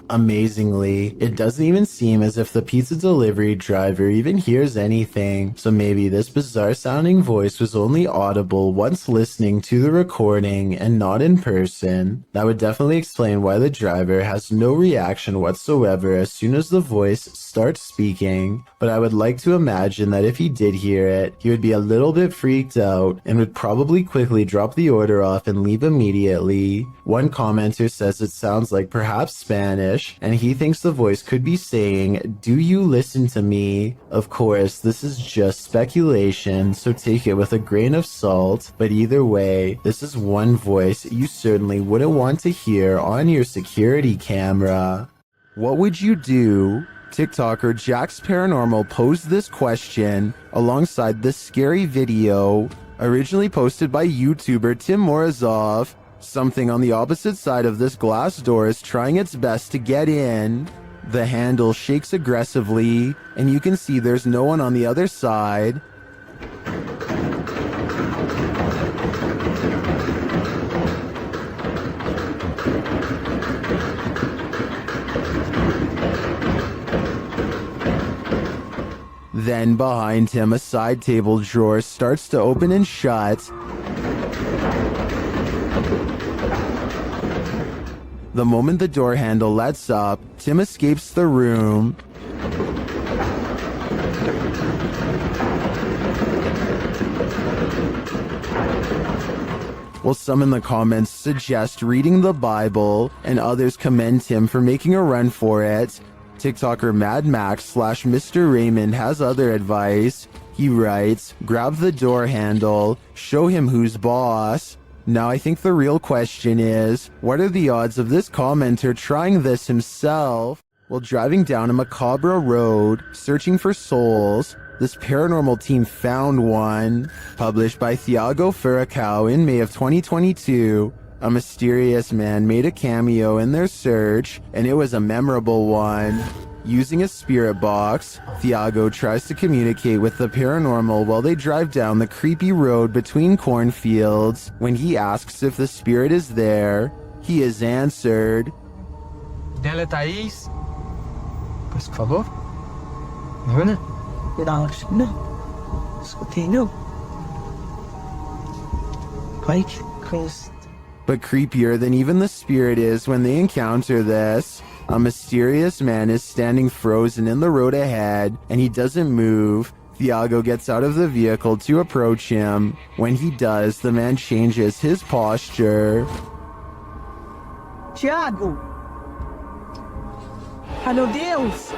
Amazingly, it doesn't even seem as if the pizza delivery driver even hears anything, so maybe this bizarre sounding voice was only audible once listening to the recording and not in person. That would definitely explain why the driver has no reaction whatsoever as soon as the voice starts speaking, but I would like to imagine that if he did hear it, he would be a little bit freaked out and would probably quickly drop the order off and leave immediately. One commenter says it sounds like perhaps Spanish, and he thinks the voice could be saying, "Do you listen to me?" Of course, this is just speculation, so take it with a grain of salt, but either way, this is one voice you certainly wouldn't want to hear on your security camera. What would you do? TikToker Jax Paranormal posed this question alongside this scary video, originally posted by YouTuber Tim Morozov. Something on the opposite side of this glass door is trying its best to get in. The handle shakes aggressively, and you can see there's no one on the other side. Then behind him, a side table drawer starts to open and shut. The moment the door handle lets up, Tim escapes the room. While some in the comments suggest reading the Bible, and others commend Tim for making a run for it, TikToker Mad Max / Mr. Raymond has other advice. He writes, grab the door handle, show him who's boss. Now I think the real question is, what are the odds of this commenter trying this himself? While driving down a macabre road, searching for souls, this paranormal team found one. Published by Thiago Furacao in May of 2022, a mysterious man made a cameo in their search, and it was a memorable one. Using a spirit box, Thiago tries to communicate with the paranormal while they drive down the creepy road between cornfields. When he asks if the spirit is there, he is answered. Dela Thaís. Por favor. Runa. No. Escutei, Pike, Chris. But creepier than even the spirit is when they encounter this. A mysterious man is standing frozen in the road ahead, and he doesn't move. Thiago gets out of the vehicle to approach him. When he does, the man changes his posture. Thiago! Meu Deus!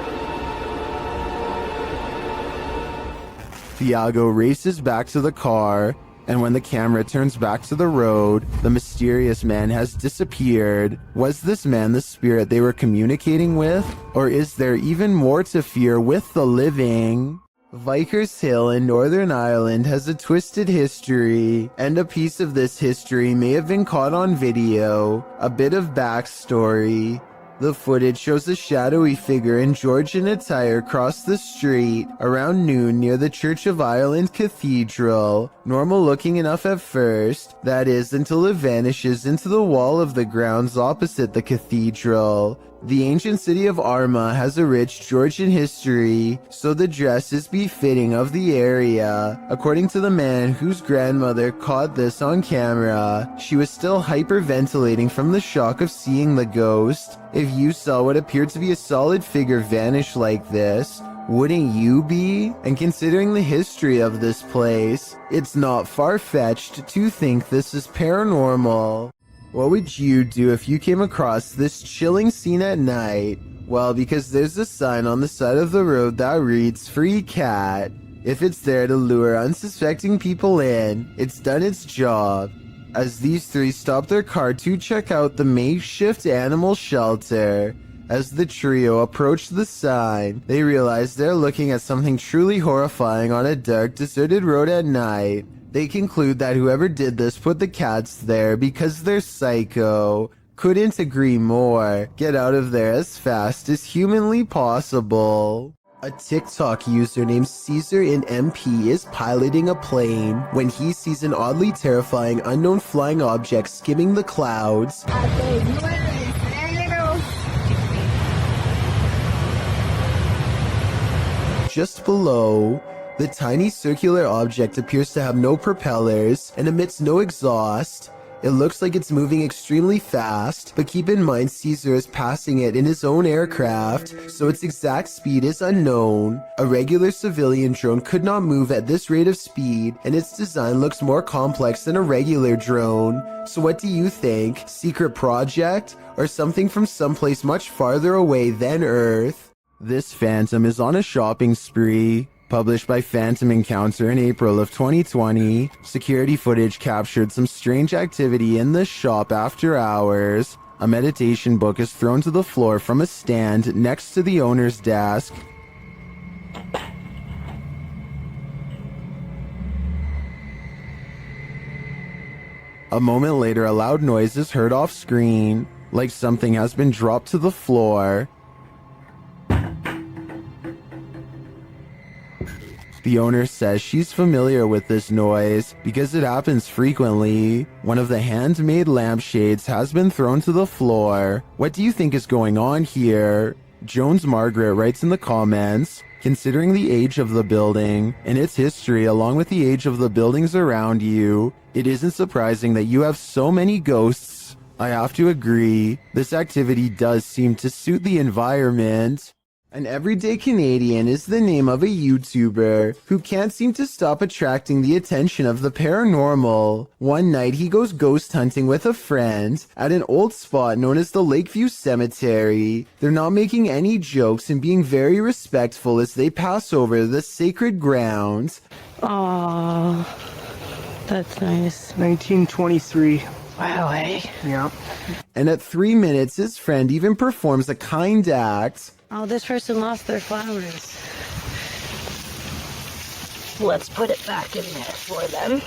Thiago races back to the car, and when the camera turns back to the road, the mysterious man has disappeared. Was this man the spirit they were communicating with? Or is there even more to fear with the living? Vickers Hill in Northern Ireland has a twisted history, and a piece of this history may have been caught on video. A bit of backstory. The footage shows a shadowy figure in Georgian attire cross the street around noon near the Church of Ireland Cathedral. Normal looking enough at first, that is, until it vanishes into the wall of the grounds opposite the cathedral. The ancient city of Armagh has a rich Georgian history, so the dress is befitting of the area. According to the man whose grandmother caught this on camera, she was still hyperventilating from the shock of seeing the ghost. If you saw what appeared to be a solid figure vanish like this, wouldn't you be? And considering the history of this place, it's not far-fetched to think this is paranormal. What would you do if you came across this chilling scene at night? Well, because there's a sign on the side of the road that reads "Free Cat." If it's there to lure unsuspecting people in, it's done its job. As these three stop their car to check out the makeshift animal shelter, as the trio approach the sign, they realize they're looking at something truly horrifying on a dark, deserted road at night. They conclude that whoever did this put the cats there because they're psycho. Couldn't agree more. Get out of there as fast as humanly possible. A TikTok user named Caesar in MP is piloting a plane when he sees an oddly terrifying unknown flying object skimming the clouds. Just below, the tiny circular object appears to have no propellers and emits no exhaust. It looks like it's moving extremely fast, but keep in mind Caesar is passing it in his own aircraft, so its exact speed is unknown. A regular civilian drone could not move at this rate of speed, and its design looks more complex than a regular drone. So what do you think? Secret project? Or something from someplace much farther away than Earth? This phantom is on a shopping spree. Published by Phantom Encounter in April of 2020, security footage captured some strange activity in the shop after hours. A meditation book is thrown to the floor from a stand next to the owner's desk. A moment later, a loud noise is heard off screen, like something has been dropped to the floor. The owner says she's familiar with this noise because it happens frequently. One of the handmade lampshades has been thrown to the floor. What do you think is going on here? Jones Margaret writes in the comments, Considering the age of the building and its history along with the age of the buildings around you, it isn't surprising that you have so many ghosts. I have to agree, this activity does seem to suit the environment. An everyday Canadian is the name of a YouTuber who can't seem to stop attracting the attention of the paranormal. One night he goes ghost hunting with a friend at an old spot known as the Lakeview Cemetery. They're not making any jokes and being very respectful as they pass over the sacred ground. Aww, that's nice. 1923. Wow, eh? Yeah. And at 3 minutes, his friend even performs a kind act. Oh, this person lost their flowers. Let's put it back in there for them.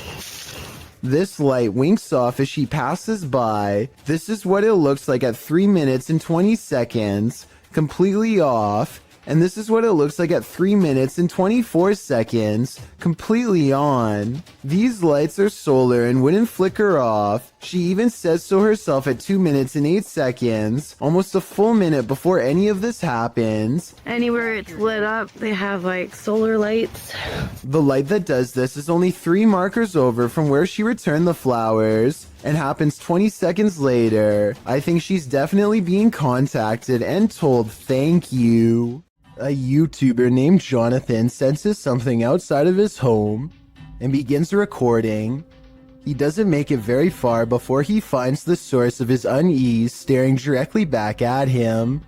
This light winks off as she passes by. This is what it looks like at 3 minutes and 20 seconds, completely off. And this is what it looks like at 3 minutes and 24 seconds, completely on. These lights are solar and wouldn't flicker off. She even says so herself at 2 minutes and 8 seconds, almost a full minute before any of this happens. Anywhere it's lit up, they have like solar lights. The light that does this is only 3 markers over from where she returned the flowers and happens 20 seconds later. I think she's definitely being contacted and told thank you. A YouTuber named Jonathan senses something outside of his home and begins recording. He doesn't make it very far before he finds the source of his unease staring directly back at him.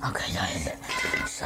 Okay, guys. So.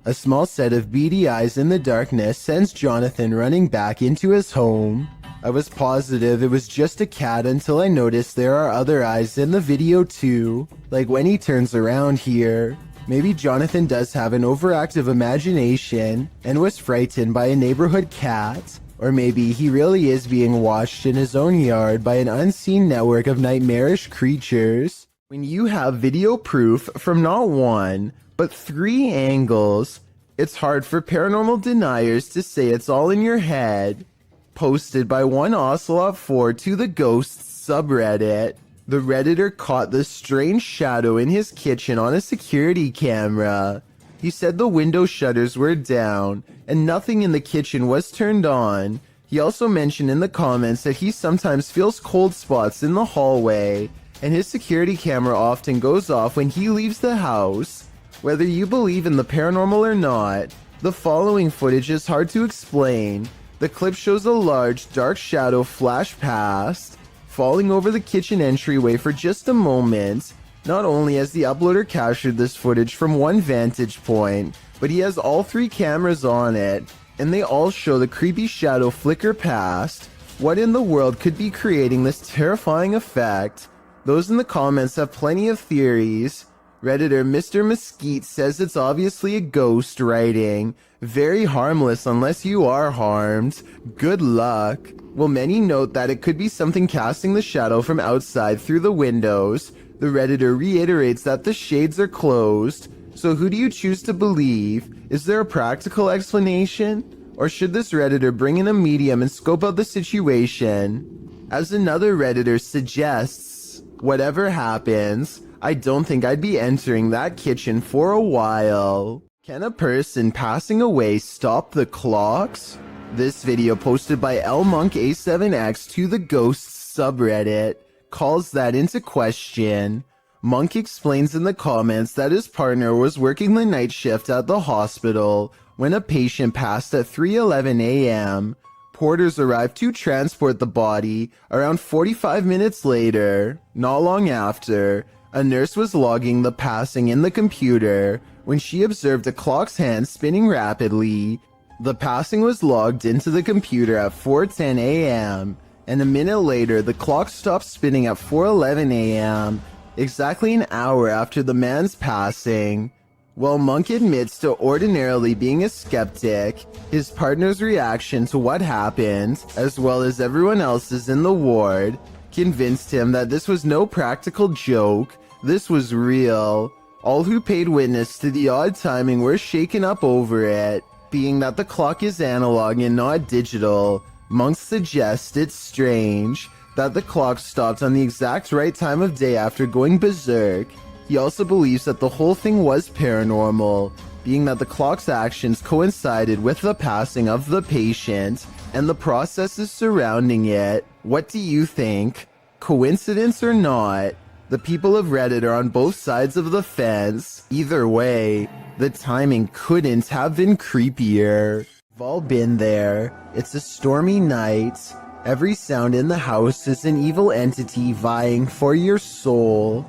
A small set of beady eyes in the darkness sends Jonathan running back into his home. I was positive it was just a cat until I noticed there are other eyes in the video too, like when he turns around here. Maybe Jonathan does have an overactive imagination and was frightened by a neighborhood cat, or maybe he really is being watched in his own yard by an unseen network of nightmarish creatures. When you have video proof from not 1, but 3 angles, it's hard for paranormal deniers to say it's all in your head. Posted by one Ocelot4 to the Ghosts subreddit. The Redditor caught the strange shadow in his kitchen on a security camera. He said the window shutters were down and nothing in the kitchen was turned on. He also mentioned in the comments that he sometimes feels cold spots in the hallway and his security camera often goes off when he leaves the house. Whether you believe in the paranormal or not, the following footage is hard to explain. The clip shows a large, dark shadow flash past, falling over the kitchen entryway for just a moment. Not only has the uploader captured this footage from one vantage point, but he has all 3 cameras on it, and they all show the creepy shadow flicker past. What in the world could be creating this terrifying effect? Those in the comments have plenty of theories. Redditor Mr. Mesquite says it's obviously a ghost writing. Very harmless unless you are harmed. Good luck. Well, many note that it could be something casting the shadow from outside through the windows. The Redditor reiterates that the shades are closed. So who do you choose to believe? Is there a practical explanation? Or should this Redditor bring in a medium and scope out the situation? As another Redditor suggests, whatever happens, I don't think I'd be entering that kitchen for a while. Can a person passing away stop the clocks? This video posted by LMonkA7X to the Ghosts subreddit calls that into question. Monk explains in the comments that his partner was working the night shift at the hospital when a patient passed at 3:11 a.m. Porters arrived to transport the body around 45 minutes later. Not long after, a nurse was logging the passing in the computer when she observed a clock's hand spinning rapidly. The passing was logged into the computer at 4:10 a.m., and a minute later the clock stopped spinning at 4:11 a.m., exactly an hour after the man's passing. While Monk admits to ordinarily being a skeptic, his partner's reaction to what happened, as well as everyone else's in the ward, convinced him that this was no practical joke. This was real. All who paid witness to the odd timing were shaken up over it. Being that the clock is analog and not digital, Monk suggests it's strange that the clock stopped on the exact right time of day after going berserk. He also believes that the whole thing was paranormal, being that the clock's actions coincided with the passing of the patient and the processes surrounding it. What do you think? Coincidence or not? The people of Reddit are on both sides of the fence. Either way, the timing couldn't have been creepier. We've all been there. It's a stormy night. Every sound in the house is an evil entity vying for your soul.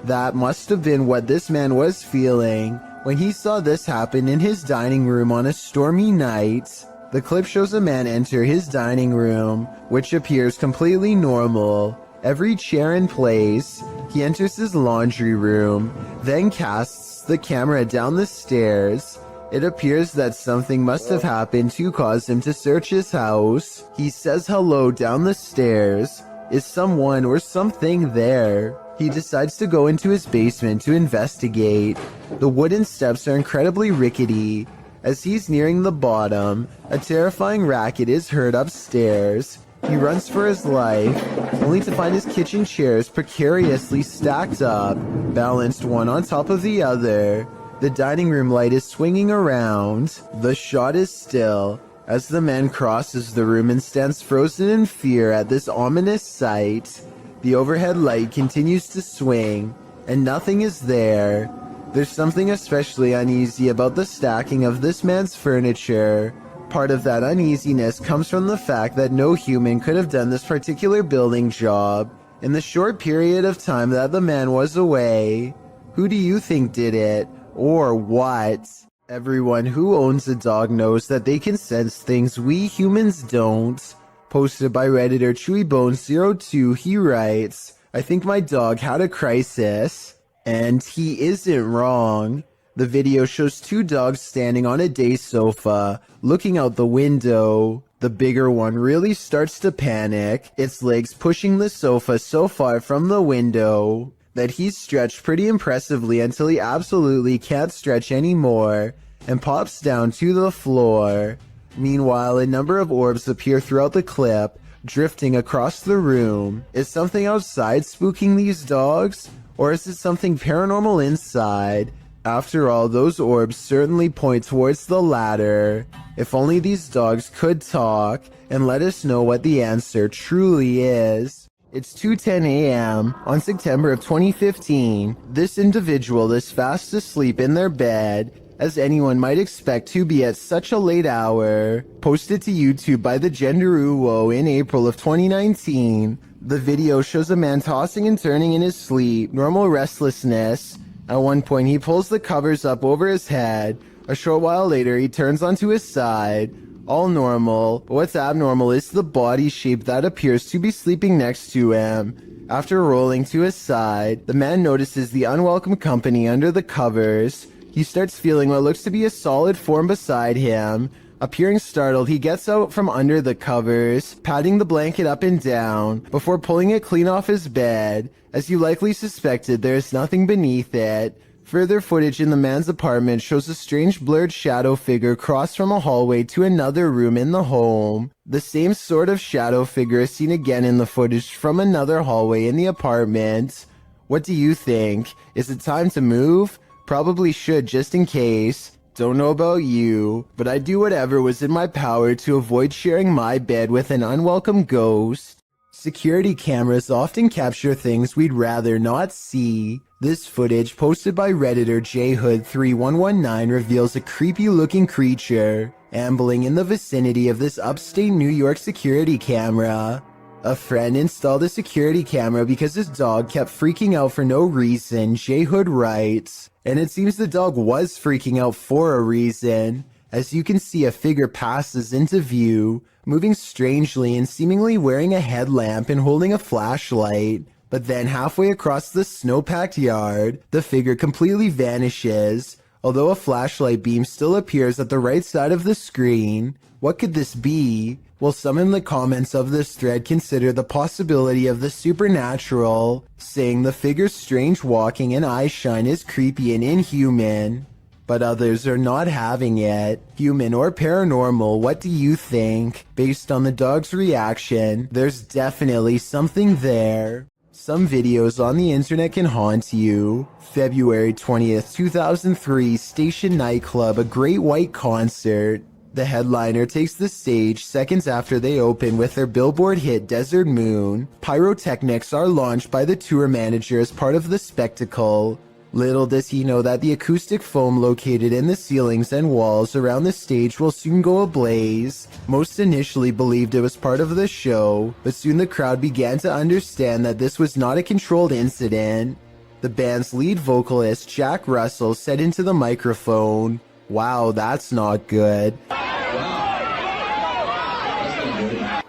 That must have been what this man was feeling when he saw this happen in his dining room on a stormy night. The clip shows a man enter his dining room, which appears completely normal. Every chair in place. He enters his laundry room, then casts the camera down the stairs. It appears that something must have happened to cause him to search his house. He says hello down the stairs. Is someone or something there? He decides to go into his basement to investigate. The wooden steps are incredibly rickety. As he's nearing the bottom, a terrifying racket is heard upstairs. He runs for his life, only to find his kitchen chairs precariously stacked up, balanced one on top of the other. The dining room light is swinging around. The shot is still, as the man crosses the room and stands frozen in fear at this ominous sight. The overhead light continues to swing, and nothing is there. There's something especially uneasy about the stacking of this man's furniture. Part of that uneasiness comes from the fact that no human could have done this particular building job in the short period of time that the man was away. Who do you think did it? Or what? Everyone who owns a dog knows that they can sense things we humans don't. Posted by Redditor ChewyBones02, he writes, I think my dog had a crisis. And he isn't wrong. The video shows two dogs standing on a day sofa, looking out the window. The bigger one really starts to panic, its legs pushing the sofa so far from the window that he's stretched pretty impressively until he absolutely can't stretch anymore and pops down to the floor. Meanwhile, a number of orbs appear throughout the clip, drifting across the room. Is something outside spooking these dogs? Or is it something paranormal inside? After all, those orbs certainly point towards the latter. If only these dogs could talk and let us know what the answer truly is. It's 2:10 a.m. on September of 2015. This individual is fast asleep in their bed, as anyone might expect to be at such a late hour. Posted to YouTube by the Genderuwo in April of 2019. The video shows a man tossing and turning in his sleep, normal restlessness. At one point, he pulls the covers up over his head. A short while later, he turns onto his side. All normal, but what's abnormal is the body shape that appears to be sleeping next to him. After rolling to his side, the man notices the unwelcome company under the covers. He starts feeling what looks to be a solid form beside him. Appearing startled, he gets out from under the covers, patting the blanket up and down, before pulling it clean off his bed. As you likely suspected, there is nothing beneath it. Further footage in the man's apartment shows a strange blurred shadow figure cross from a hallway to another room in the home. The same sort of shadow figure is seen again in the footage from another hallway in the apartment. What do you think? Is it time to move? Probably should, just in case. Don't know about you, but I'd do whatever was in my power to avoid sharing my bed with an unwelcome ghost. Security cameras often capture things we'd rather not see. This footage, posted by Redditor JHood3119, reveals a creepy-looking creature ambling in the vicinity of this upstate New York security camera. A friend installed a security camera because his dog kept freaking out for no reason, JHood writes. And it seems the dog was freaking out for a reason. As you can see, a figure passes into view, moving strangely and seemingly wearing a headlamp and holding a flashlight. But then halfway across the snow-packed yard, the figure completely vanishes, although a flashlight beam still appears at the right side of the screen. What could this be? Well, some in the comments of this thread consider the possibility of the supernatural, saying the figure's strange walking and eye shine is creepy and inhuman. But others are not having it. Human or paranormal, what do you think? Based on the dog's reaction, there's definitely something there. Some videos on the internet can haunt you. February 20th, 2003, Station Nightclub, a Great White concert. The headliner takes the stage seconds after they open with their Billboard hit Desert Moon. Pyrotechnics are launched by the tour manager as part of the spectacle. Little does he know that the acoustic foam located in the ceilings and walls around the stage will soon go ablaze. Most initially believed it was part of the show, but soon the crowd began to understand that this was not a controlled incident. The band's lead vocalist, Jack Russell, said into the microphone, "Wow, that's not good,"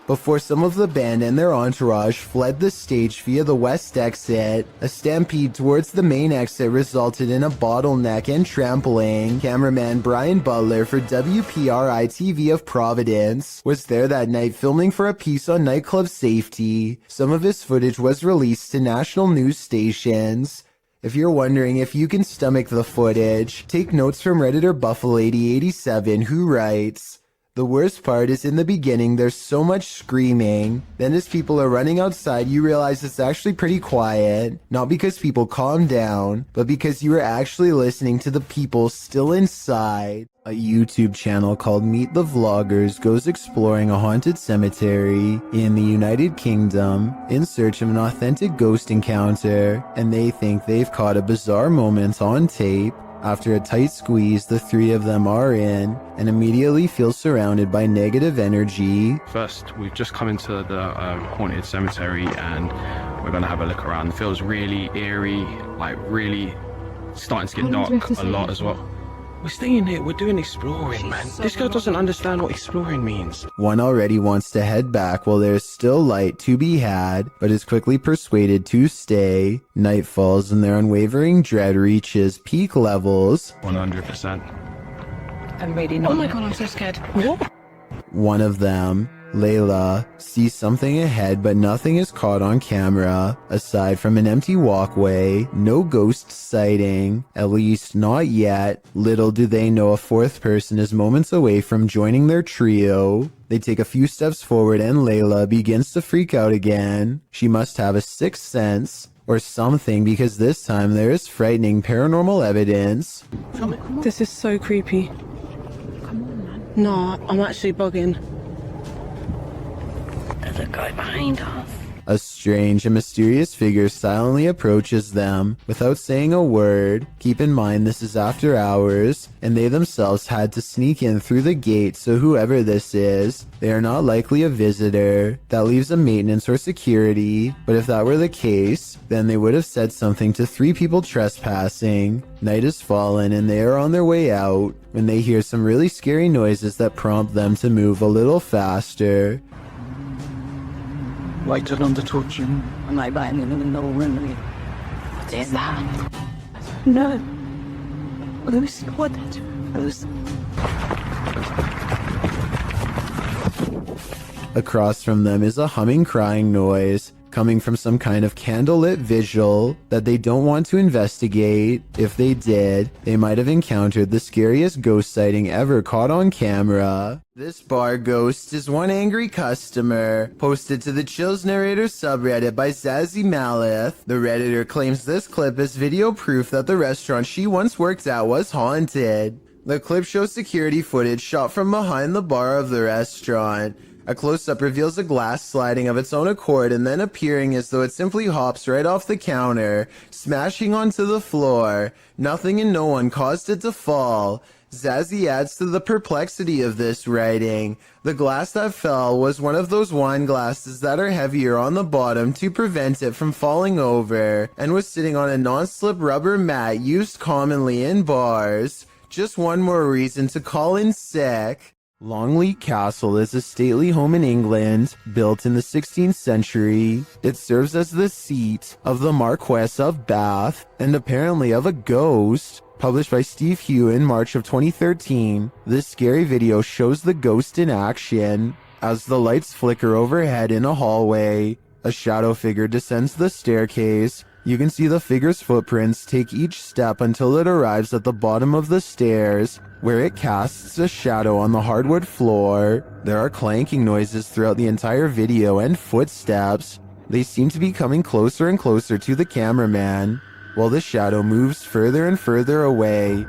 before some of the band and their entourage fled the stage via the west exit. A stampede towards the main exit resulted in a bottleneck and trampling. Cameraman Brian Butler for WPRI-TV of Providence was there that night filming for a piece on nightclub safety. Some of his footage was released to national news stations. If you're wondering if you can stomach the footage, take notes from Redditor Buffalo8087, who writes, "The worst part is in the beginning there's so much screaming. Then as people are running outside you realize it's actually pretty quiet. Not because people calm down, but because you are actually listening to the people still inside." A YouTube channel called Meet the Vloggers goes exploring a haunted cemetery in the United Kingdom in search of an authentic ghost encounter, and they think they've caught a bizarre moment on tape. After a tight squeeze, the three of them are in and immediately feel surrounded by negative energy. First, we've just come into the haunted cemetery and we're going to have a look around. It feels really eerie, like really starting to get dark a lot as well. We're staying here, we're doing exploring, man. This guy doesn't understand what exploring means. One already wants to head back while there's still light to be had, but is quickly persuaded to stay. Night falls and their unwavering dread reaches peak levels. 100%. I'm ready now. Oh my god, I'm so scared. What? One of them, Layla, sees something ahead but nothing is caught on camera. Aside from an empty walkway, no ghost sighting, at least not yet. Little do they know a fourth person is moments away from joining their trio. They take a few steps forward and Layla begins to freak out again. She must have a sixth sense or something because this time there is frightening paranormal evidence. This is so creepy. Come on, man. No, I'm actually bugging. There's a guy behind us. A strange and mysterious figure silently approaches them without saying a word. Keep in mind this is after hours, and they themselves had to sneak in through the gate, so whoever this is, they are not likely a visitor. That leaves a maintenance or security, but if that were the case, then they would have said something to three people trespassing. Night has fallen and they are on their way out when they hear some really scary noises that prompt them to move a little faster. Lighted on the torch. Am I buying in the room? What is that? No. Lucy, what? Lucy. Across from them is a humming crying noise coming from some kind of candlelit visual that they don't want to investigate. If they did, they might have encountered the scariest ghost sighting ever caught on camera. This bar ghost is one angry customer, posted to the Chills Narrator subreddit by Zazie Malith. The Redditor claims this clip is video proof that the restaurant she once worked at was haunted. The clip shows security footage shot from behind the bar of the restaurant. A close-up reveals a glass sliding of its own accord and then appearing as though it simply hops right off the counter, smashing onto the floor. Nothing and no one caused it to fall. Zazie adds to the perplexity of this writing. The glass that fell was one of those wine glasses that are heavier on the bottom to prevent it from falling over, and was sitting on a non-slip rubber mat used commonly in bars. Just one more reason to call in sick. Longleat Castle is a stately home in England, built in the 16th century. It serves as the seat of the Marquess of Bath, and apparently of a ghost. Published by Steve Hugh in March of 2013, this scary video shows the ghost in action. As the lights flicker overhead in a hallway, a shadow figure descends the staircase. You can see the figure's footprints take each step until it arrives at the bottom of the stairs, where it casts a shadow on the hardwood floor. There are clanking noises throughout the entire video and footsteps. They seem to be coming closer and closer to the cameraman, while the shadow moves further and further away.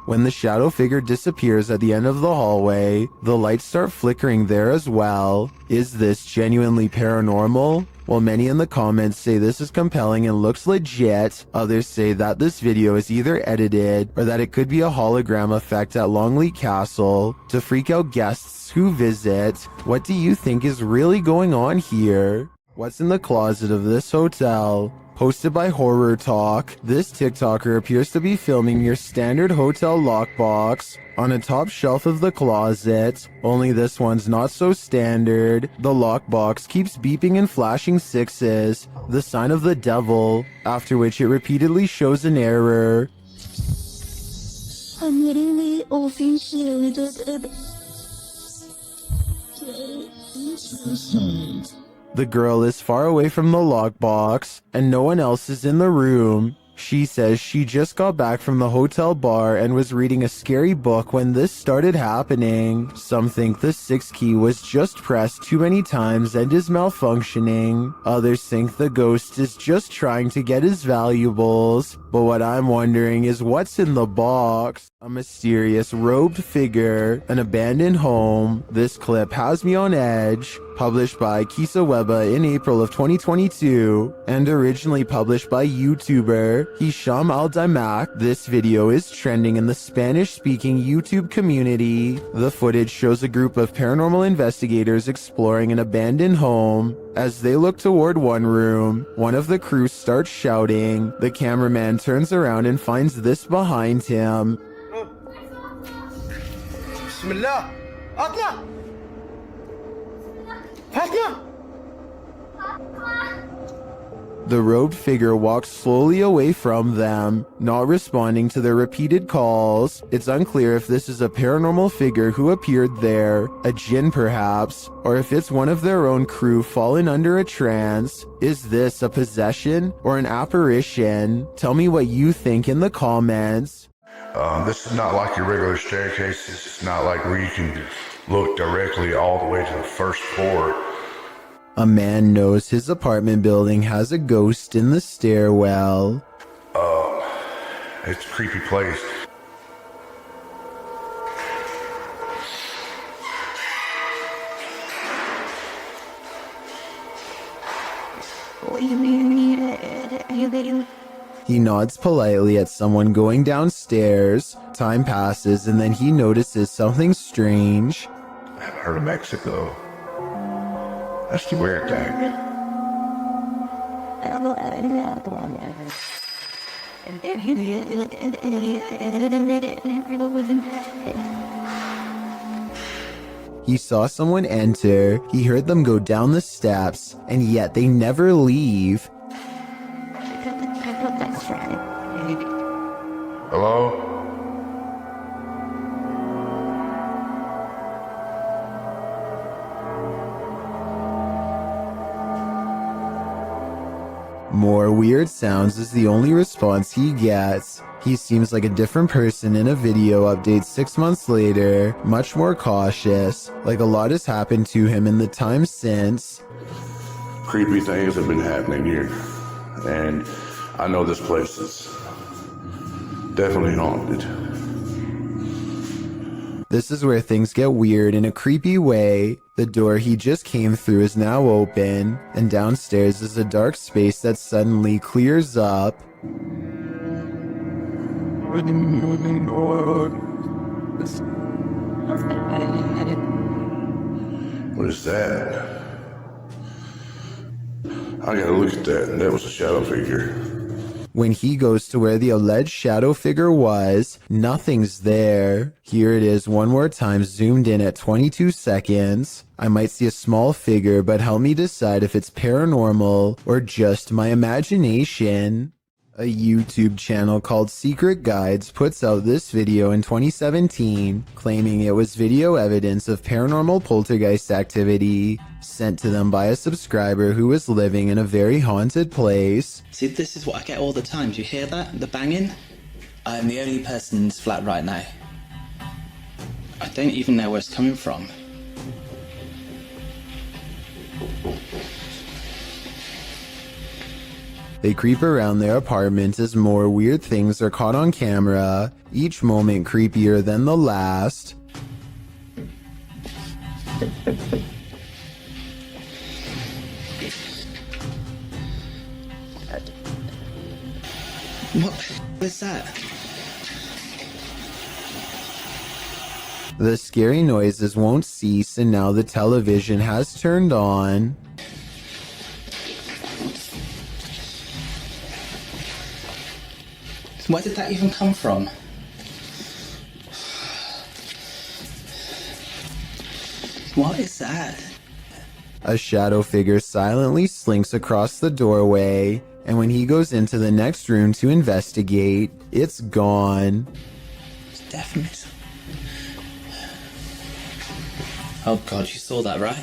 When the shadow figure disappears at the end of the hallway, the lights start flickering there as well. Is this genuinely paranormal? While many in the comments say this is compelling and looks legit, others say that this video is either edited or that it could be a hologram effect at Longleat Castle to freak out guests who visit. What do you think is really going on here? What's in the closet of this hotel? Posted by Horror Talk, this TikToker appears to be filming your standard hotel lockbox on a top shelf of the closet, only this one's not so standard. The lockbox keeps beeping and flashing sixes, the sign of the devil, after which it repeatedly shows an error. The girl is far away from the lockbox, and no one else is in the room. She says she just got back from the hotel bar and was reading a scary book when this started happening. Some think the 6 key was just pressed too many times and is malfunctioning. Others think the ghost is just trying to get his valuables. But what I'm wondering is what's in the box? A mysterious robed figure, an abandoned home. This clip has me on edge. Published by Kisa Weba in April of 2022, and originally published by YouTuber Hisham Al-Daimak. This video is trending in the Spanish-speaking YouTube community. The footage shows a group of paranormal investigators exploring an abandoned home. As they look toward one room, one of the crew starts shouting. The cameraman turns around and finds this behind him. Bismillah. Atla. The robed figure walks slowly away from them, not responding to their repeated calls. It's unclear if this is a paranormal figure who appeared there, a jinn perhaps, or if it's one of their own crew fallen under a trance. Is this a possession or an apparition? Tell me what you think in the comments. This is not like your regular staircase. This is not like where you can look directly all the way to the first floor. A man knows his apartment building has a ghost in the stairwell. It's a creepy place. He nods politely at someone going downstairs. Time passes and then he notices something strange. I haven't heard of Mexico. That's the weird thing. He saw someone enter, he heard them go down the steps, and yet they never leave. Hello? More weird sounds is the only response he gets. He seems like a different person in a video update 6 months later, much more cautious, like a lot has happened to him in the time since. Creepy things have been happening here, and I know this place is definitely haunted. This is where things get weird in a creepy way. The door he just came through is now open, and downstairs is a dark space that suddenly clears up. What is that? I gotta look at that. That was a shadow figure. When he goes to where the alleged shadow figure was, nothing's there. Here it is one more time, zoomed in at 22 seconds. I might see a small figure, but help me decide if it's paranormal or just my imagination. A YouTube channel called Secret Guides puts out this video in 2017, claiming it was video evidence of paranormal poltergeist activity sent to them by a subscriber who was living in a very haunted place. See, this is what I get all the time. Do you hear that? The banging? I'm the only person in this flat right now. I don't even know where it's coming from. They creep around their apartment as more weird things are caught on camera, each moment creepier than the last. What is that? The scary noises won't cease, and now the television has turned on. Where did that even come from? What is that? A shadow figure silently slinks across the doorway, and when he goes into the next room to investigate, it's gone. It's definitely... Oh god, you saw that, right?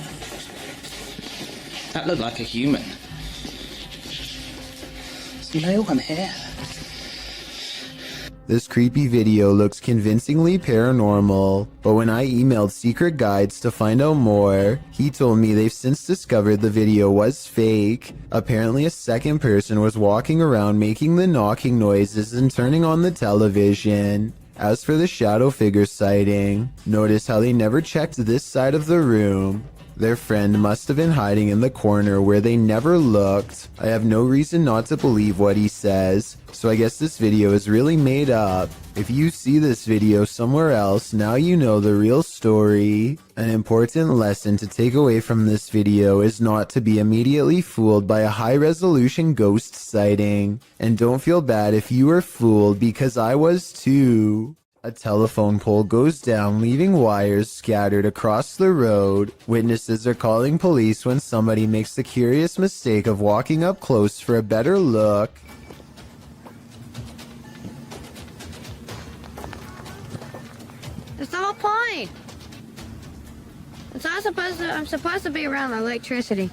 That looked like a human. There's no one here. This creepy video looks convincingly paranormal, but when I emailed Secret Guides to find out more, he told me they've since discovered the video was fake. Apparently a second person was walking around making the knocking noises and turning on the television. As for the shadow figure sighting, notice how they never checked this side of the room. Their friend must have been hiding in the corner where they never looked. I have no reason not to believe what he says, so I guess this video is really made up. If you see this video somewhere else, now you know the real story. An important lesson to take away from this video is not to be immediately fooled by a high-resolution ghost sighting. And don't feel bad if you were fooled, because I was too. A telephone pole goes down, leaving wires scattered across the road. Witnesses are calling police when somebody makes the curious mistake of walking up close for a better look. That's the whole point. I'm supposed to be around electricity.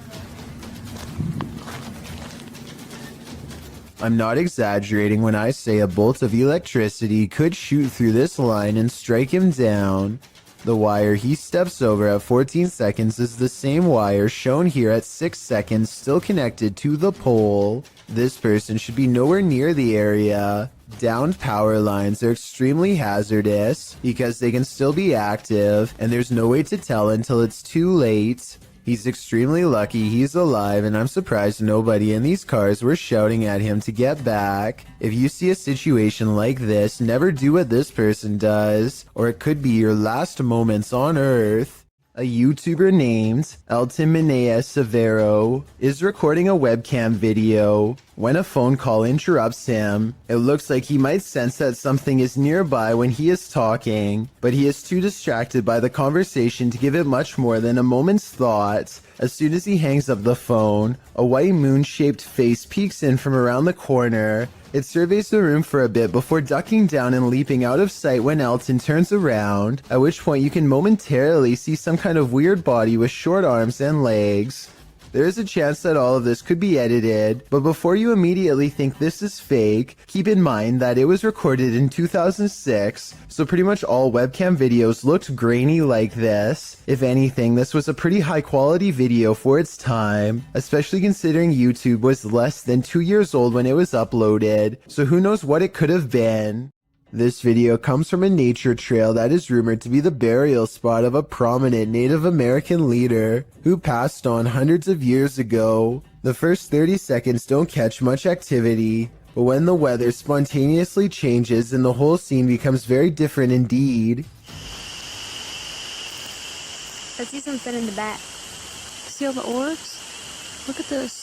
I'm not exaggerating when I say a bolt of electricity could shoot through this line and strike him down. The wire he steps over at 14 seconds is the same wire shown here at 6 seconds, still connected to the pole. This person should be nowhere near the area. Downed power lines are extremely hazardous because they can still be active, and there's no way to tell until it's too late. He's extremely lucky he's alive, and I'm surprised nobody in these cars were shouting at him to get back. If you see a situation like this, never do what this person does, or it could be your last moments on Earth. A YouTuber named Elton Meneas Severo is recording a webcam video. When a phone call interrupts him, it looks like he might sense that something is nearby when he is talking, but he is too distracted by the conversation to give it much more than a moment's thought. As soon as he hangs up the phone, a white moon-shaped face peeks in from around the corner. It surveys the room for a bit before ducking down and leaping out of sight when Elton turns around, at which point you can momentarily see some kind of weird body with short arms and legs. There is a chance that all of this could be edited, but before you immediately think this is fake, keep in mind that it was recorded in 2006, so pretty much all webcam videos looked grainy like this. If anything, this was a pretty high quality video for its time, especially considering YouTube was less than 2 years old when it was uploaded, so who knows what it could have been. This video comes from a nature trail that is rumored to be the burial spot of a prominent Native American leader who passed on hundreds of years ago. The first 30 seconds don't catch much activity, but when the weather spontaneously changes and the whole scene becomes very different indeed. I see something in the back. See all the orbs? Look at this.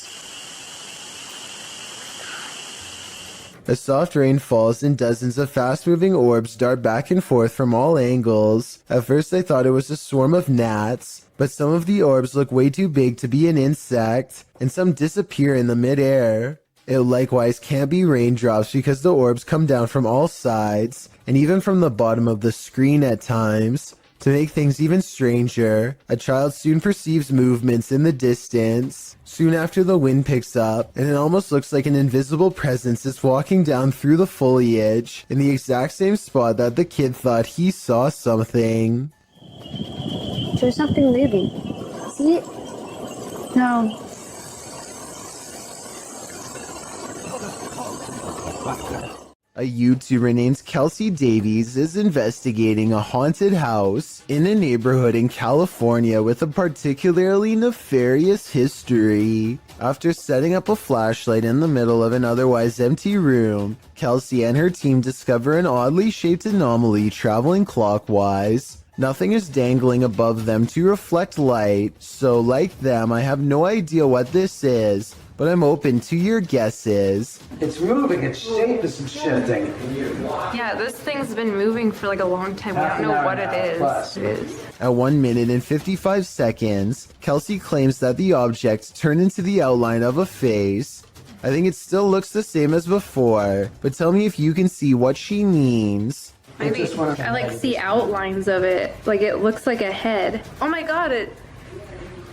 A soft rain falls and dozens of fast-moving orbs dart back and forth from all angles. At first I thought it was a swarm of gnats, but some of the orbs look way too big to be an insect, and some disappear in the mid-air. It likewise can't be raindrops because the orbs come down from all sides, and even from the bottom of the screen at times. To make things even stranger, a child soon perceives movements in the distance. Soon after, the wind picks up, and it almost looks like an invisible presence is walking down through the foliage in the exact same spot that the kid thought he saw something. There's something moving. See it? No. A YouTuber named Kelsey Davies is investigating a haunted house in a neighborhood in California with a particularly nefarious history. After setting up a flashlight in the middle of an otherwise empty room, Kelsey and her team discover an oddly shaped anomaly traveling clockwise. Nothing is dangling above them to reflect light, so like them, I have no idea what this is, but I'm open to your guesses. It's moving, its shape is shifting. Yeah, this thing's been moving for like a long time. We don't know what it is. At 1 minute and 55 seconds, Kelsey claims that the object turned into the outline of a face. I think it still looks the same as before, but tell me if you can see what she means. Maybe I like see outlines of it. Like it looks like a head. Oh my god,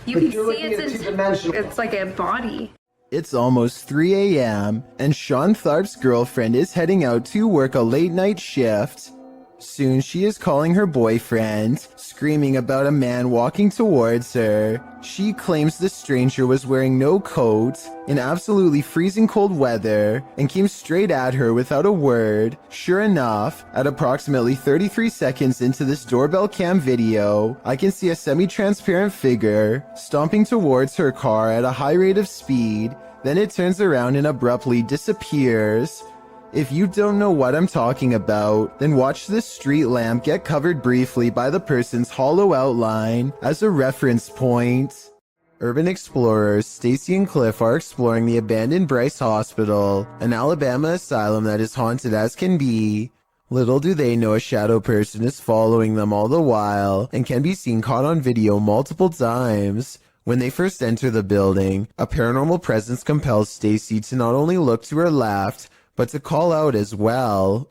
you can see it's like a body. It's almost 3 a.m. and Sean Tharp's girlfriend is heading out to work a late night shift. Soon she is calling her boyfriend, screaming about a man walking towards her. She claims the stranger was wearing no coat in absolutely freezing cold weather and came straight at her without a word. Sure enough, at approximately 33 seconds into this doorbell cam video, I can see a semi-transparent figure stomping towards her car at a high rate of speed. Then it turns around and abruptly disappears. If you don't know what I'm talking about, then watch this street lamp get covered briefly by the person's hollow outline as a reference point. Urban explorers Stacy and Cliff are exploring the abandoned Bryce Hospital, an Alabama asylum that is haunted as can be. Little do they know a shadow person is following them all the while and can be seen caught on video multiple times. When they first enter the building, a paranormal presence compels Stacy to not only look to her left, but to call out as well.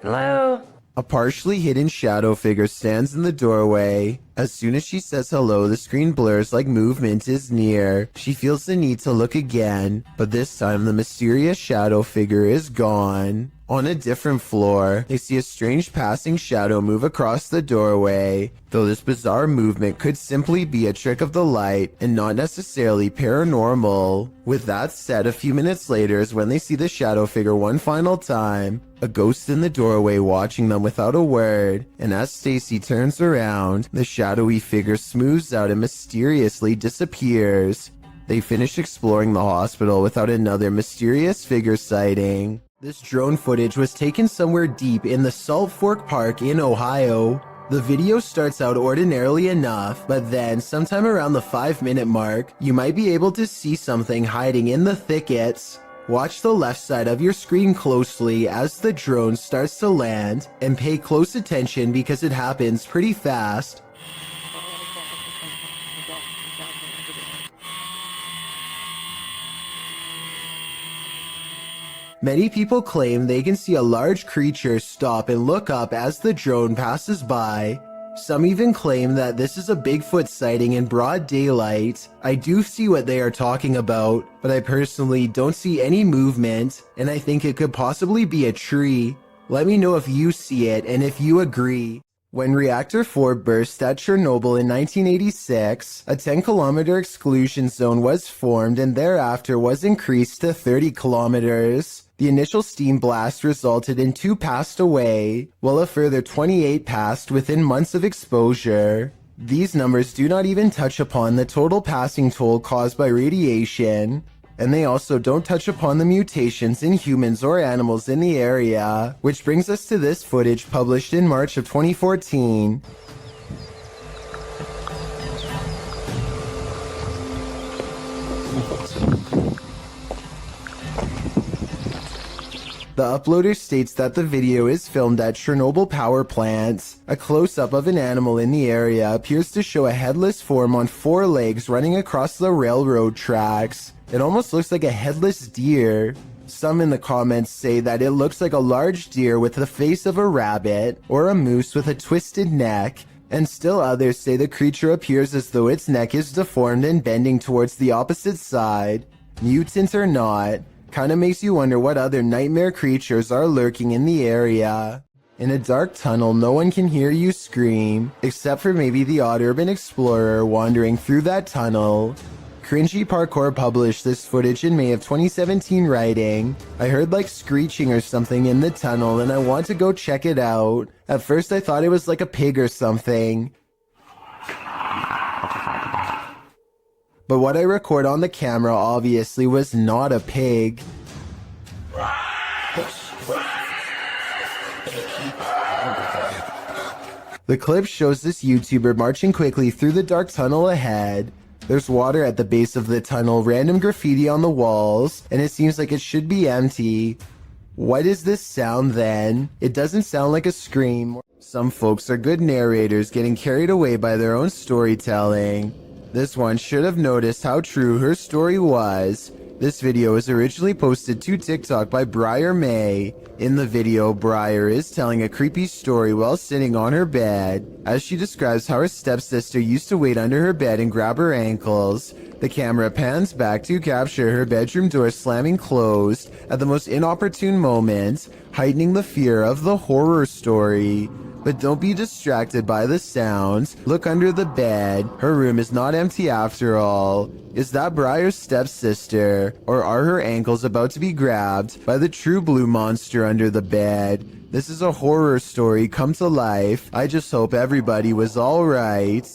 Hello? A partially hidden shadow figure stands in the doorway. As soon as she says hello, the screen blurs like movement is near. She feels the need to look again, but this time the mysterious shadow figure is gone. On a different floor, they see a strange passing shadow move across the doorway, though this bizarre movement could simply be a trick of the light and not necessarily paranormal. With that said, a few minutes later is when they see the shadow figure one final time, a ghost in the doorway watching them without a word, and as Stacy turns around, the shadowy figure smooths out and mysteriously disappears. They finish exploring the hospital without another mysterious figure sighting. This drone footage was taken somewhere deep in the Salt Fork Park in Ohio. The video starts out ordinarily enough, but then sometime around the 5-minute mark, you might be able to see something hiding in the thickets. Watch the left side of your screen closely as the drone starts to land, and pay close attention because it happens pretty fast. Many people claim they can see a large creature stop and look up as the drone passes by. Some even claim that this is a Bigfoot sighting in broad daylight. I do see what they are talking about, but I personally don't see any movement, and I think it could possibly be a tree. Let me know if you see it and if you agree. When Reactor 4 burst at Chernobyl in 1986, a 10-kilometer exclusion zone was formed and thereafter was increased to 30 kilometers. The initial steam blast resulted in 2 passed away, while a further 28 passed within months of exposure. These numbers do not even touch upon the total passing toll caused by radiation, and they also don't touch upon the mutations in humans or animals in the area, which brings us to this footage published in March of 2014. The uploader states that the video is filmed at Chernobyl power plants. A close-up of an animal in the area appears to show a headless form on 4 legs running across the railroad tracks. It almost looks like a headless deer. Some in the comments say that it looks like a large deer with the face of a rabbit, or a moose with a twisted neck, and still others say the creature appears as though its neck is deformed and bending towards the opposite side. Mutant or not, kinda makes you wonder what other nightmare creatures are lurking in the area. In a dark tunnel, no one can hear you scream, except for maybe the odd urban explorer wandering through that tunnel. Cringy Parkour published this footage in May of 2017 writing, "I heard like screeching or something in the tunnel and I want to go check it out. At first I thought it was like a pig or something. But what I record on the camera obviously was not a pig." The clip shows this YouTuber marching quickly through the dark tunnel ahead. There's water at the base of the tunnel, random graffiti on the walls, and it seems like it should be empty. What is this sound then? It doesn't sound like a scream. Some folks are good narrators getting carried away by their own storytelling. This one should have noticed how true her story was. This video was originally posted to TikTok by Briar May. In the video, Briar is telling a creepy story while sitting on her bed, as she describes how her stepsister used to wait under her bed and grab her ankles. The camera pans back to capture her bedroom door slamming closed at the most inopportune moment, heightening the fear of the horror story. But don't be distracted by the sounds. Look under the bed. Her room is not empty after all. Is that Briar's stepsister? Or are her ankles about to be grabbed by the true blue monster under the bed? This is a horror story come to life. I just hope everybody was alright.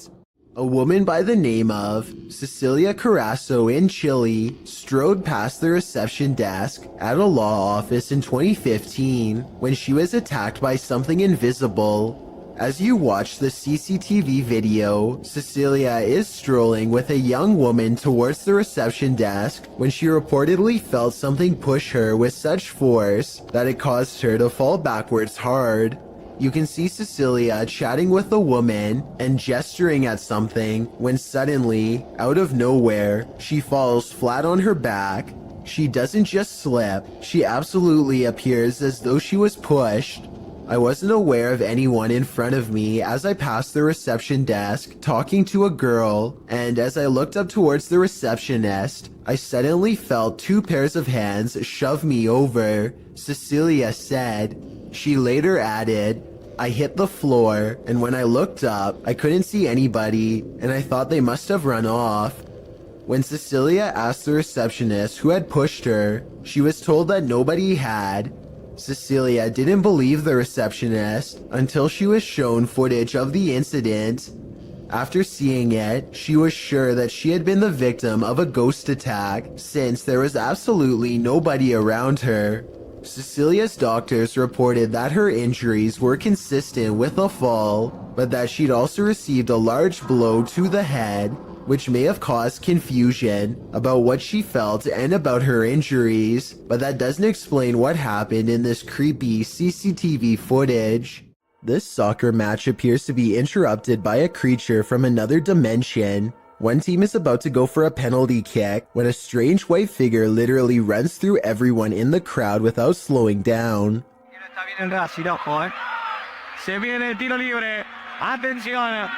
A woman by the name of Cecilia Carasso in Chile strode past the reception desk at a law office in 2015 when she was attacked by something invisible. As you watch the CCTV video, Cecilia is strolling with a young woman towards the reception desk when she reportedly felt something push her with such force that it caused her to fall backwards hard. You can see Cecilia chatting with a woman and gesturing at something when suddenly, out of nowhere, she falls flat on her back. She doesn't just slip, she absolutely appears as though she was pushed. I wasn't aware of anyone in front of me as I passed the reception desk talking to a girl, and as I looked up towards the receptionist, I suddenly felt 2 pairs of hands shove me over, Cecilia said. She later added, "I hit the floor, and when I looked up, I couldn't see anybody, and I thought they must have run off." When Cecilia asked the receptionist who had pushed her, she was told that nobody had. Cecilia didn't believe the receptionist until she was shown footage of the incident. After seeing it, she was sure that she had been the victim of a ghost attack since there was absolutely nobody around her. Cecilia's doctors reported that her injuries were consistent with a fall, but that she'd also received a large blow to the head, which may have caused confusion about what she felt and about her injuries, but that doesn't explain what happened in this creepy CCTV footage. This soccer match appears to be interrupted by a creature from another dimension. One team is about to go for a penalty kick when a strange white figure literally runs through everyone in the crowd without slowing down. Se viene el tiro libre. Atención.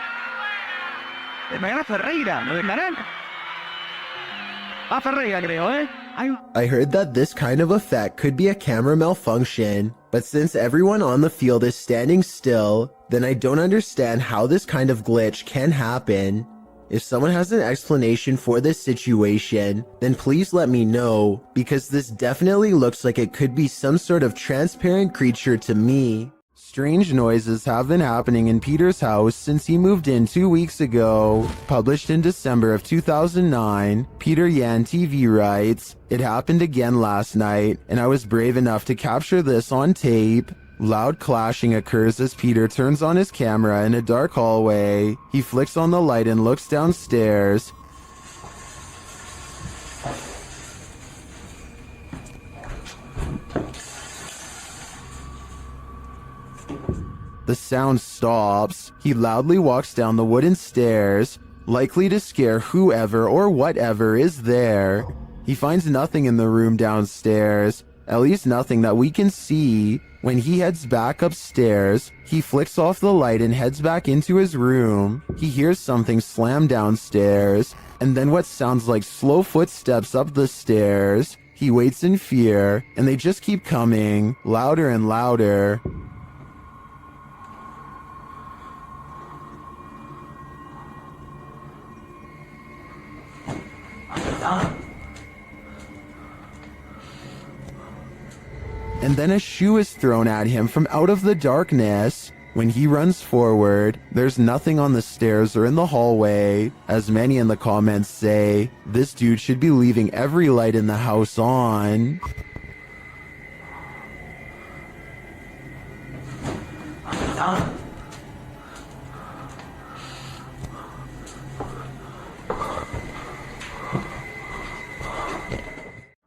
I heard that this kind of effect could be a camera malfunction, but since everyone on the field is standing still, then I don't understand how this kind of glitch can happen. If someone has an explanation for this situation, then please let me know, because this definitely looks like it could be some sort of transparent creature to me. Strange noises have been happening in Peter's house since he moved in 2 weeks ago. Published in December of 2009, Peter Yan TV writes, "It happened again last night, and I was brave enough to capture this on tape." Loud clashing occurs as Peter turns on his camera in a dark hallway. He flicks on the light and looks downstairs. The sound stops. He loudly walks down the wooden stairs, likely to scare whoever or whatever is there. He finds nothing in the room downstairs, at least nothing that we can see. When he heads back upstairs, he flicks off the light and heads back into his room. He hears something slam downstairs, and then what sounds like slow footsteps up the stairs. He waits in fear, and they just keep coming, louder and louder. And then a shoe is thrown at him from out of the darkness. When he runs forward, there's nothing on the stairs or in the hallway. As many in the comments say, this dude should be leaving every light in the house on.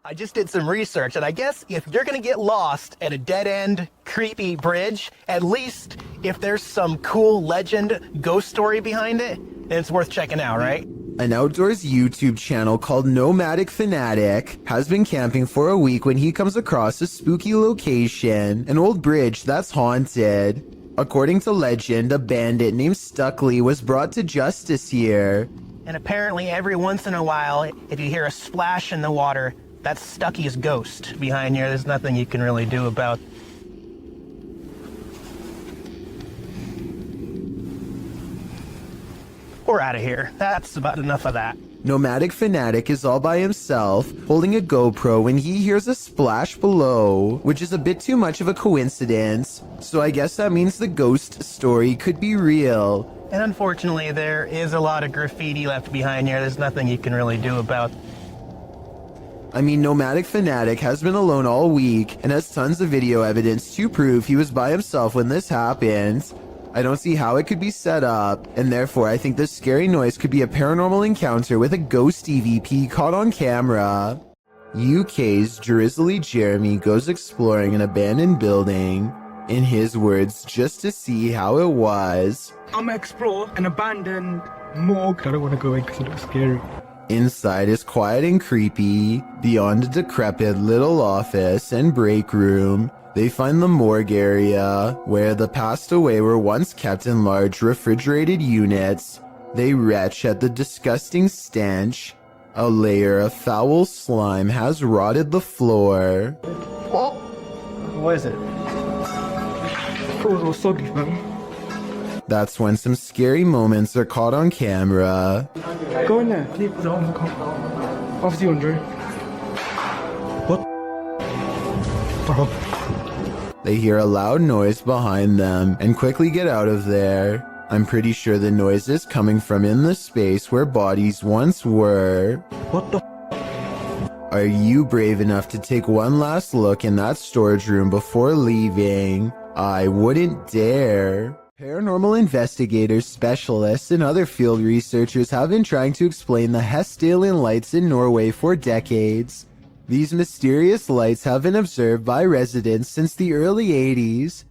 I just did some research, and I guess if you're gonna get lost at a dead-end, creepy bridge, at least if there's some cool legend, ghost story behind it, then it's worth checking out, right? An outdoors YouTube channel called Nomadic Fanatic has been camping for a week when he comes across a spooky location, an old bridge that's haunted. According to legend, a bandit named Stuckley was brought to justice here. And apparently every once in a while, if you hear a splash in the water, that's Stucky's ghost behind here. There's nothing you can really do about. We're out of here. That's about enough of that. Nomadic Fanatic is all by himself, holding a GoPro when he hears a splash below, which is a bit too much of a coincidence. So I guess that means the ghost story could be real. And unfortunately, there is a lot of graffiti left behind here. There's nothing you can really do about. I mean, Nomadic Fanatic has been alone all week and has tons of video evidence to prove he was by himself when this happened. I don't see how it could be set up, and therefore I think this scary noise could be a paranormal encounter with a ghost EVP caught on camera. UK's Drizzly Jeremy goes exploring an abandoned building, in his words, just to see how it was. I'm gonna explore an abandoned morgue. I don't want to go in because it looks scary. Inside is quiet and creepy. Beyond a decrepit little office and break room, they find the morgue area, where the passed away were once kept in large refrigerated units. They retch at the disgusting stench. A layer of foul slime has rotted the floor. What is it? Floor's all soggy, man. That's when some scary moments are caught on camera. Go in there. Leave the home. Off you, Andrew. What? They hear a loud noise behind them and quickly get out of there. I'm pretty sure the noise is coming from in the space where bodies once were. What the? Are you brave enough to take one last look in that storage room before leaving? I wouldn't dare. Paranormal investigators, specialists, and other field researchers have been trying to explain the Hestalian lights in Norway for decades. These mysterious lights have been observed by residents since the early 80s.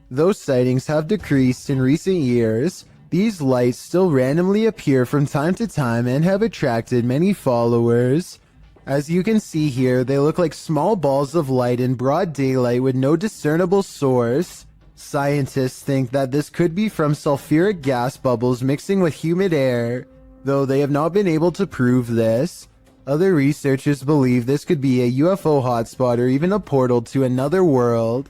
Though sightings have decreased in recent years, these lights still randomly appear from time to time and have attracted many followers. As you can see here, they look like small balls of light in broad daylight with no discernible source. Scientists think that this could be from sulfuric gas bubbles mixing with humid air, though they have not been able to prove this. Other researchers believe this could be a UFO hotspot or even a portal to another world.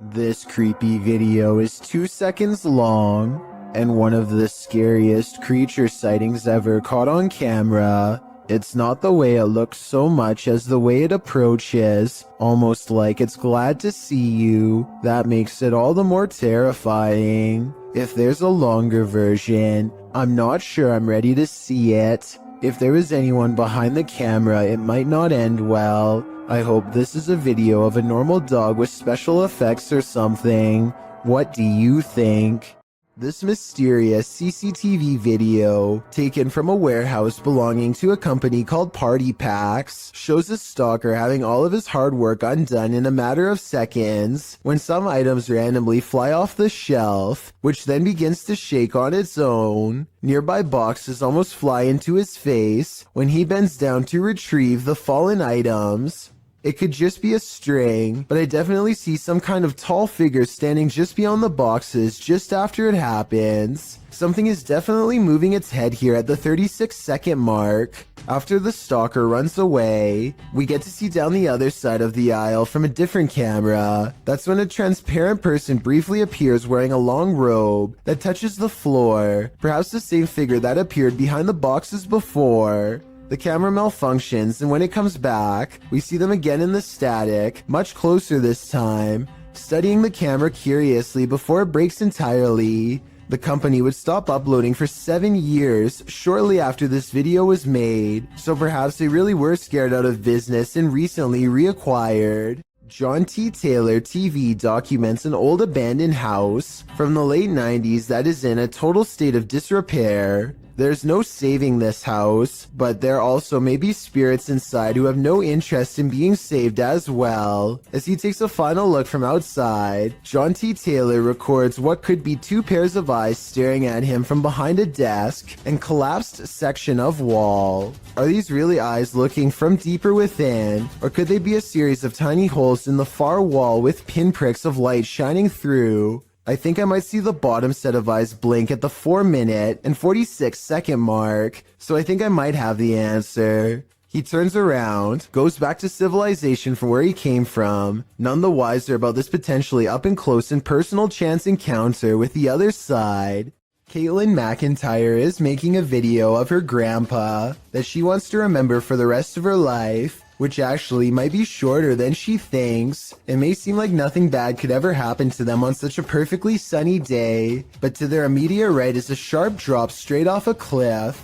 This creepy video is 2 seconds long, and one of the scariest creature sightings ever caught on camera. It's not the way it looks so much as the way it approaches, almost like it's glad to see you. That makes it all the more terrifying. If there's a longer version, I'm not sure I'm ready to see it. If there is anyone behind the camera, it might not end well. I hope this is a video of a normal dog with special effects or something. What do you think? This mysterious CCTV video, taken from a warehouse belonging to a company called Party Packs, shows a stalker having all of his hard work undone in a matter of seconds when some items randomly fly off the shelf, which then begins to shake on its own. Nearby boxes almost fly into his face when he bends down to retrieve the fallen items. It could just be a string, but I definitely see some kind of tall figure standing just beyond the boxes just after it happens. Something is definitely moving its head here at the 36-second mark. After the stalker runs away, we get to see down the other side of the aisle from a different camera. That's when a transparent person briefly appears wearing a long robe that touches the floor, perhaps the same figure that appeared behind the boxes before. The camera malfunctions, and when it comes back, we see them again in the static, much closer this time, studying the camera curiously before it breaks entirely. The company would stop uploading for 7 years shortly after this video was made, so perhaps they really were scared out of business and recently reacquired. John T. Taylor TV documents an old abandoned house from the late 90s that is in a total state of disrepair. There's no saving this house, but there also may be spirits inside who have no interest in being saved as well. As he takes a final look from outside, John T. Taylor records what could be 2 pairs of eyes staring at him from behind a desk and collapsed section of wall. Are these really eyes looking from deeper within, or could they be a series of tiny holes in the far wall with pinpricks of light shining through? I think I might see the bottom set of eyes blink at the 4-minute and 46-second mark, so I think I might have the answer. He turns around, goes back to civilization from where he came from, none the wiser about this potentially up-and-close and personal chance encounter with the other side. Caitlin McIntyre is making a video of her grandpa that she wants to remember for the rest of her life, which actually might be shorter than she thinks. It may seem like nothing bad could ever happen to them on such a perfectly sunny day, but to their immediate right is a sharp drop straight off a cliff.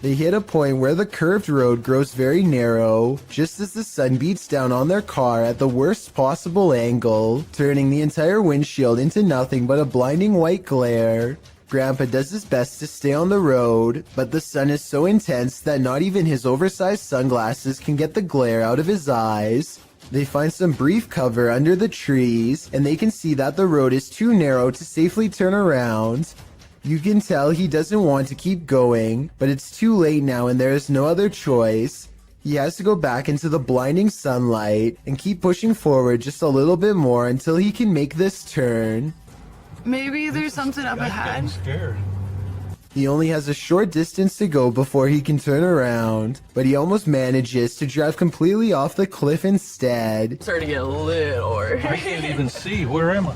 They hit a point where the curved road grows very narrow, just as the sun beats down on their car at the worst possible angle, turning the entire windshield into nothing but a blinding white glare. Grandpa does his best to stay on the road, but the sun is so intense that not even his oversized sunglasses can get the glare out of his eyes. They find some brief cover under the trees, and they can see that the road is too narrow to safely turn around. You can tell he doesn't want to keep going, but it's too late now and there is no other choice. He has to go back into the blinding sunlight and keep pushing forward just a little bit more until he can make this turn. Maybe there's something up ahead. I'm scared. He only has a short distance to go before he can turn around, but he almost manages to drive completely off the cliff instead. It's starting to get a little. I can't even see. Where am I?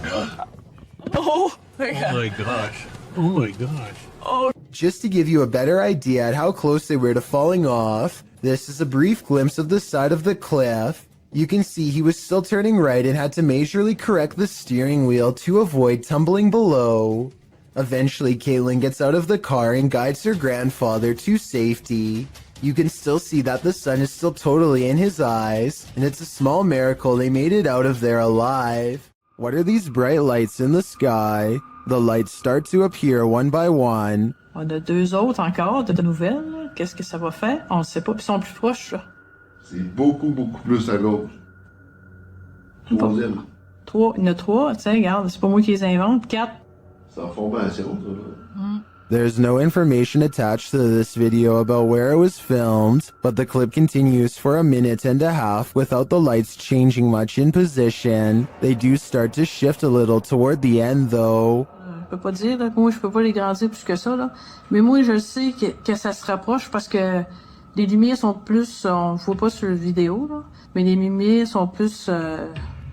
Oh my god. Oh my gosh. Oh my gosh. Oh. Just to give you a better idea at how close they were to falling off, this is a brief glimpse of the side of the cliff. You can see he was still turning right and had to majorly correct the steering wheel to avoid tumbling below. Eventually, Caitlin gets out of the car and guides her grandfather to safety. You can still see that the sun is still totally in his eyes, and it's a small miracle they made it out of there alive. What are these bright lights in the sky? The lights start to appear one by one. On a 2 autres encore de nouvelles. Qu'est-ce que ça va faire? On ne sait pas, puis ils sont plus proches, là. C'est beaucoup plus à gauche. Troisième. 3, il y en a 3, tu sais, regarde, c'est pas moi qui les invente. 4. C'est en formation, ça. There's no information attached to this video about where it was filmed, but the clip continues for 1.5 minutes without the lights changing much in position. They do start to shift a little toward the end though. Je peux pas dire, là, moi je peux pas les grandir plus que ça, là. Mais moi je sais que ça se rapproche parce que les lumières sont plus, on voit pas sur la vidéo, là, mais les lumières sont plus,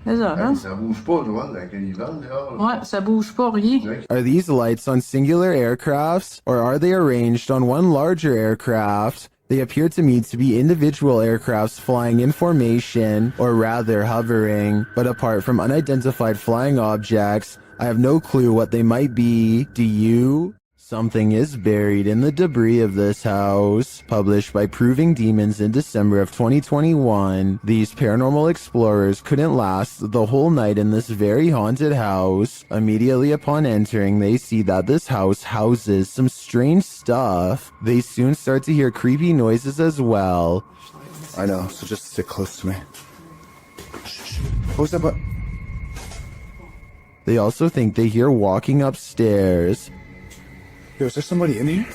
c'est ça, hein? Ça bouge pas, je vois, avec les vents dehors. Ouais, ça bouge pas, rien. Are these lights on singular aircrafts, or are they arranged on one larger aircraft? They appear to me to be individual aircrafts flying in formation, or rather hovering, but apart from unidentified flying objects, I have no clue what they might be. Do you? Something is buried in the debris of this house. Published by Proving Demons in December of 2021, these paranormal explorers couldn't last the whole night in this very haunted house. Immediately upon entering, they see that this house houses some strange stuff. They soon start to hear creepy noises as well. I know, so just stick close to me. What was that? They also think they hear walking upstairs. Yo, is there somebody in here?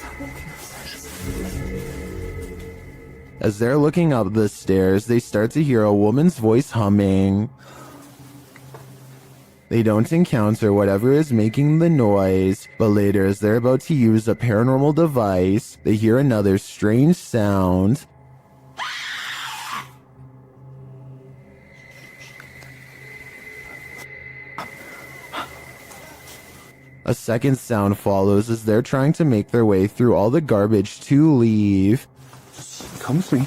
As they're looking up the stairs, they start to hear a woman's voice humming. They don't encounter whatever is making the noise, but later as they're about to use a paranormal device, they hear another strange sound. A second sound follows as they're trying to make their way through all the garbage to leave. Come with me.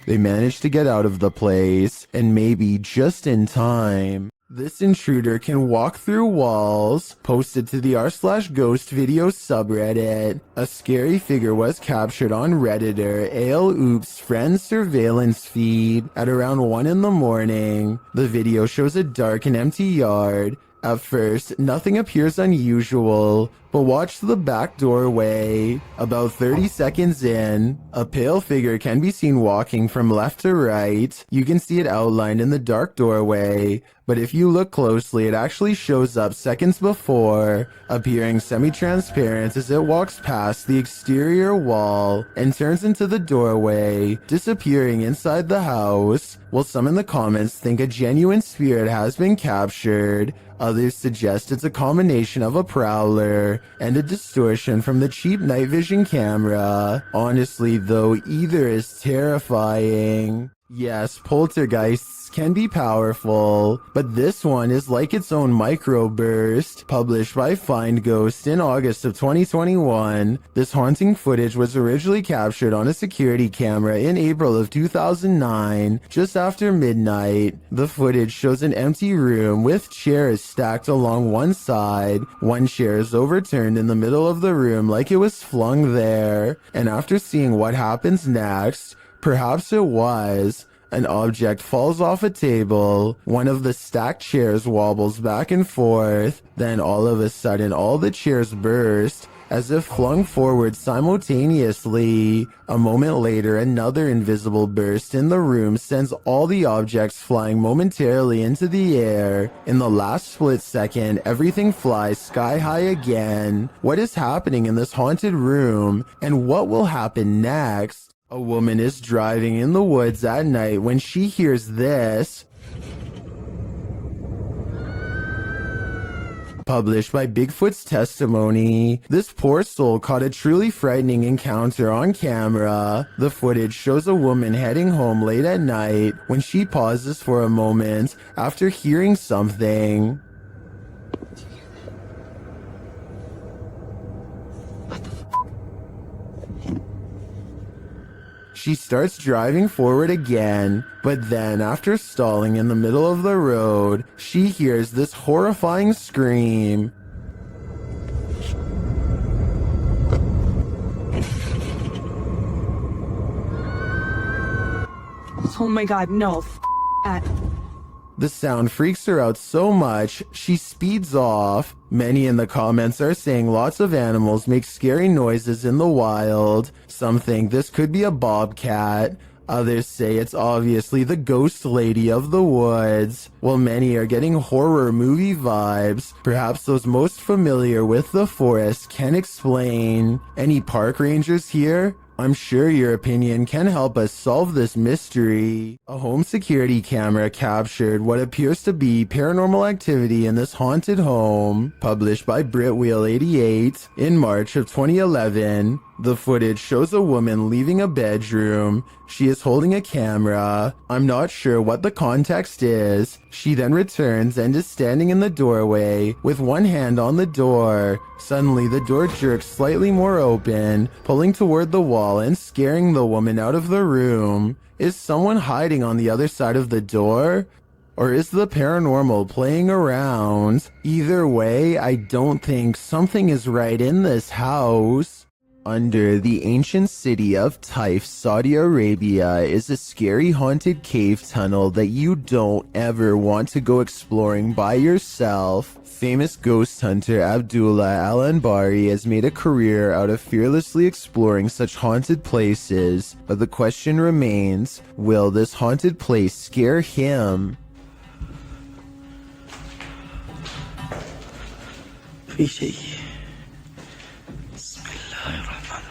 They manage to get out of the place, and maybe just in time. This intruder can walk through walls. Posted to the r/ghost video subreddit, a scary figure was captured on Redditor Ale Oops friend's surveillance feed at around 1 in the morning. The video shows a dark and empty yard. At first, nothing appears unusual, but watch the back doorway. About 30 seconds in, a pale figure can be seen walking from left to right. You can see it outlined in the dark doorway, but if you look closely, it actually shows up seconds before, appearing semi-transparent as it walks past the exterior wall and turns into the doorway, disappearing inside the house. While some in the comments think a genuine spirit has been captured, others suggest it's a combination of a prowler and a distortion from the cheap night vision camera. Honestly though, either is terrifying. Yes, poltergeists can be powerful, but this one is like its own microburst. Published by Find Ghost in August of 2021, this haunting footage was originally captured on a security camera in April of 2009, just after midnight. The footage shows an empty room with chairs stacked along one side. One chair is overturned in the middle of the room like it was flung there, and after seeing what happens next, perhaps it was, an object falls off a table, one of the stacked chairs wobbles back and forth, then all of a sudden all the chairs burst, as if flung forward simultaneously. A moment later, another invisible burst in the room sends all the objects flying momentarily into the air. In the last split second, everything flies sky high again. What is happening in this haunted room, and what will happen next? A woman is driving in the woods at night when she hears this. Published by Bigfoot's Testimony, this poor soul caught a truly frightening encounter on camera. The footage shows a woman heading home late at night when she pauses for a moment after hearing something. She starts driving forward again, but then after stalling in the middle of the road, she hears this horrifying scream. Oh my god, no. That. The sound freaks her out so much, she speeds off. Many in the comments are saying lots of animals make scary noises in the wild. Some think this could be a bobcat. Others say it's obviously the ghost lady of the woods. While many are getting horror movie vibes, perhaps those most familiar with the forest can explain. Any park rangers here? I'm sure your opinion can help us solve this mystery. A home security camera captured what appears to be paranormal activity in this haunted home. Published by Britwheel88 in March of 2011. The footage shows a woman leaving a bedroom. She is holding a camera. I'm not sure what the context is. She then returns and is standing in the doorway with one hand on the door. Suddenly, the door jerks slightly more open, pulling toward the wall and scaring the woman out of the room. Is someone hiding on the other side of the door? Or is the paranormal playing around? Either way, I don't think something is right in this house. Under the ancient city of Taif, Saudi Arabia, is a scary haunted cave tunnel that you don't ever want to go exploring by yourself. Famous ghost hunter Abdullah Al-Anbari has made a career out of fearlessly exploring such haunted places, but the question remains, will this haunted place scare him? في شيء بسم الله الرحمن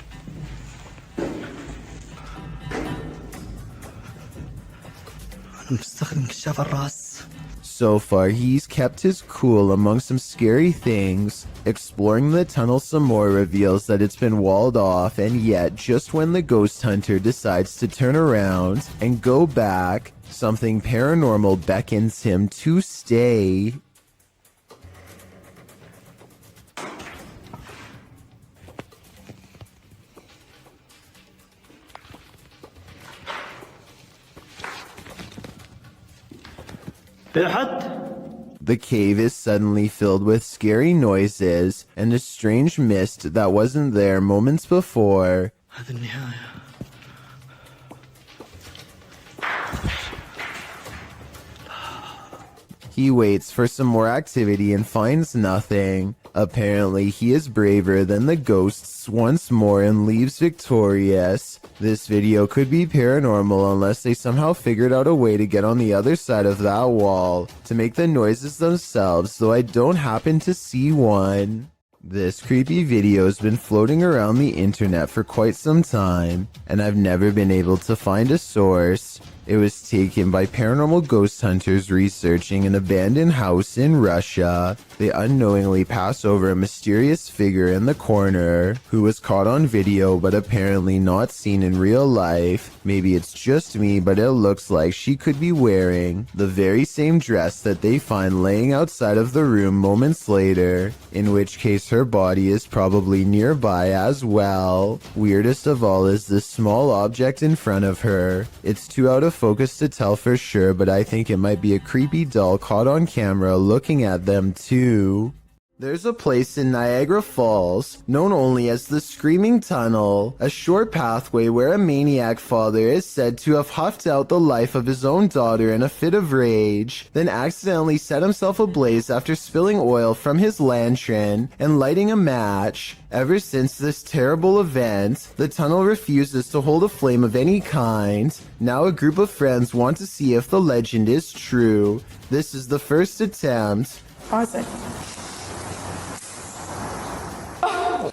أنا مستخدم كشاف الرأس. So far, he's kept his cool among some scary things. Exploring the tunnel some more reveals that it's been walled off, and yet, just when the ghost hunter decides to turn around and go back, something paranormal beckons him to stay. The cave is suddenly filled with scary noises and a strange mist that wasn't there moments before. هذا النهاية. He waits for some more activity and finds nothing. Apparently, he is braver than the ghosts once more and leaves victorious. This video could be paranormal unless they somehow figured out a way to get on the other side of that wall to make the noises themselves, though I don't happen to see one. This creepy video has been floating around the internet for quite some time, and I've never been able to find a source. It was taken by paranormal ghost hunters researching an abandoned house in Russia. They unknowingly pass over a mysterious figure in the corner who was caught on video but apparently not seen in real life. Maybe it's just me, but it looks like she could be wearing the very same dress that they find laying outside of the room moments later, in which case her body is probably nearby as well. Weirdest of all is this small object in front of her. It's too out of focus to tell for sure, but I think it might be a creepy doll caught on camera looking at them too. There's a place in Niagara Falls, known only as the Screaming Tunnel, a short pathway where a maniac father is said to have huffed out the life of his own daughter in a fit of rage, then accidentally set himself ablaze after spilling oil from his lantern and lighting a match. Ever since this terrible event, the tunnel refuses to hold a flame of any kind. Now a group of friends want to see if the legend is true. This is the first attempt.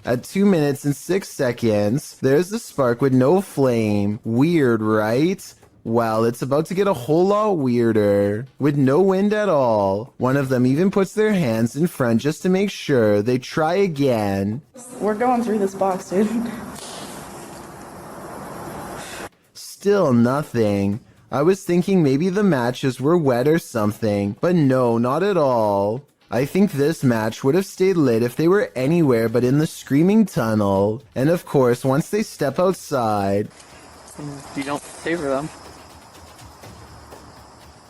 At 2 minutes and 6 seconds, there's the spark with no flame. Weird, right? Well, it's about to get a whole lot weirder. With no wind at all. One of them even puts their hands in front just to make sure. They try again. We're going through this box, dude. Still nothing. I was thinking maybe the matches were wet or something, but no, not at all. I think this match would have stayed lit if they were anywhere but in the Screaming Tunnel. And of course, once they step outside... You don't favor them.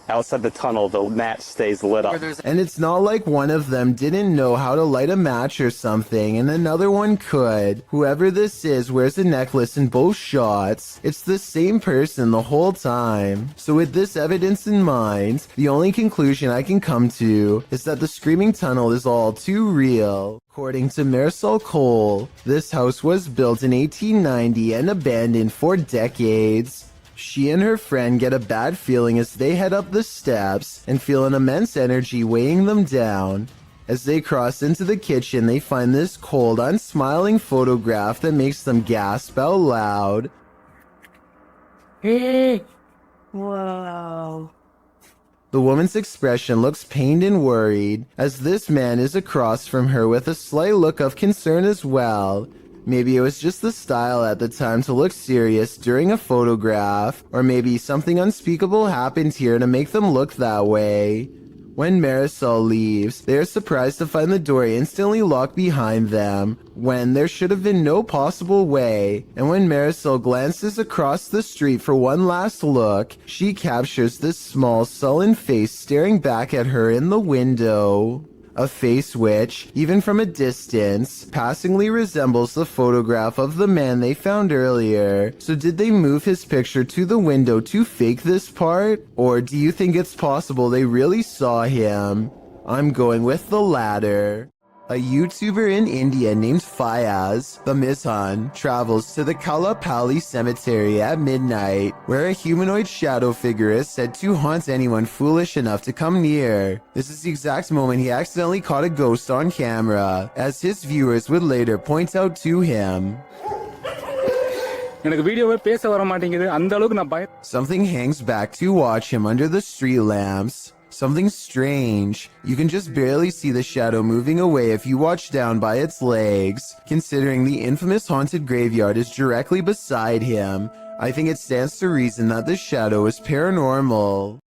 Outside the tunnel, the match stays lit up. And it's not like one of them didn't know how to light a match or something, and another one could. Whoever this is wears a necklace in both shots. It's the same person the whole time. So with this evidence in mind, the only conclusion I can come to is that the Screaming Tunnel is all too real. According to Marisol Cole, this house was built in 1890 and abandoned for decades. She and her friend get a bad feeling as they head up the steps and feel an immense energy weighing them down. As they cross into the kitchen, they find this cold, unsmiling photograph that makes them gasp out loud. Whoa. The woman's expression looks pained and worried, as this man is across from her with a slight look of concern as well. Maybe it was just the style at the time to look serious during a photograph, or maybe something unspeakable happened here to make them look that way. When Marisol leaves, they are surprised to find the door instantly locked behind them, when there should have been no possible way. And when Marisol glances across the street for one last look, she captures this small, sullen face staring back at her in the window. A face which, even from a distance, passingly resembles the photograph of the man they found earlier. So did they move his picture to the window to fake this part? Or do you think it's possible they really saw him? I'm going with the latter. A YouTuber in India named Fayaz, the Mizhan, travels to the Kalapalli cemetery at midnight, where a humanoid shadow figure is said to haunt anyone foolish enough to come near. This is the exact moment he accidentally caught a ghost on camera, as his viewers would later point out to him. Something hangs back to watch him under the street lamps. Something strange. You can just barely see the shadow moving away if you watch down by its legs. Considering the infamous haunted graveyard is directly beside him, I think it stands to reason that the shadow is paranormal.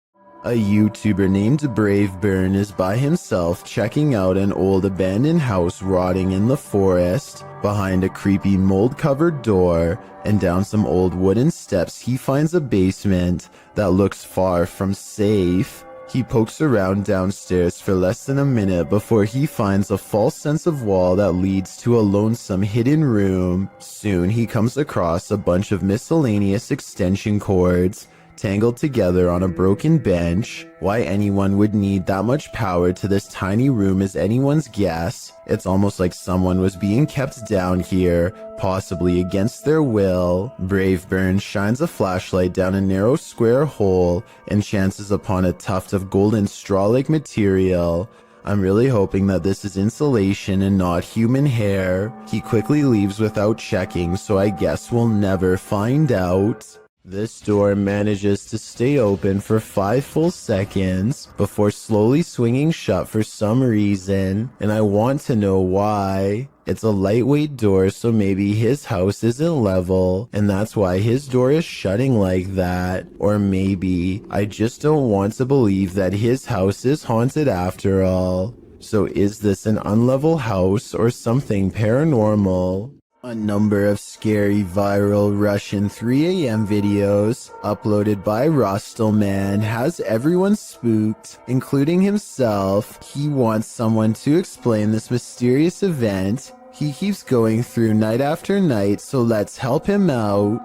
A YouTuber named Brave Burn is by himself checking out an old abandoned house rotting in the forest. Behind a creepy mold-covered door and down some old wooden steps, he finds a basement that looks far from safe. He pokes around downstairs for less than a minute before he finds a false sense of wall that leads to a lonesome hidden room. Soon he comes across a bunch of miscellaneous extension cords tangled together on a broken bench. Why anyone would need that much power to this tiny room is anyone's guess. It's almost like someone was being kept down here, possibly against their will. Brave Burn shines a flashlight down a narrow square hole and chances upon a tuft of golden straw-like material. I'm really hoping that this is insulation and not human hair. He quickly leaves without checking, so I guess we'll never find out. This door manages to stay open for 5 full seconds before slowly swinging shut for some reason, and I want to know why. It's a lightweight door, so maybe his house isn't level, and that's why his door is shutting like that. Or maybe I just don't want to believe that his house is haunted after all. So is this an unlevel house or something paranormal? A number of scary viral Russian 3 a.m. videos uploaded by Rostelman has everyone spooked, including himself. He wants someone to explain this mysterious event. He keeps going through night after night, so let's help him out.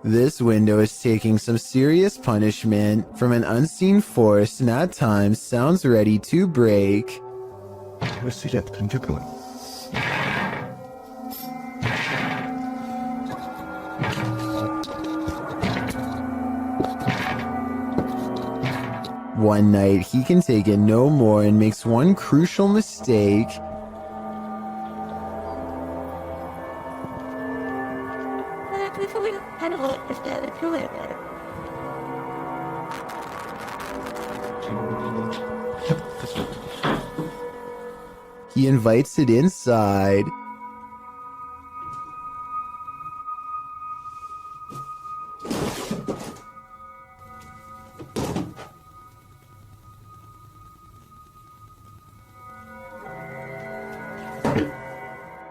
This window is taking some serious punishment from an unseen force and at times sounds ready to break. One night, he can take it no more and makes one crucial mistake. He invites it inside.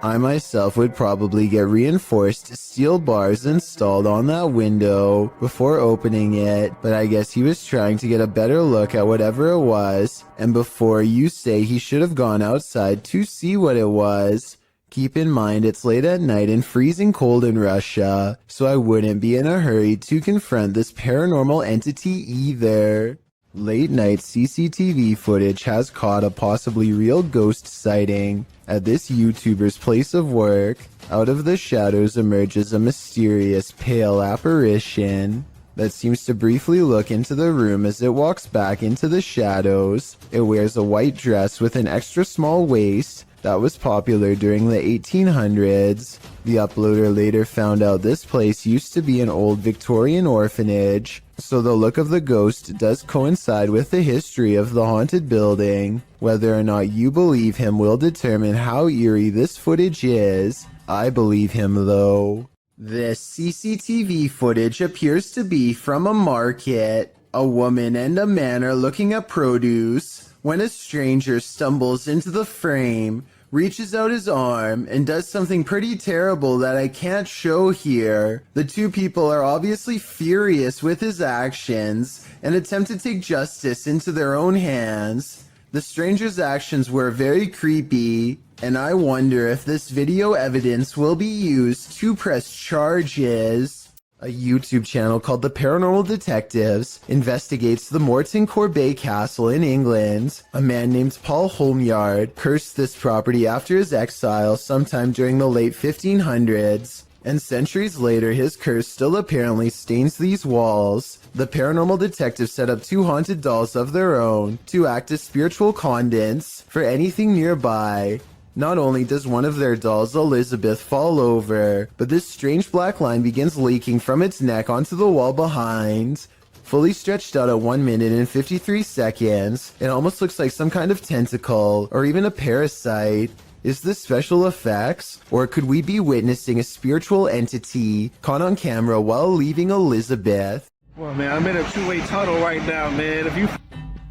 I myself would probably get reinforced steel bars installed on that window before opening it, but I guess he was trying to get a better look at whatever it was, and before you say he should have gone outside to see what it was, keep in mind it's late at night and freezing cold in Russia, so I wouldn't be in a hurry to confront this paranormal entity either. Late night CCTV footage has caught a possibly real ghost sighting at this YouTuber's place of work. Out of the shadows emerges a mysterious pale apparition. that seems to briefly look into the room as it walks back into the shadows. It wears a white dress with an extra small waist that was popular during the 1800s. The uploader later found out this place used to be an old Victorian orphanage, so the look of the ghost does coincide with the history of the haunted building. Whether or not you believe him will determine how eerie this footage is. I believe him though. This CCTV footage appears to be from a market. A woman and a man are looking at produce when a stranger stumbles into the frame, reaches out his arm, and does something pretty terrible that I can't show here. The two people are obviously furious with his actions and attempt to take justice into their own hands. The stranger's actions were very creepy, and I wonder if this video evidence will be used to press charges. A YouTube channel called The Paranormal Detectives investigates the Morton Corbet Castle in England. A man named Paul Homeyard cursed this property after his exile sometime during the late 1500s, and centuries later his curse still apparently stains these walls. The Paranormal Detectives set up 2 haunted dolls of their own to act as spiritual conduits for anything nearby. Not only does one of their dolls, Elizabeth, fall over, but this strange black line begins leaking from its neck onto the wall behind. Fully stretched out at 1 minute and 53 seconds, it almost looks like some kind of tentacle, or even a parasite. Is this special effects? Or could we be witnessing a spiritual entity caught on camera while leaving Elizabeth? Well, man, I'm in a two-way tunnel right now, man. If you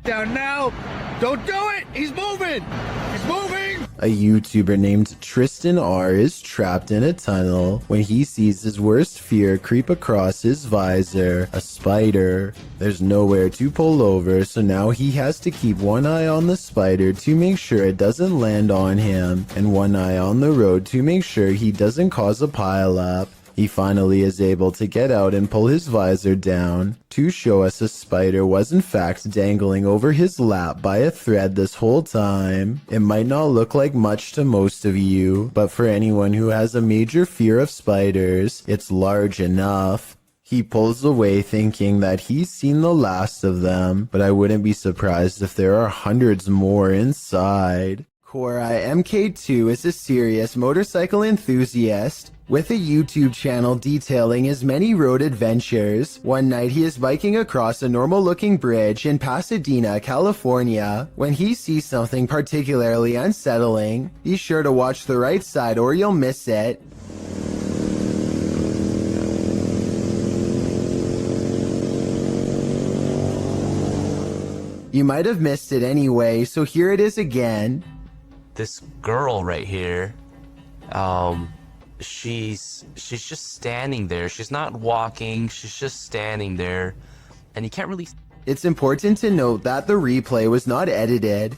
down now, don't do it! He's moving! He's moving! A YouTuber named Tristan R is trapped in a tunnel when he sees his worst fear creep across his visor, a spider. There's nowhere to pull over, so now he has to keep one eye on the spider to make sure it doesn't land on him, and one eye on the road to make sure he doesn't cause a pileup. He finally is able to get out and pull his visor down to show us a spider was in fact dangling over his lap by a thread this whole time. It might not look like much to most of you, but for anyone who has a major fear of spiders, it's large enough. He pulls away thinking that he's seen the last of them, but I wouldn't be surprised if there are hundreds more inside. Cora MK2 is a serious motorcycle enthusiast with a YouTube channel detailing his many road adventures. One night he is biking across a normal-looking bridge in Pasadena, California, when he sees something particularly unsettling. Be sure to watch the right side or you'll miss it. You might have missed it anyway, so here it is again. This girl right here, she's just standing there. She's not walking, she's just standing there, and you can't really... It's important to note that the replay was not edited.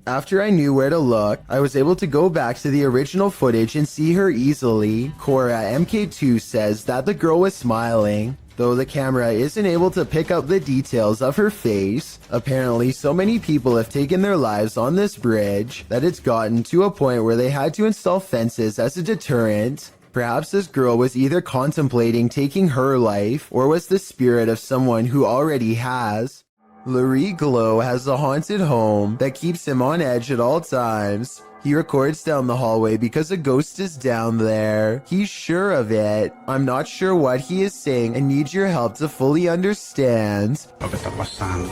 After I knew where to look, I was able to go back to the original footage and see her easily. Cora MK2 says that the girl was smiling, though the camera isn't able to pick up the details of her face. Apparently, so many people have taken their lives on this bridge that it's gotten to a point where they had to install fences as a deterrent. Perhaps this girl was either contemplating taking her life, or was the spirit of someone who already has. Larry Glow has a haunted home that keeps him on edge at all times. He records down the hallway because a ghost is down there. He's sure of it. I'm not sure what he is saying and need your help to fully understand. Lo que está pasando.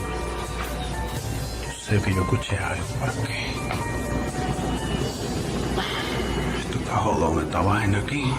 Sé que yo escuché algo por aquí. Esto está jodón, esta vaina aquí.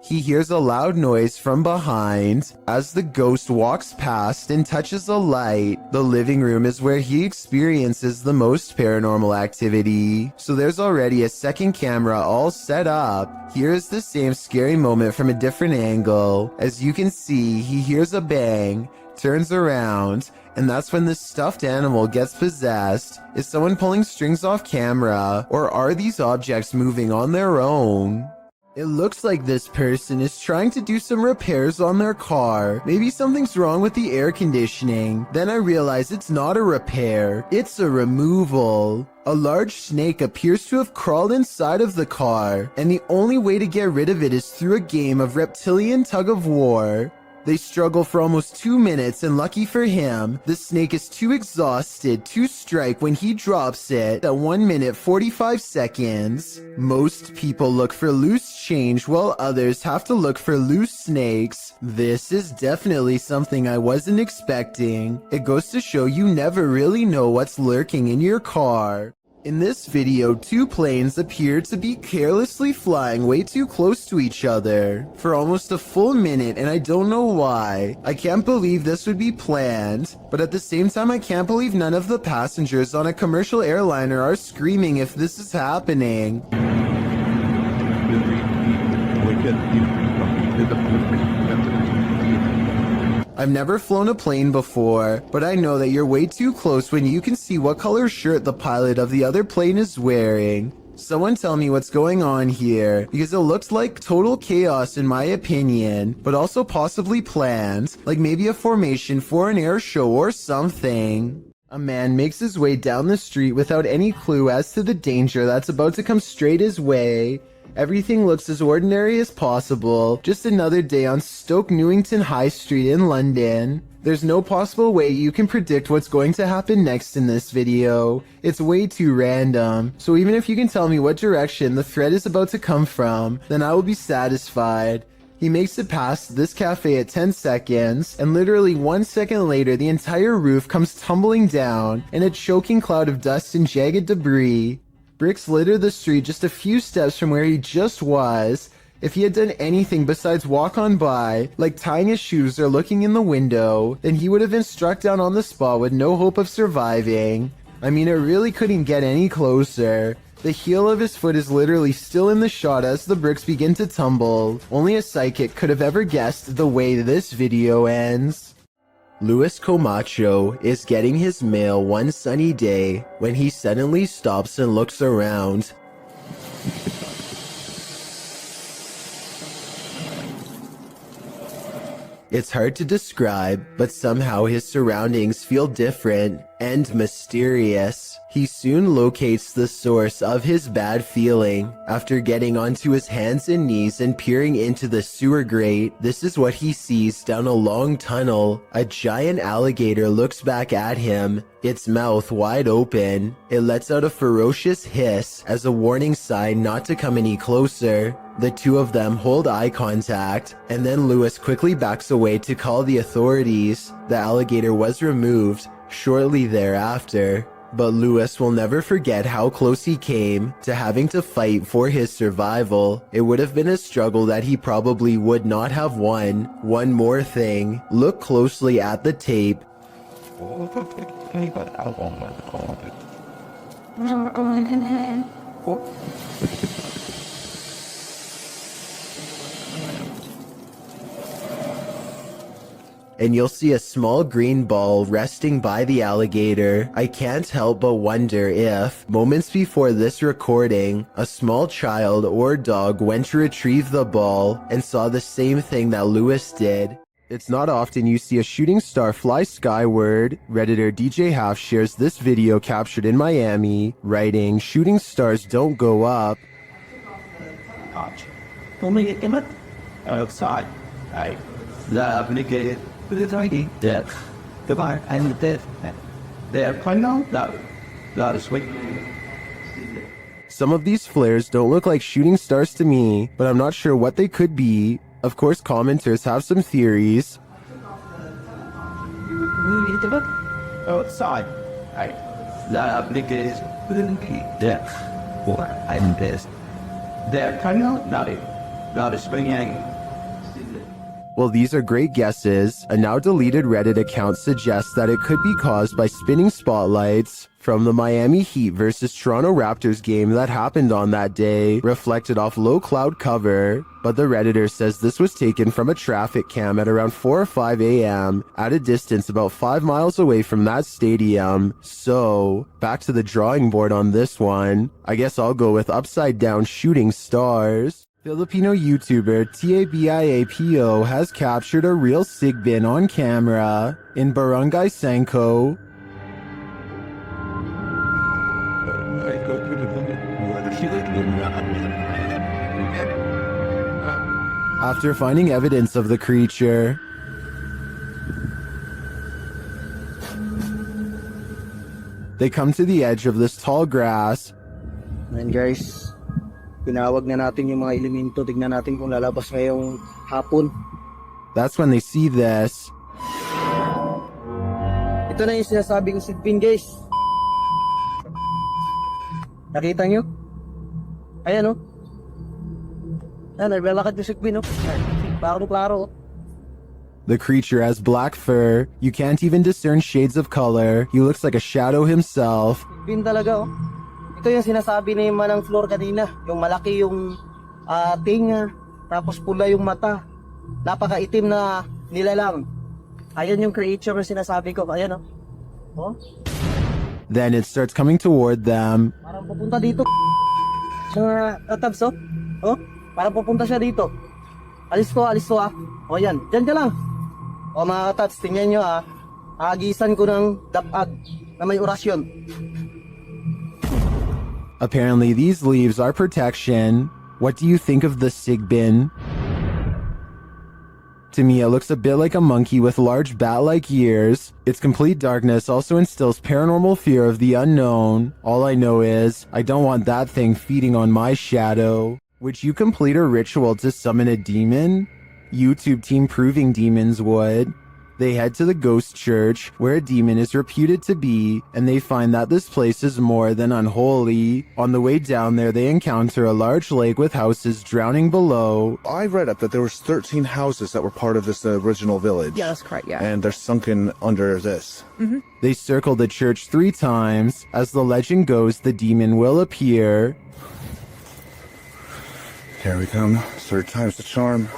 He hears a loud noise from behind as the ghost walks past and touches a light. The living room is where he experiences the most paranormal activity, so there's already a second camera all set up. Here's the same scary moment from a different angle. As you can see, he hears a bang, turns around, and that's when the stuffed animal gets possessed. Is someone pulling strings off camera, or are these objects moving on their own? It looks like this person is trying to do some repairs on their car. Maybe something's wrong with the air conditioning. Then I realize it's not a repair, it's a removal. A large snake appears to have crawled inside of the car, and the only way to get rid of it is through a game of reptilian tug-of-war. They struggle for almost 2 minutes, and lucky for him, the snake is too exhausted to strike when he drops it at 1 minute 45 seconds. Most people look for loose change while others have to look for loose snakes. This is definitely something I wasn't expecting. It goes to show you never really know what's lurking in your car. In this video, 2 planes appear to be carelessly flying way too close to each other for almost a full minute, and I don't know why. I can't believe this would be planned, but at the same time I can't believe none of the passengers on a commercial airliner are screaming if this is happening. I've never flown a plane before, but I know that you're way too close when you can see what color shirt the pilot of the other plane is wearing. Someone tell me what's going on here, because it looks like total chaos in my opinion, but also possibly planned, like maybe a formation for an air show or something. A man makes his way down the street without any clue as to the danger that's about to come straight his way. Everything looks as ordinary as possible, just another day on Stoke Newington High Street in London. There's no possible way you can predict what's going to happen next in this video. It's way too random, so even if you can tell me what direction the threat is about to come from, then I will be satisfied. He makes it past this cafe at 10 seconds, and literally 1 second later the entire roof comes tumbling down in a choking cloud of dust and jagged debris. Bricks litter the street just a few steps from where he just was. If he had done anything besides walk on by, like tying his shoes or looking in the window, then he would have been struck down on the spot with no hope of surviving. I mean, it really couldn't get any closer. The heel of his foot is literally still in the shot as the bricks begin to tumble. Only a psychic could have ever guessed the way this video ends. Luis Camacho is getting his mail one sunny day when he suddenly stops and looks around. It's hard to describe, but somehow his surroundings feel different and mysterious. He soon locates the source of his bad feeling. After getting onto his hands and knees and peering into the sewer grate, this is what he sees down a long tunnel. A giant alligator looks back at him, its mouth wide open. It lets out a ferocious hiss as a warning sign not to come any closer. The two of them hold eye contact, and then Luis quickly backs away to call the authorities. The alligator was removed shortly thereafter. But Luis will never forget how close he came to having to fight for his survival. It would have been a struggle that he probably would not have won. One more thing, look closely at the tape. And you'll see a small green ball resting by the alligator. I can't help but wonder if, moments before this recording, a small child or dog went to retrieve the ball and saw the same thing that Luis did. It's not often you see a shooting star fly skyward. Redditor DJ Half shares this video captured in Miami, writing, "Shooting stars don't go up." Outside, the with ID death. Goodbye and death. They are final that is sweet. Some of these flares don't look like shooting stars to me, but I'm not sure what they could be. Of course, commenters have some theories. Outside, the is death. And death. They are final that is swinging. Well, these are great guesses. A now deleted Reddit account suggests that it could be caused by spinning spotlights from the Miami Heat versus Toronto Raptors game that happened on that day, reflected off low cloud cover. But the Redditor says this was taken from a traffic cam at around 4 or 5 a.m. at a distance about 5 miles away from that stadium. So, back to the drawing board on this one. I guess I'll go with upside down shooting stars. Filipino YouTuber TABIAPO has captured a real sigbin on camera in Barangay Sanko. After finding evidence of the creature, they come to the edge of this tall grass. And guys, tinawag na natin yung mga elemento. Tignan natin kung lalabas ngayong hapon. That's when they see this. Ito na yung sinasabing sigbin, guys. Nakita nyo? Ayan, oh. Ayan, naglalakad yung sigbin, oh. Klaro-klaro. The creature has black fur. You can't even discern shades of color. He looks like a shadow himself. Sigbin talaga, oh. Ito yung sinasabi ni Manang Flor kanina. Yung malaki yung tinga, tapos pula yung mata. Napakaitim na nilalang. Ayan yung creature na sinasabi ko. Ayan, oh. Oh? Then it starts coming toward them. Parang pupunta dito. Sa tabs, oh. Oh? Parang pupunta siya dito. Alis ko, ah. O yan, dyan ka lang. O mga tats, tingnan nyo, ah. Agisan ko ng dapag na may orasyon. Apparently these leaves are protection. What do you think of the sigbin? To me, it looks a bit like a monkey with large bat-like ears. Its complete darkness also instills paranormal fear of the unknown. All I know is, I don't want that thing feeding on my shadow. Would you complete a ritual to summon a demon? YouTube team Proving Demons would. They head to the ghost church, where a demon is reputed to be, and they find that this place is more than unholy. On the way down there, they encounter a large lake with houses drowning below. I read up that there was 13 houses that were part of this original village. Yeah, that's correct, yeah. And they're sunken under this. Mm-hmm. They circle the church 3 times. As the legend goes, the demon will appear. Here we come. 3rd time's the charm.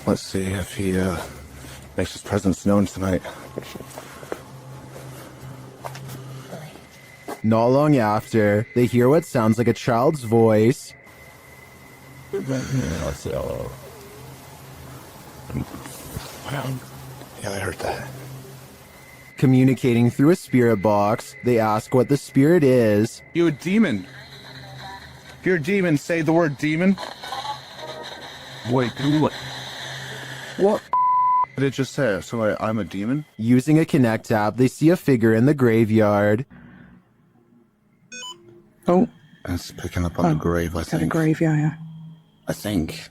Let's see if he makes his presence known tonight. Not long after, they hear what sounds like a child's voice. Yeah, I heard that. Communicating through a spirit box, they ask what the spirit is. You a demon? If you're a demon, say the word demon. Wait, what? What did it just say? So I'm a demon? Using a Connect app, they see a figure in the graveyard. Oh. It's picking up on the grave, I think. The grave, yeah. I think.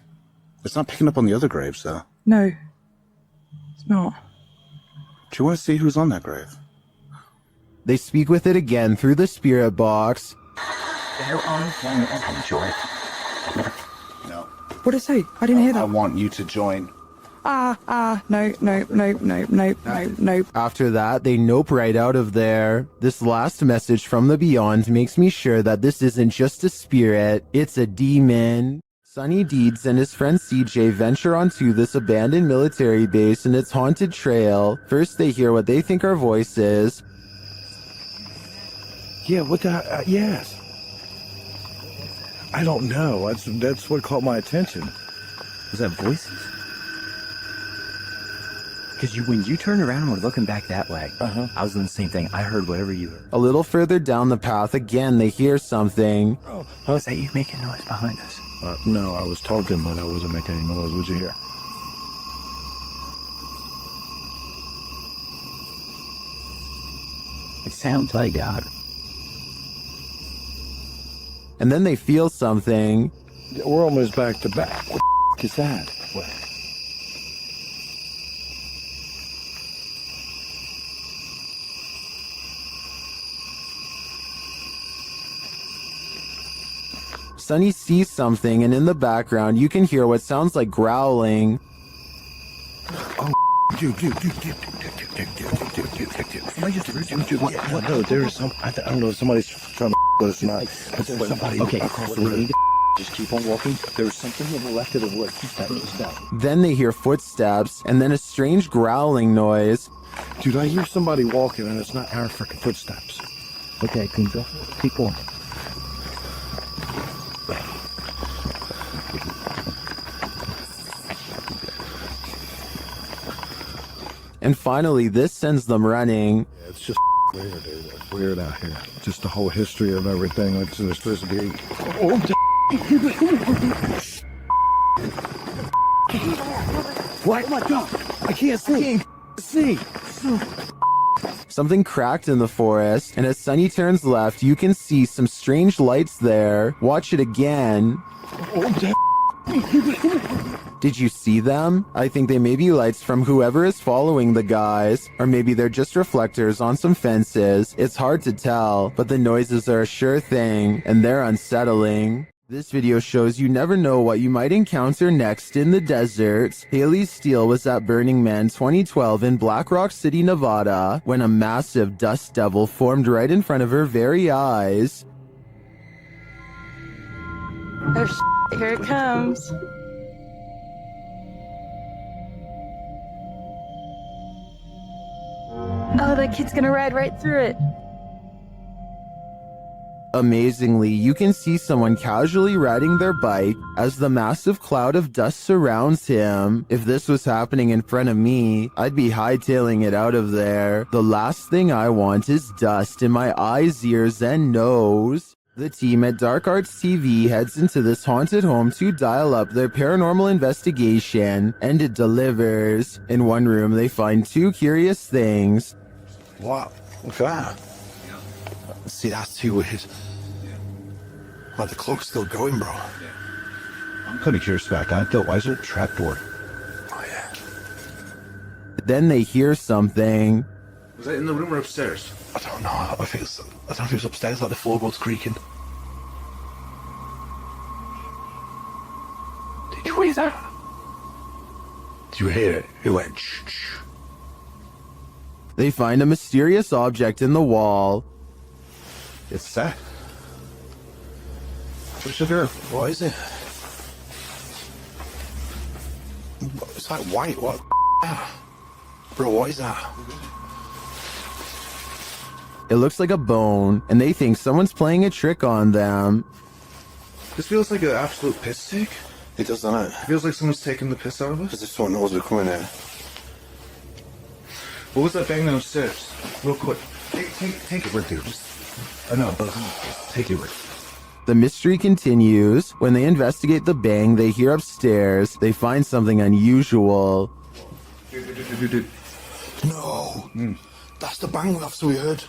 It's not picking up on the other graves, though. No. It's not. Do you want to see who's on that grave? They speak with it again through the spirit box. There are one of joy. No. What did it say? I didn't hear that. I want you to join. No. After that, they nope right out of there. This last message from the beyond makes me sure that this isn't just a spirit, it's a demon. Sunny Deeds and his friend CJ venture onto this abandoned military base and its haunted trail. First, they hear what they think are voices. Yeah, what the... yes. I don't know. That's what caught my attention. Was that voices? Because when you turned around and were looking back that way, I was doing the same thing. I heard whatever you heard. A little further down the path, again, they hear something. Oh, was that you making noise behind us? No, I was talking, but I wasn't making any noise. What'd you hear? It sounds like God. And then they feel something. We're almost back to back. What the is that? What? Sunny sees something, and in the background, you can hear what sounds like growling. Oh, dude. What? No, there's some. I don't know if somebody's trying to but it's not. But there's somebody across the road. Just keep on walking. There's something to the left of the wood. Keep that down. Then they hear footsteps, and then a strange growling noise. Dude, I hear somebody walking, and it's not our freaking footsteps. Okay, Kunzo, keep going. And finally, this sends them running. It's just weird, dude. It's weird out here. Just the whole history of everything. It's supposed to be. What? Oh my God! I can't see. Something cracked in the forest, and as Sunny turns left, you can see some strange lights there. Watch it again. Did you see them? I think they may be lights from whoever is following the guys, or maybe they're just reflectors on some fences. It's hard to tell, but the noises are a sure thing, and they're unsettling. This video shows you never know what you might encounter next in the desert. Haley Steele was at Burning Man 2012 in Black Rock City, Nevada, when a massive dust devil formed right in front of her very eyes. Oh, here it comes. Oh, that kid's gonna ride right through it. Amazingly, you can see someone casually riding their bike as the massive cloud of dust surrounds him. If this was happening in front of me, I'd be hightailing it out of there. The last thing I want is dust in my eyes, ears, and nose. The team at Dark Arts TV heads into this haunted home to dial up their paranormal investigation, and it delivers. In one room, they find two curious things. What? Look at that. See, that's too weird. Like the clock's still going, bro. I'm kind of curious about that, though. Why is there a trapdoor? Oh, yeah. Then they hear something. Was that in the room or upstairs? I don't know. I don't know if it's upstairs, like the floorboards creaking. Did you hear that? Did you hear it? It went shh. They find a mysterious object in the wall. It's that. Sugar, what is it? It's like white. What? Bro, what is that? It looks like a bone, and they think someone's playing a trick on them. This feels like an absolute piss take. It does, doesn't it? It feels like someone's taking the piss out of us. As if someone knows we're coming here. What was that bang downstairs? Real quick. Take it with you. I know, but take it with you. The mystery continues. When they investigate the bang they hear upstairs, they find something unusual. No. That's the bang after we heard.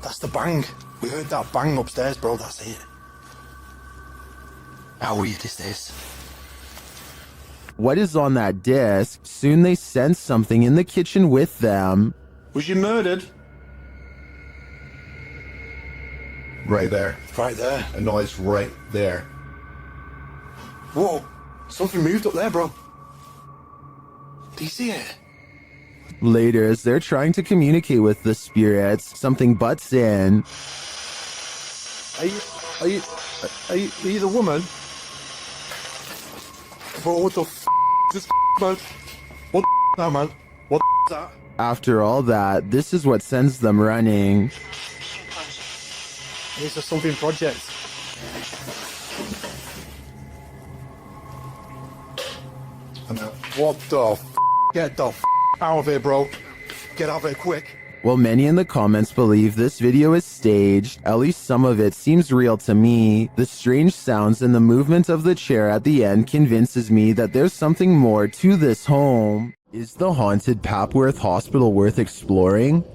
That's the bang. We heard that bang upstairs, bro. That's it. How weird is this? What is on that disc? Soon they sense something in the kitchen with them. Was you murdered? Right there. Right there. A noise right there. Whoa. Something moved up there, bro. Do you see it? Later, as they're trying to communicate with the spirits, something butts in. Are you the woman? Bro, what the f*** is this man? What the now, man? What the that? After all that, this is what sends them running. This is something project. What the f***? Get the f*** out of here, bro. Get out of here quick. While many in the comments believe this video is staged, at least some of it seems real to me. The strange sounds and the movement of the chair at the end convinces me that there's something more to this home. Is the haunted Papworth Hospital worth exploring?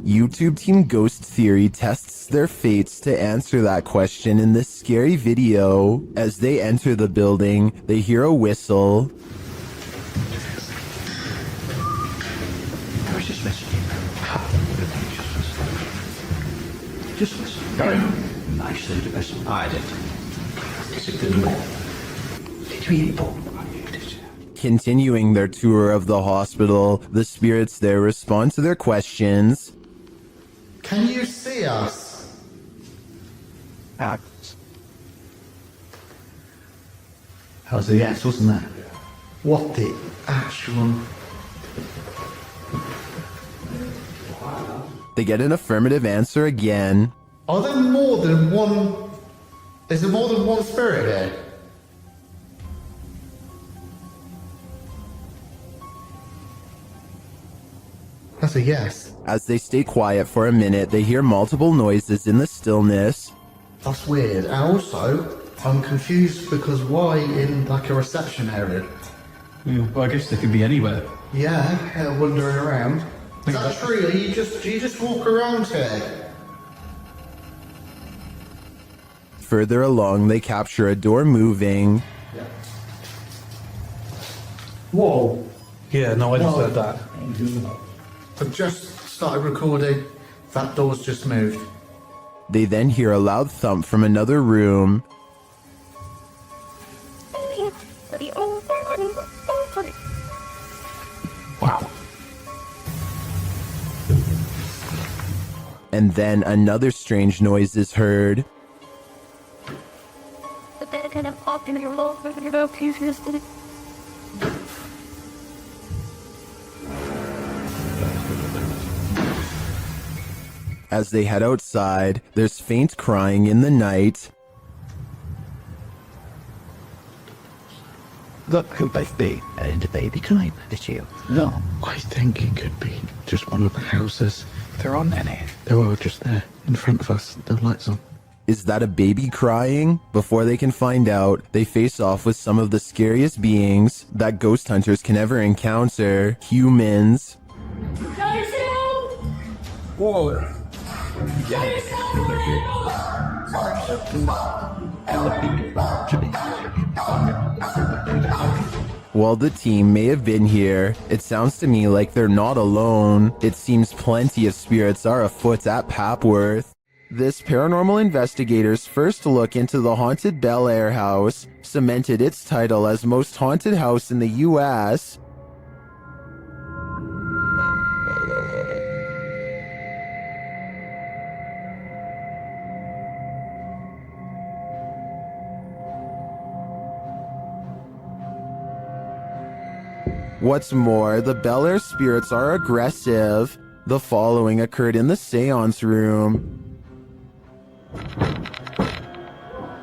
YouTube Team Ghost Theory tests their fates to answer that question in this scary video. As they enter the building, they hear a whistle. I was just listening. Just listen. Nicely to listen. I did. Is it good more? Did you eat pork? Continuing their tour of the hospital, the spirits there respond to their questions. Can you see us? That was the yes, wasn't that? What the actual... They get an affirmative answer again. Are there more than one... Is there more than one spirit here? That's a yes. As they stay quiet for a minute, they hear multiple noises in the stillness. That's weird. And also, I'm confused because why in like a reception area? Well, I guess they could be anywhere. Yeah, wandering around. Is that true? Do you just walk around here? Further along, they capture a door moving. Whoa. Yeah, no, I just heard that. I've just started recording. That door's just moved. They then hear a loud thump from another room. Wow. And then another strange noise is heard. As they head outside, there's faint crying in the night. Look who might be. And the baby crying, did you? No. I think it could be just one of the houses. There aren't any. They're all just there, in front of us, the lights on. Is that a baby crying? Before they can find out, they face off with some of the scariest beings that ghost hunters can ever encounter, humans. Whoa. While the team may have been here, it sounds to me like they're not alone. It seems plenty of spirits are afoot at Papworth. This paranormal investigator's first look into the haunted Bel Air house cemented its title as most haunted house in the U.S. What's more, the Bel Air spirits are aggressive. The following occurred in the seance room.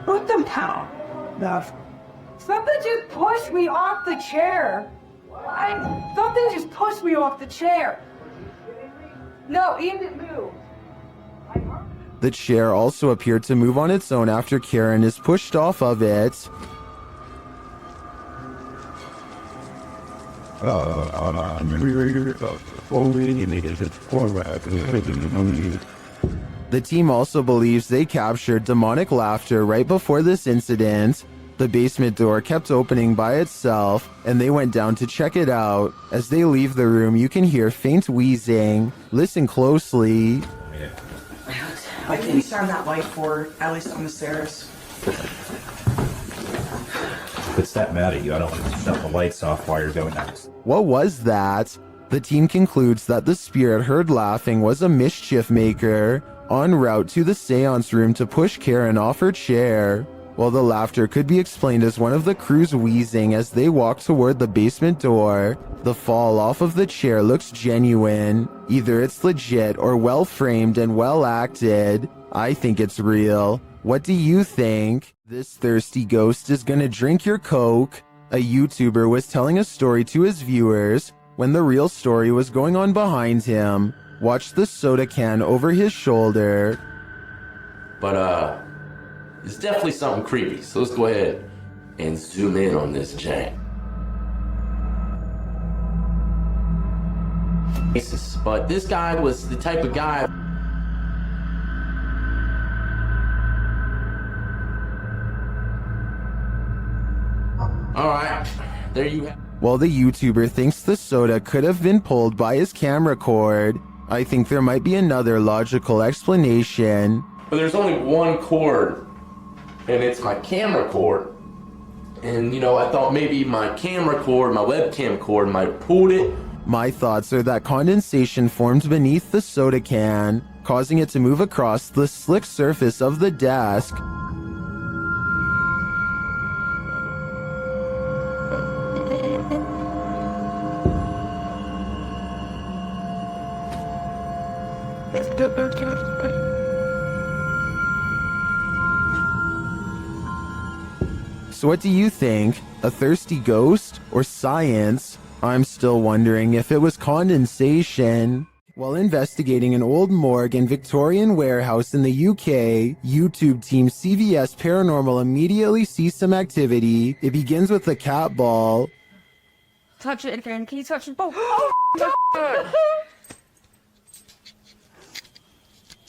Put them down. No. Something just pushed me off the chair. Something just pushed me off the chair. No, Ian didn't move. The chair also appeared to move on its own after Karen is pushed off of it. The team also believes they captured demonic laughter right before this incident. The basement door kept opening by itself, and they went down to check it out. As they leave the room, you can hear faint wheezing. Listen closely. I can turn that light for at least on the stairs. If it's that mad at you, I don't want to shut the lights off while you're doing that. What was that? The team concludes that the spirit heard laughing was a mischief maker en route to the seance room to push Karen off her chair. While the laughter could be explained as one of the crew's wheezing as they walk toward the basement door, the fall off of the chair looks genuine. Either it's legit or well framed and well acted. I think it's real. What do you think? This thirsty ghost is gonna drink your Coke. A YouTuber was telling a story to his viewers when the real story was going on behind him. Watch the soda can over his shoulder. But, it's definitely something creepy, so let's go ahead and zoom in on this jank. But this guy was the type of guy. Alright, there you have. While the YouTuber thinks the soda could have been pulled by his camera cord, I think there might be another logical explanation. But there's only one cord, and it's my camera cord. And, you know, I thought maybe my camera cord, my webcam cord might have pulled it. My thoughts are that condensation formed beneath the soda can, causing it to move across the slick surface of the desk. So what do you think? A thirsty ghost or science? I'm still wondering if it was condensation. While investigating an old morgue and Victorian warehouse in the UK, YouTube team CVS Paranormal immediately sees some activity. It begins with a cat ball. Touch it again. Can you touch the ball? Oh,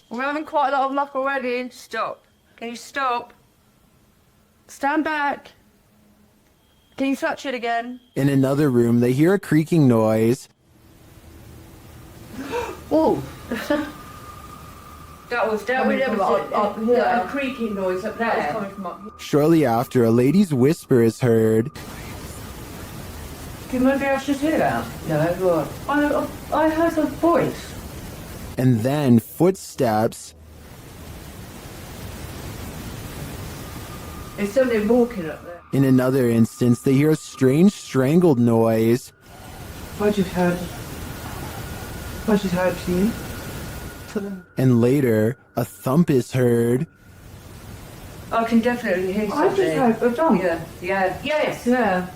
we're having quite a lot of luck already. Stop. Can you stop? Stand back. Can you touch it again? In another room, they hear a creaking noise. Oh. That was a creaking noise up there. That was coming from up here. Shortly after, a lady's whisper is heard. Can maybe I should hear that? No, what? I heard a voice. And then footsteps. There's something walking up there. In another instance, they hear a strange strangled noise. I just heard you. And later, a thump is heard. I can definitely hear something. I just heard a thump. Yeah.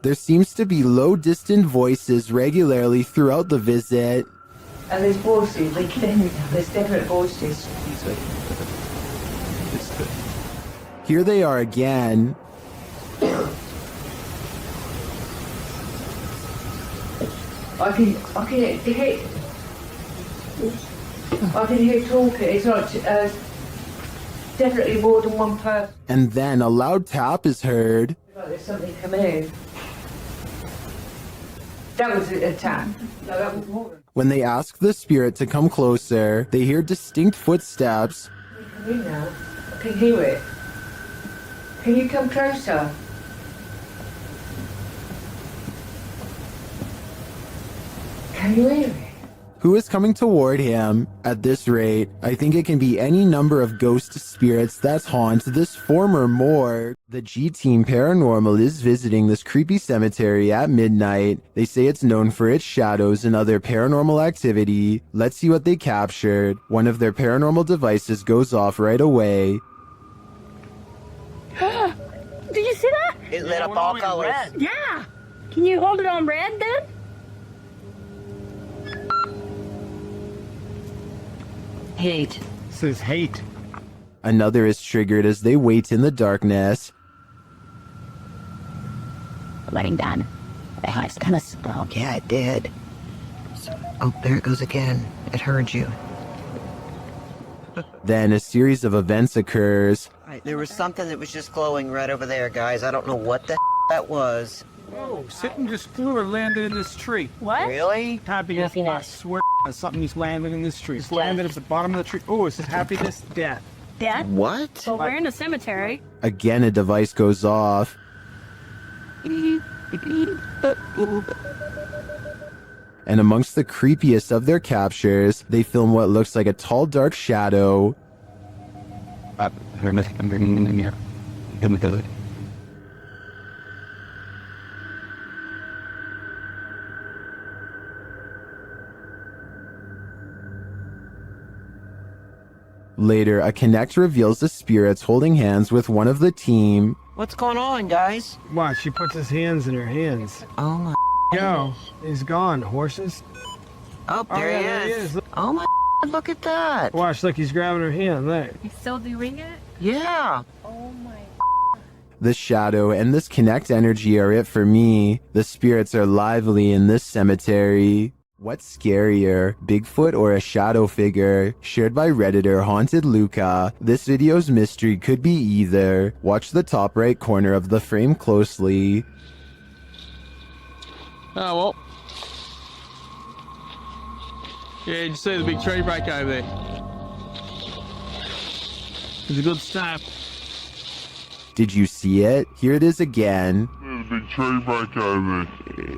There seems to be low, distant voices regularly throughout the visit. And there's voices. There's definite voices. Here they are again. I can hear talking. It's like definitely more than one person. And then a loud tap is heard. Like there's something coming in. That was a tap. No, that was more. When they ask the spirit to come closer, they hear distinct footsteps. Come in now. I can hear it. Can you come closer? Can you hear it? Who is coming toward him? At this rate, I think it can be any number of ghost spirits that haunt this former morgue. The G-Team Paranormal is visiting this creepy cemetery at midnight. They say it's known for its shadows and other paranormal activity. Let's see what they captured. One of their paranormal devices goes off right away. Did you see that? It lit up all colors. Yeah. Can you hold it on red then? Hate. This is hate. Another is triggered as they wait in the darkness. Letting down. The house kind of spoke. Yeah, it did. Oh, there it goes again. It heard you. Then a series of events occurs. There was something that was just glowing right over there, guys. I don't know what the that was. Whoa, something just flew or landed in this tree. What? Really? Happiness. I swear something's landed in this tree. It's landed at the bottom of the tree. Oh, it says happiness, death. Death? What? Well, we're in a cemetery. Again, a device goes off. And amongst the creepiest of their captures, they film what looks like a tall, dark shadow. Later, a Connect reveals the spirits holding hands with one of the team. What's going on, guys? Watch, she puts his hands in her hands. Oh my. Yo, he's gone. Horses. Oh, there he is. Oh my. Look at that. Watch, look, he's grabbing her hand. There. He's still doing it? Yeah. Oh my. The shadow and this Connect energy are it for me. The spirits are lively in this cemetery. What's scarier, Bigfoot or a shadow figure? Shared by Redditor Haunted Luca. This video's mystery could be either. Watch the top right corner of the frame closely. Oh, well. Yeah, you see the big tree break over there. It's a good snap. Did you see it? Here it is again. There's a big tree break over there.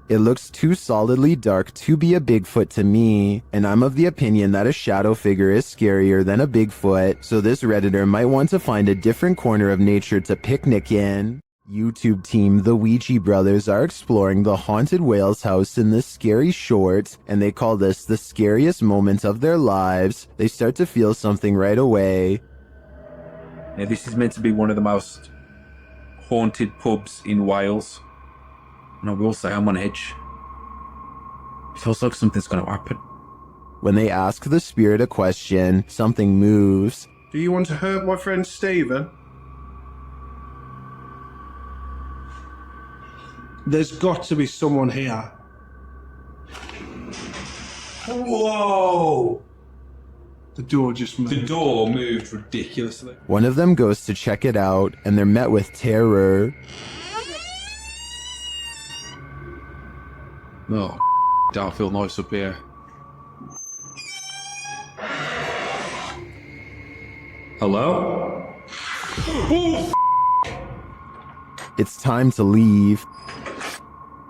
It looks too solidly dark to be a Bigfoot to me, and I'm of the opinion that a shadow figure is scarier than a Bigfoot, so this Redditor might want to find a different corner of nature to picnic in. YouTube team The Ouija Brothers are exploring the haunted Wales house in this scary short, and they call this the scariest moment of their lives. They start to feel something right away. Now, this is meant to be one of the most haunted pubs in Wales, and I will say I'm on edge. It feels like something's going to happen. When they ask the spirit a question, something moves. Do you want to hurt my friend Stephen? There's got to be someone here. Whoa! The door just moved. The door moved ridiculously. One of them goes to check it out, and they're met with terror. Oh, don't feel nice up here. Hello? Oh, It's time to leave.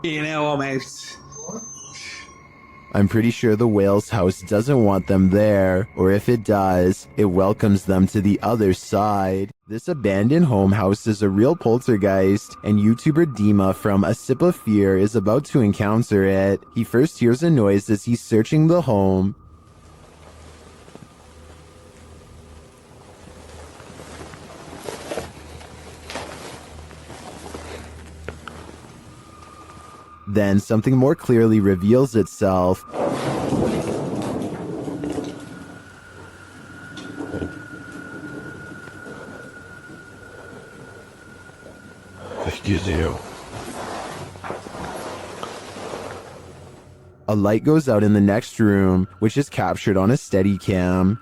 you know, I'm out. I'm pretty sure the Wales house doesn't want them there, or if it does, it welcomes them to the other side. This abandoned home house is a real poltergeist, and YouTuber Dima from A Sip of Fear is about to encounter it. He first hears a noise as he's searching the home. Then something more clearly reveals itself. Excuse you. A light goes out in the next room, which is captured on a Steadicam.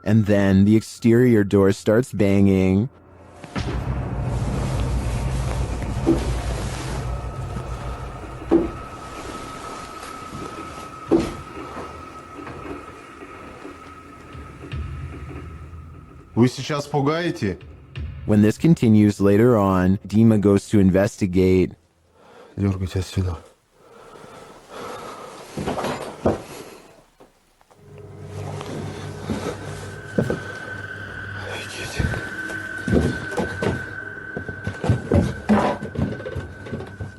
And then the exterior door starts banging. Вы сейчас пугаете? When this continues later on, Dima goes to investigate. Дергайте отсюда.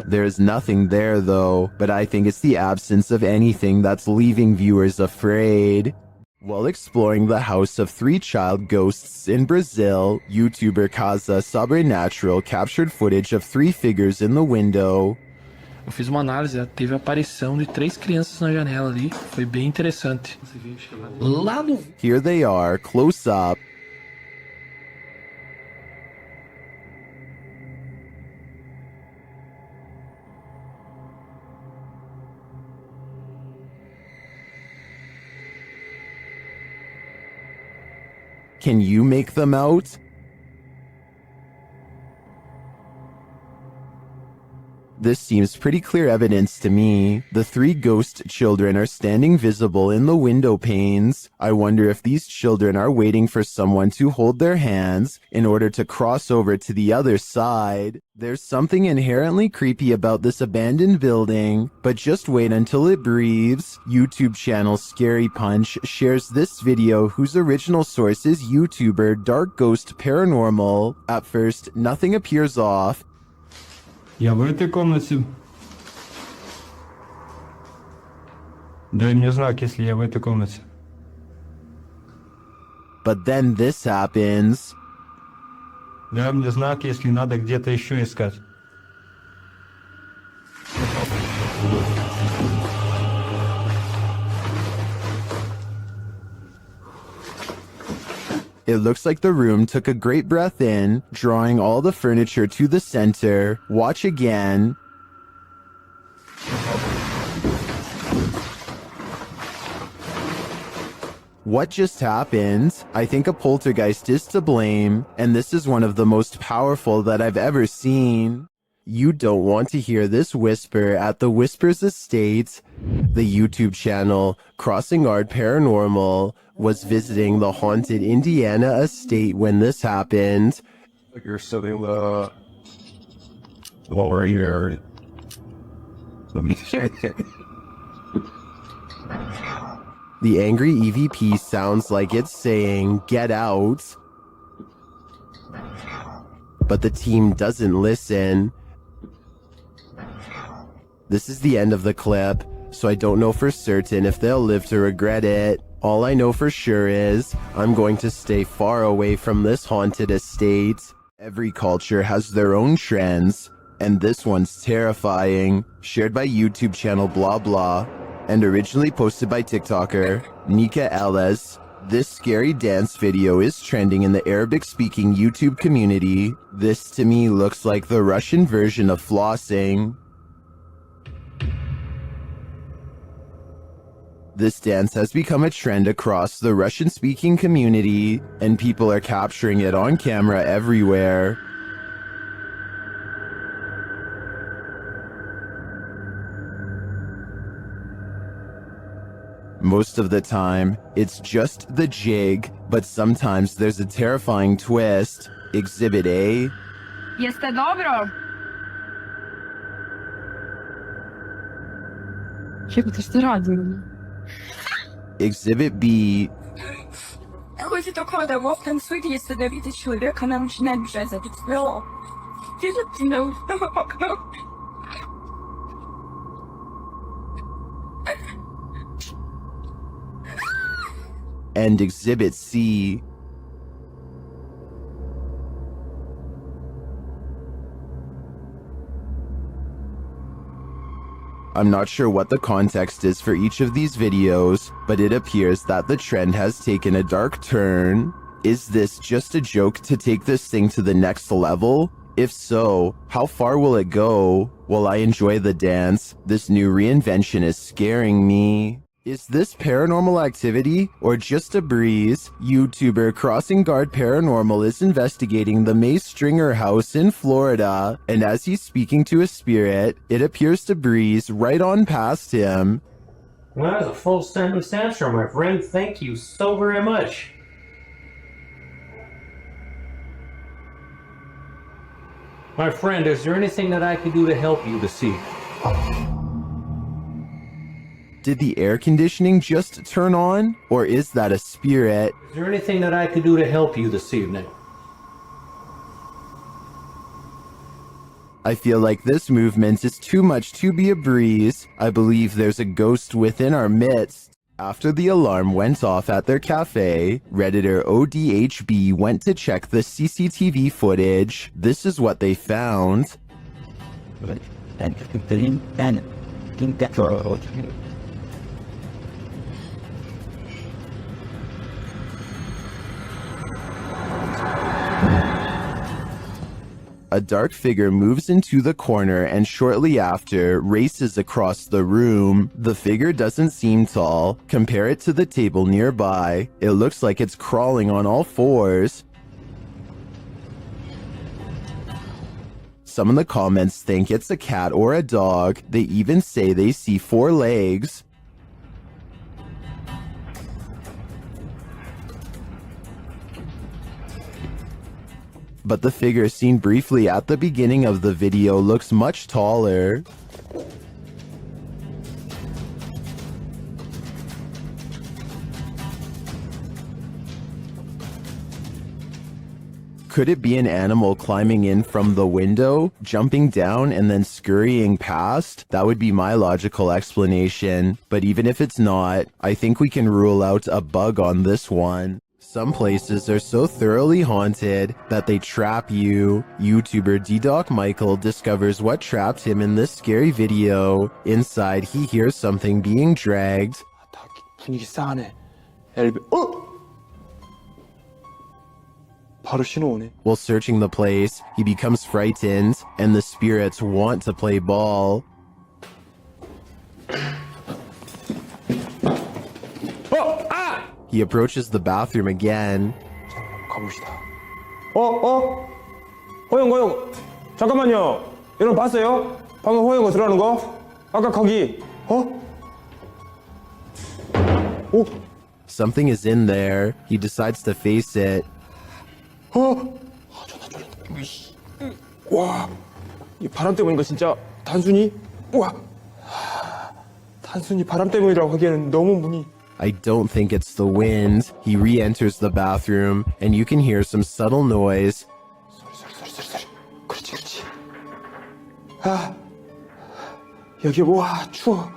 There's nothing there though, but I think it's the absence of anything that's leaving viewers afraid. While exploring the house of 3 child ghosts in Brazil, YouTuber Casa Sobrenatural captured footage of 3 figures in the window. Eu fiz uma análise, teve a aparição de 3 crianças na janela ali, foi bem interessante. Lá no... Here they are, close up. Can you make them out? This seems pretty clear evidence to me. The 3 ghost children are standing visible in the window panes. I wonder if these children are waiting for someone to hold their hands in order to cross over to the other side. There's something inherently creepy about this abandoned building, but just wait until it breathes. YouTube channel Scary Punch shares this video whose original source is YouTuber Dark Ghost Paranormal. At first, nothing appears off. Я в этой комнате. Дай мне знак, если я в этой комнате. But then this happens. Дай мне знак, если надо где-то еще искать. It looks like the room took a great breath in, drawing all the furniture to the center. Watch again. What just happened? I think a poltergeist is to blame, and this is one of the most powerful that I've ever seen. You don't want to hear this whisper at the Whispers Estate. The YouTube channel Crossing Art Paranormal was visiting the haunted Indiana estate when this happened. You're sitting well right here. Let me check. The angry EVP sounds like it's saying, "Get out." but the team doesn't listen. This is the end of the clip, so I don't know for certain if they'll live to regret it. All I know for sure is I'm going to stay far away from this haunted estate. Every culture has their own trends, and this one's terrifying. Shared by YouTube channel blah blah, and originally posted by TikToker Nika Ellis. This scary dance video is trending in the Arabic-speaking YouTube community. This to me looks like the Russian version of flossing. This dance has become a trend across the Russian-speaking community, and people are capturing it on camera everywhere. Most of the time, it's just the jig, but sometimes there's a terrifying twist. Exhibit A. Jeste dobro? Jebote, šta radim? Exhibit B. Kako ti to kao da u ovom svijetu jeste da vidi čovjeka nam ne može zadovoljiti? Ti ne uspio. And Exhibit C. I'm not sure what the context is for each of these videos, but it appears that the trend has taken a dark turn. Is this just a joke to take this thing to the next level? If so, how far will it go? While I enjoy the dance, this new reinvention is scaring me. Is this paranormal activity or just a breeze? YouTuber Crossing Guard Paranormal is investigating the May Stringer house in Florida, and as he's speaking to a spirit, it appears to breeze right on past him. Well, that was a full sentence answer, my friend. Thank you so very much. My friend, is there anything that I can do to help you this evening? Did the air conditioning just turn on? Or is that a spirit? Is there anything that I could do to help you this evening? I feel like this movement is too much to be a breeze. I believe there's a ghost within our midst. After the alarm went off at their cafe, Redditor ODHB went to check the CCTV footage. This is what they found. A dark figure moves into the corner and shortly after races across the room. The figure doesn't seem tall. Compare it to the table nearby. It looks like it's crawling on all fours. Some in the comments think it's a cat or a dog. They even say they see 4 legs. But the figure seen briefly at the beginning of the video looks much taller. Could it be an animal climbing in from the window, jumping down, and then scurrying past? That would be my logical explanation. But even if it's not, I think we can rule out a bug on this one. Some places are so thoroughly haunted that they trap you. YouTuber D-Doc Michael discovers what trapped him in this scary video. Inside, he hears something being dragged. 분위기 싸하네. 바로 신호 오네. While searching the place, he becomes frightened, and the spirits want to play ball. He approaches the bathroom again. 가봅시다. 호영. 잠깐만요. 여러분 봤어요? 방금 호영 들어가는 거? 아까 거기. Something is in there. He decides to face it. 존나 쫄린다. 와, 이 바람 때문인 거 진짜 단순히 단순히 바람 때문이라고 하기에는 너무 문이. I don't think it's the wind. He re-enters the bathroom, and you can hear some subtle noise. 소리. 아, 여기 와 추워.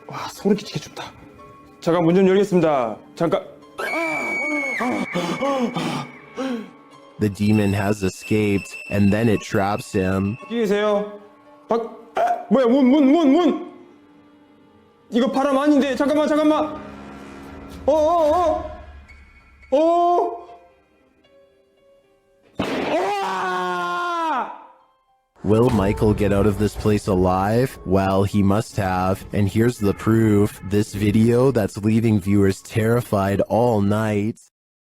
와 소름 끼치게 춥다. 잠깐 문 좀 열겠습니다. 잠깐. The demon has escaped, and then it traps him. 어디 계세요? 뭐야 문. 이거 바람 아닌데 잠깐만. Will Michael get out of this place alive? Well, he must have. And here's the proof. This video that's leaving viewers terrified all night.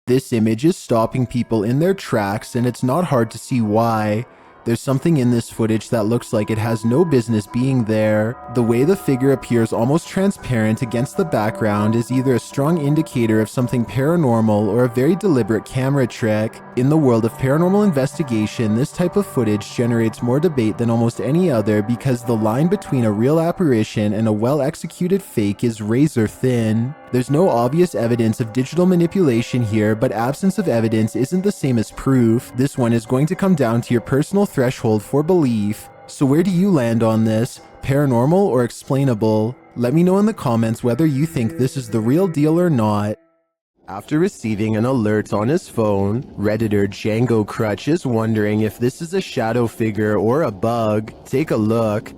This image is stopping people in their tracks, and it's not hard to see why. There's something in this footage that looks like it has no business being there. The way the figure appears almost transparent against the background is either a strong indicator of something paranormal or a very deliberate camera trick. In the world of paranormal investigation, this type of footage generates more debate than almost any other because the line between a real apparition and a well-executed fake is razor thin. There's no obvious evidence of digital manipulation here, but absence of evidence isn't the same as proof. This one is going to come down to your personal threshold for belief. So where do you land on this? Paranormal or explainable? Let me know in the comments whether you think this is the real deal or not. After receiving an alert on his phone, Redditor Django Crutch is wondering if this is a shadow figure or a bug. Take a look.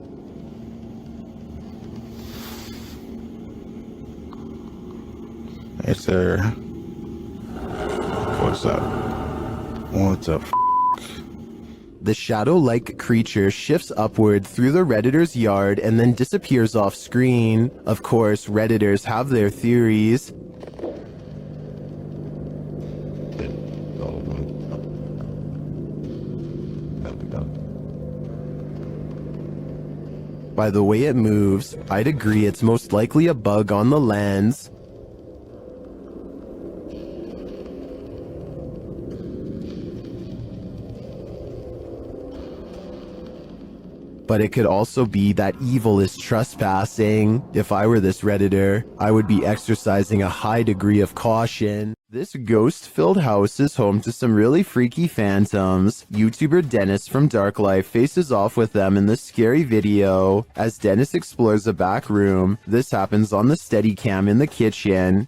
Is there... What's up? What the f***? The shadow-like creature shifts upward through the Redditor's yard and then disappears off screen. Of course, Redditors have their theories. By the way it moves, I'd agree it's most likely a bug on the lens. But it could also be that evil is trespassing. If I were this Redditor, I would be exercising a high degree of caution. This ghost-filled house is home to some really freaky phantoms. YouTuber Dennis from Dark Life faces off with them in this scary video. As Dennis explores a back room, this happens on the Steadicam in the kitchen.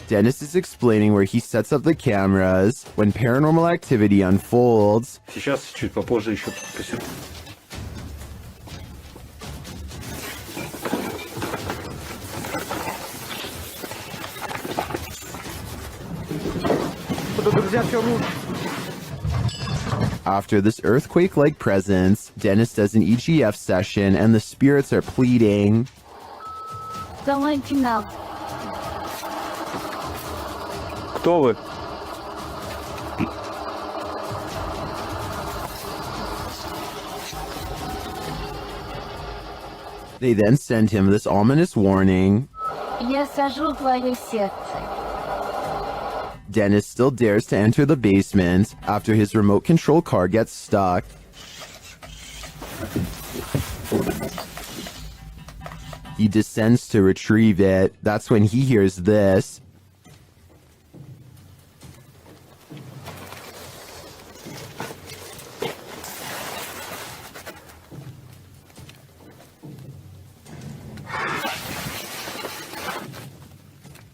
Dennis is explaining where he sets up the cameras when paranormal activity unfolds. Сейчас чуть попозже еще посижу. After this earthquake-like presence, Dennis does an EGF session and the spirits are pleading. Don't let you know. Кто вы? They then send him this ominous warning. Я сожру твое сердце. Dennis still dares to enter the basement after his remote control car gets stuck. He descends to retrieve it. That's when he hears this.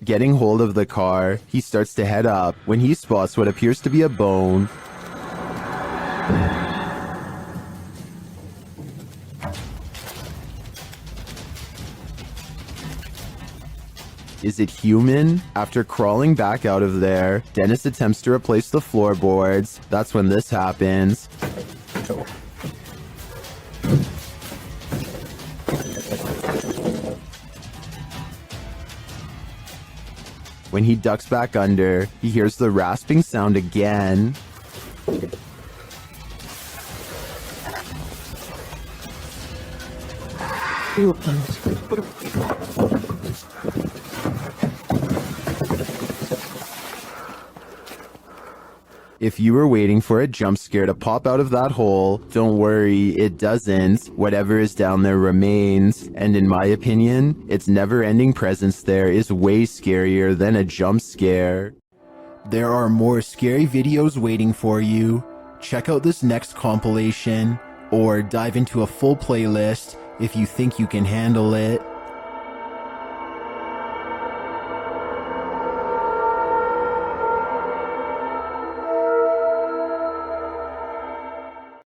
Getting hold of the car, he starts to head up when he spots what appears to be a bone. Is it human? After crawling back out of there, Dennis attempts to replace the floorboards. That's when this happens. When he ducks back under, he hears the rasping sound again. If you were waiting for a jump scare to pop out of that hole, don't worry, it doesn't. Whatever is down there remains, and in my opinion, its never-ending presence there is way scarier than a jump scare. There are more scary videos waiting for you. Check out this next compilation, or dive into a full playlist if you think you can handle it.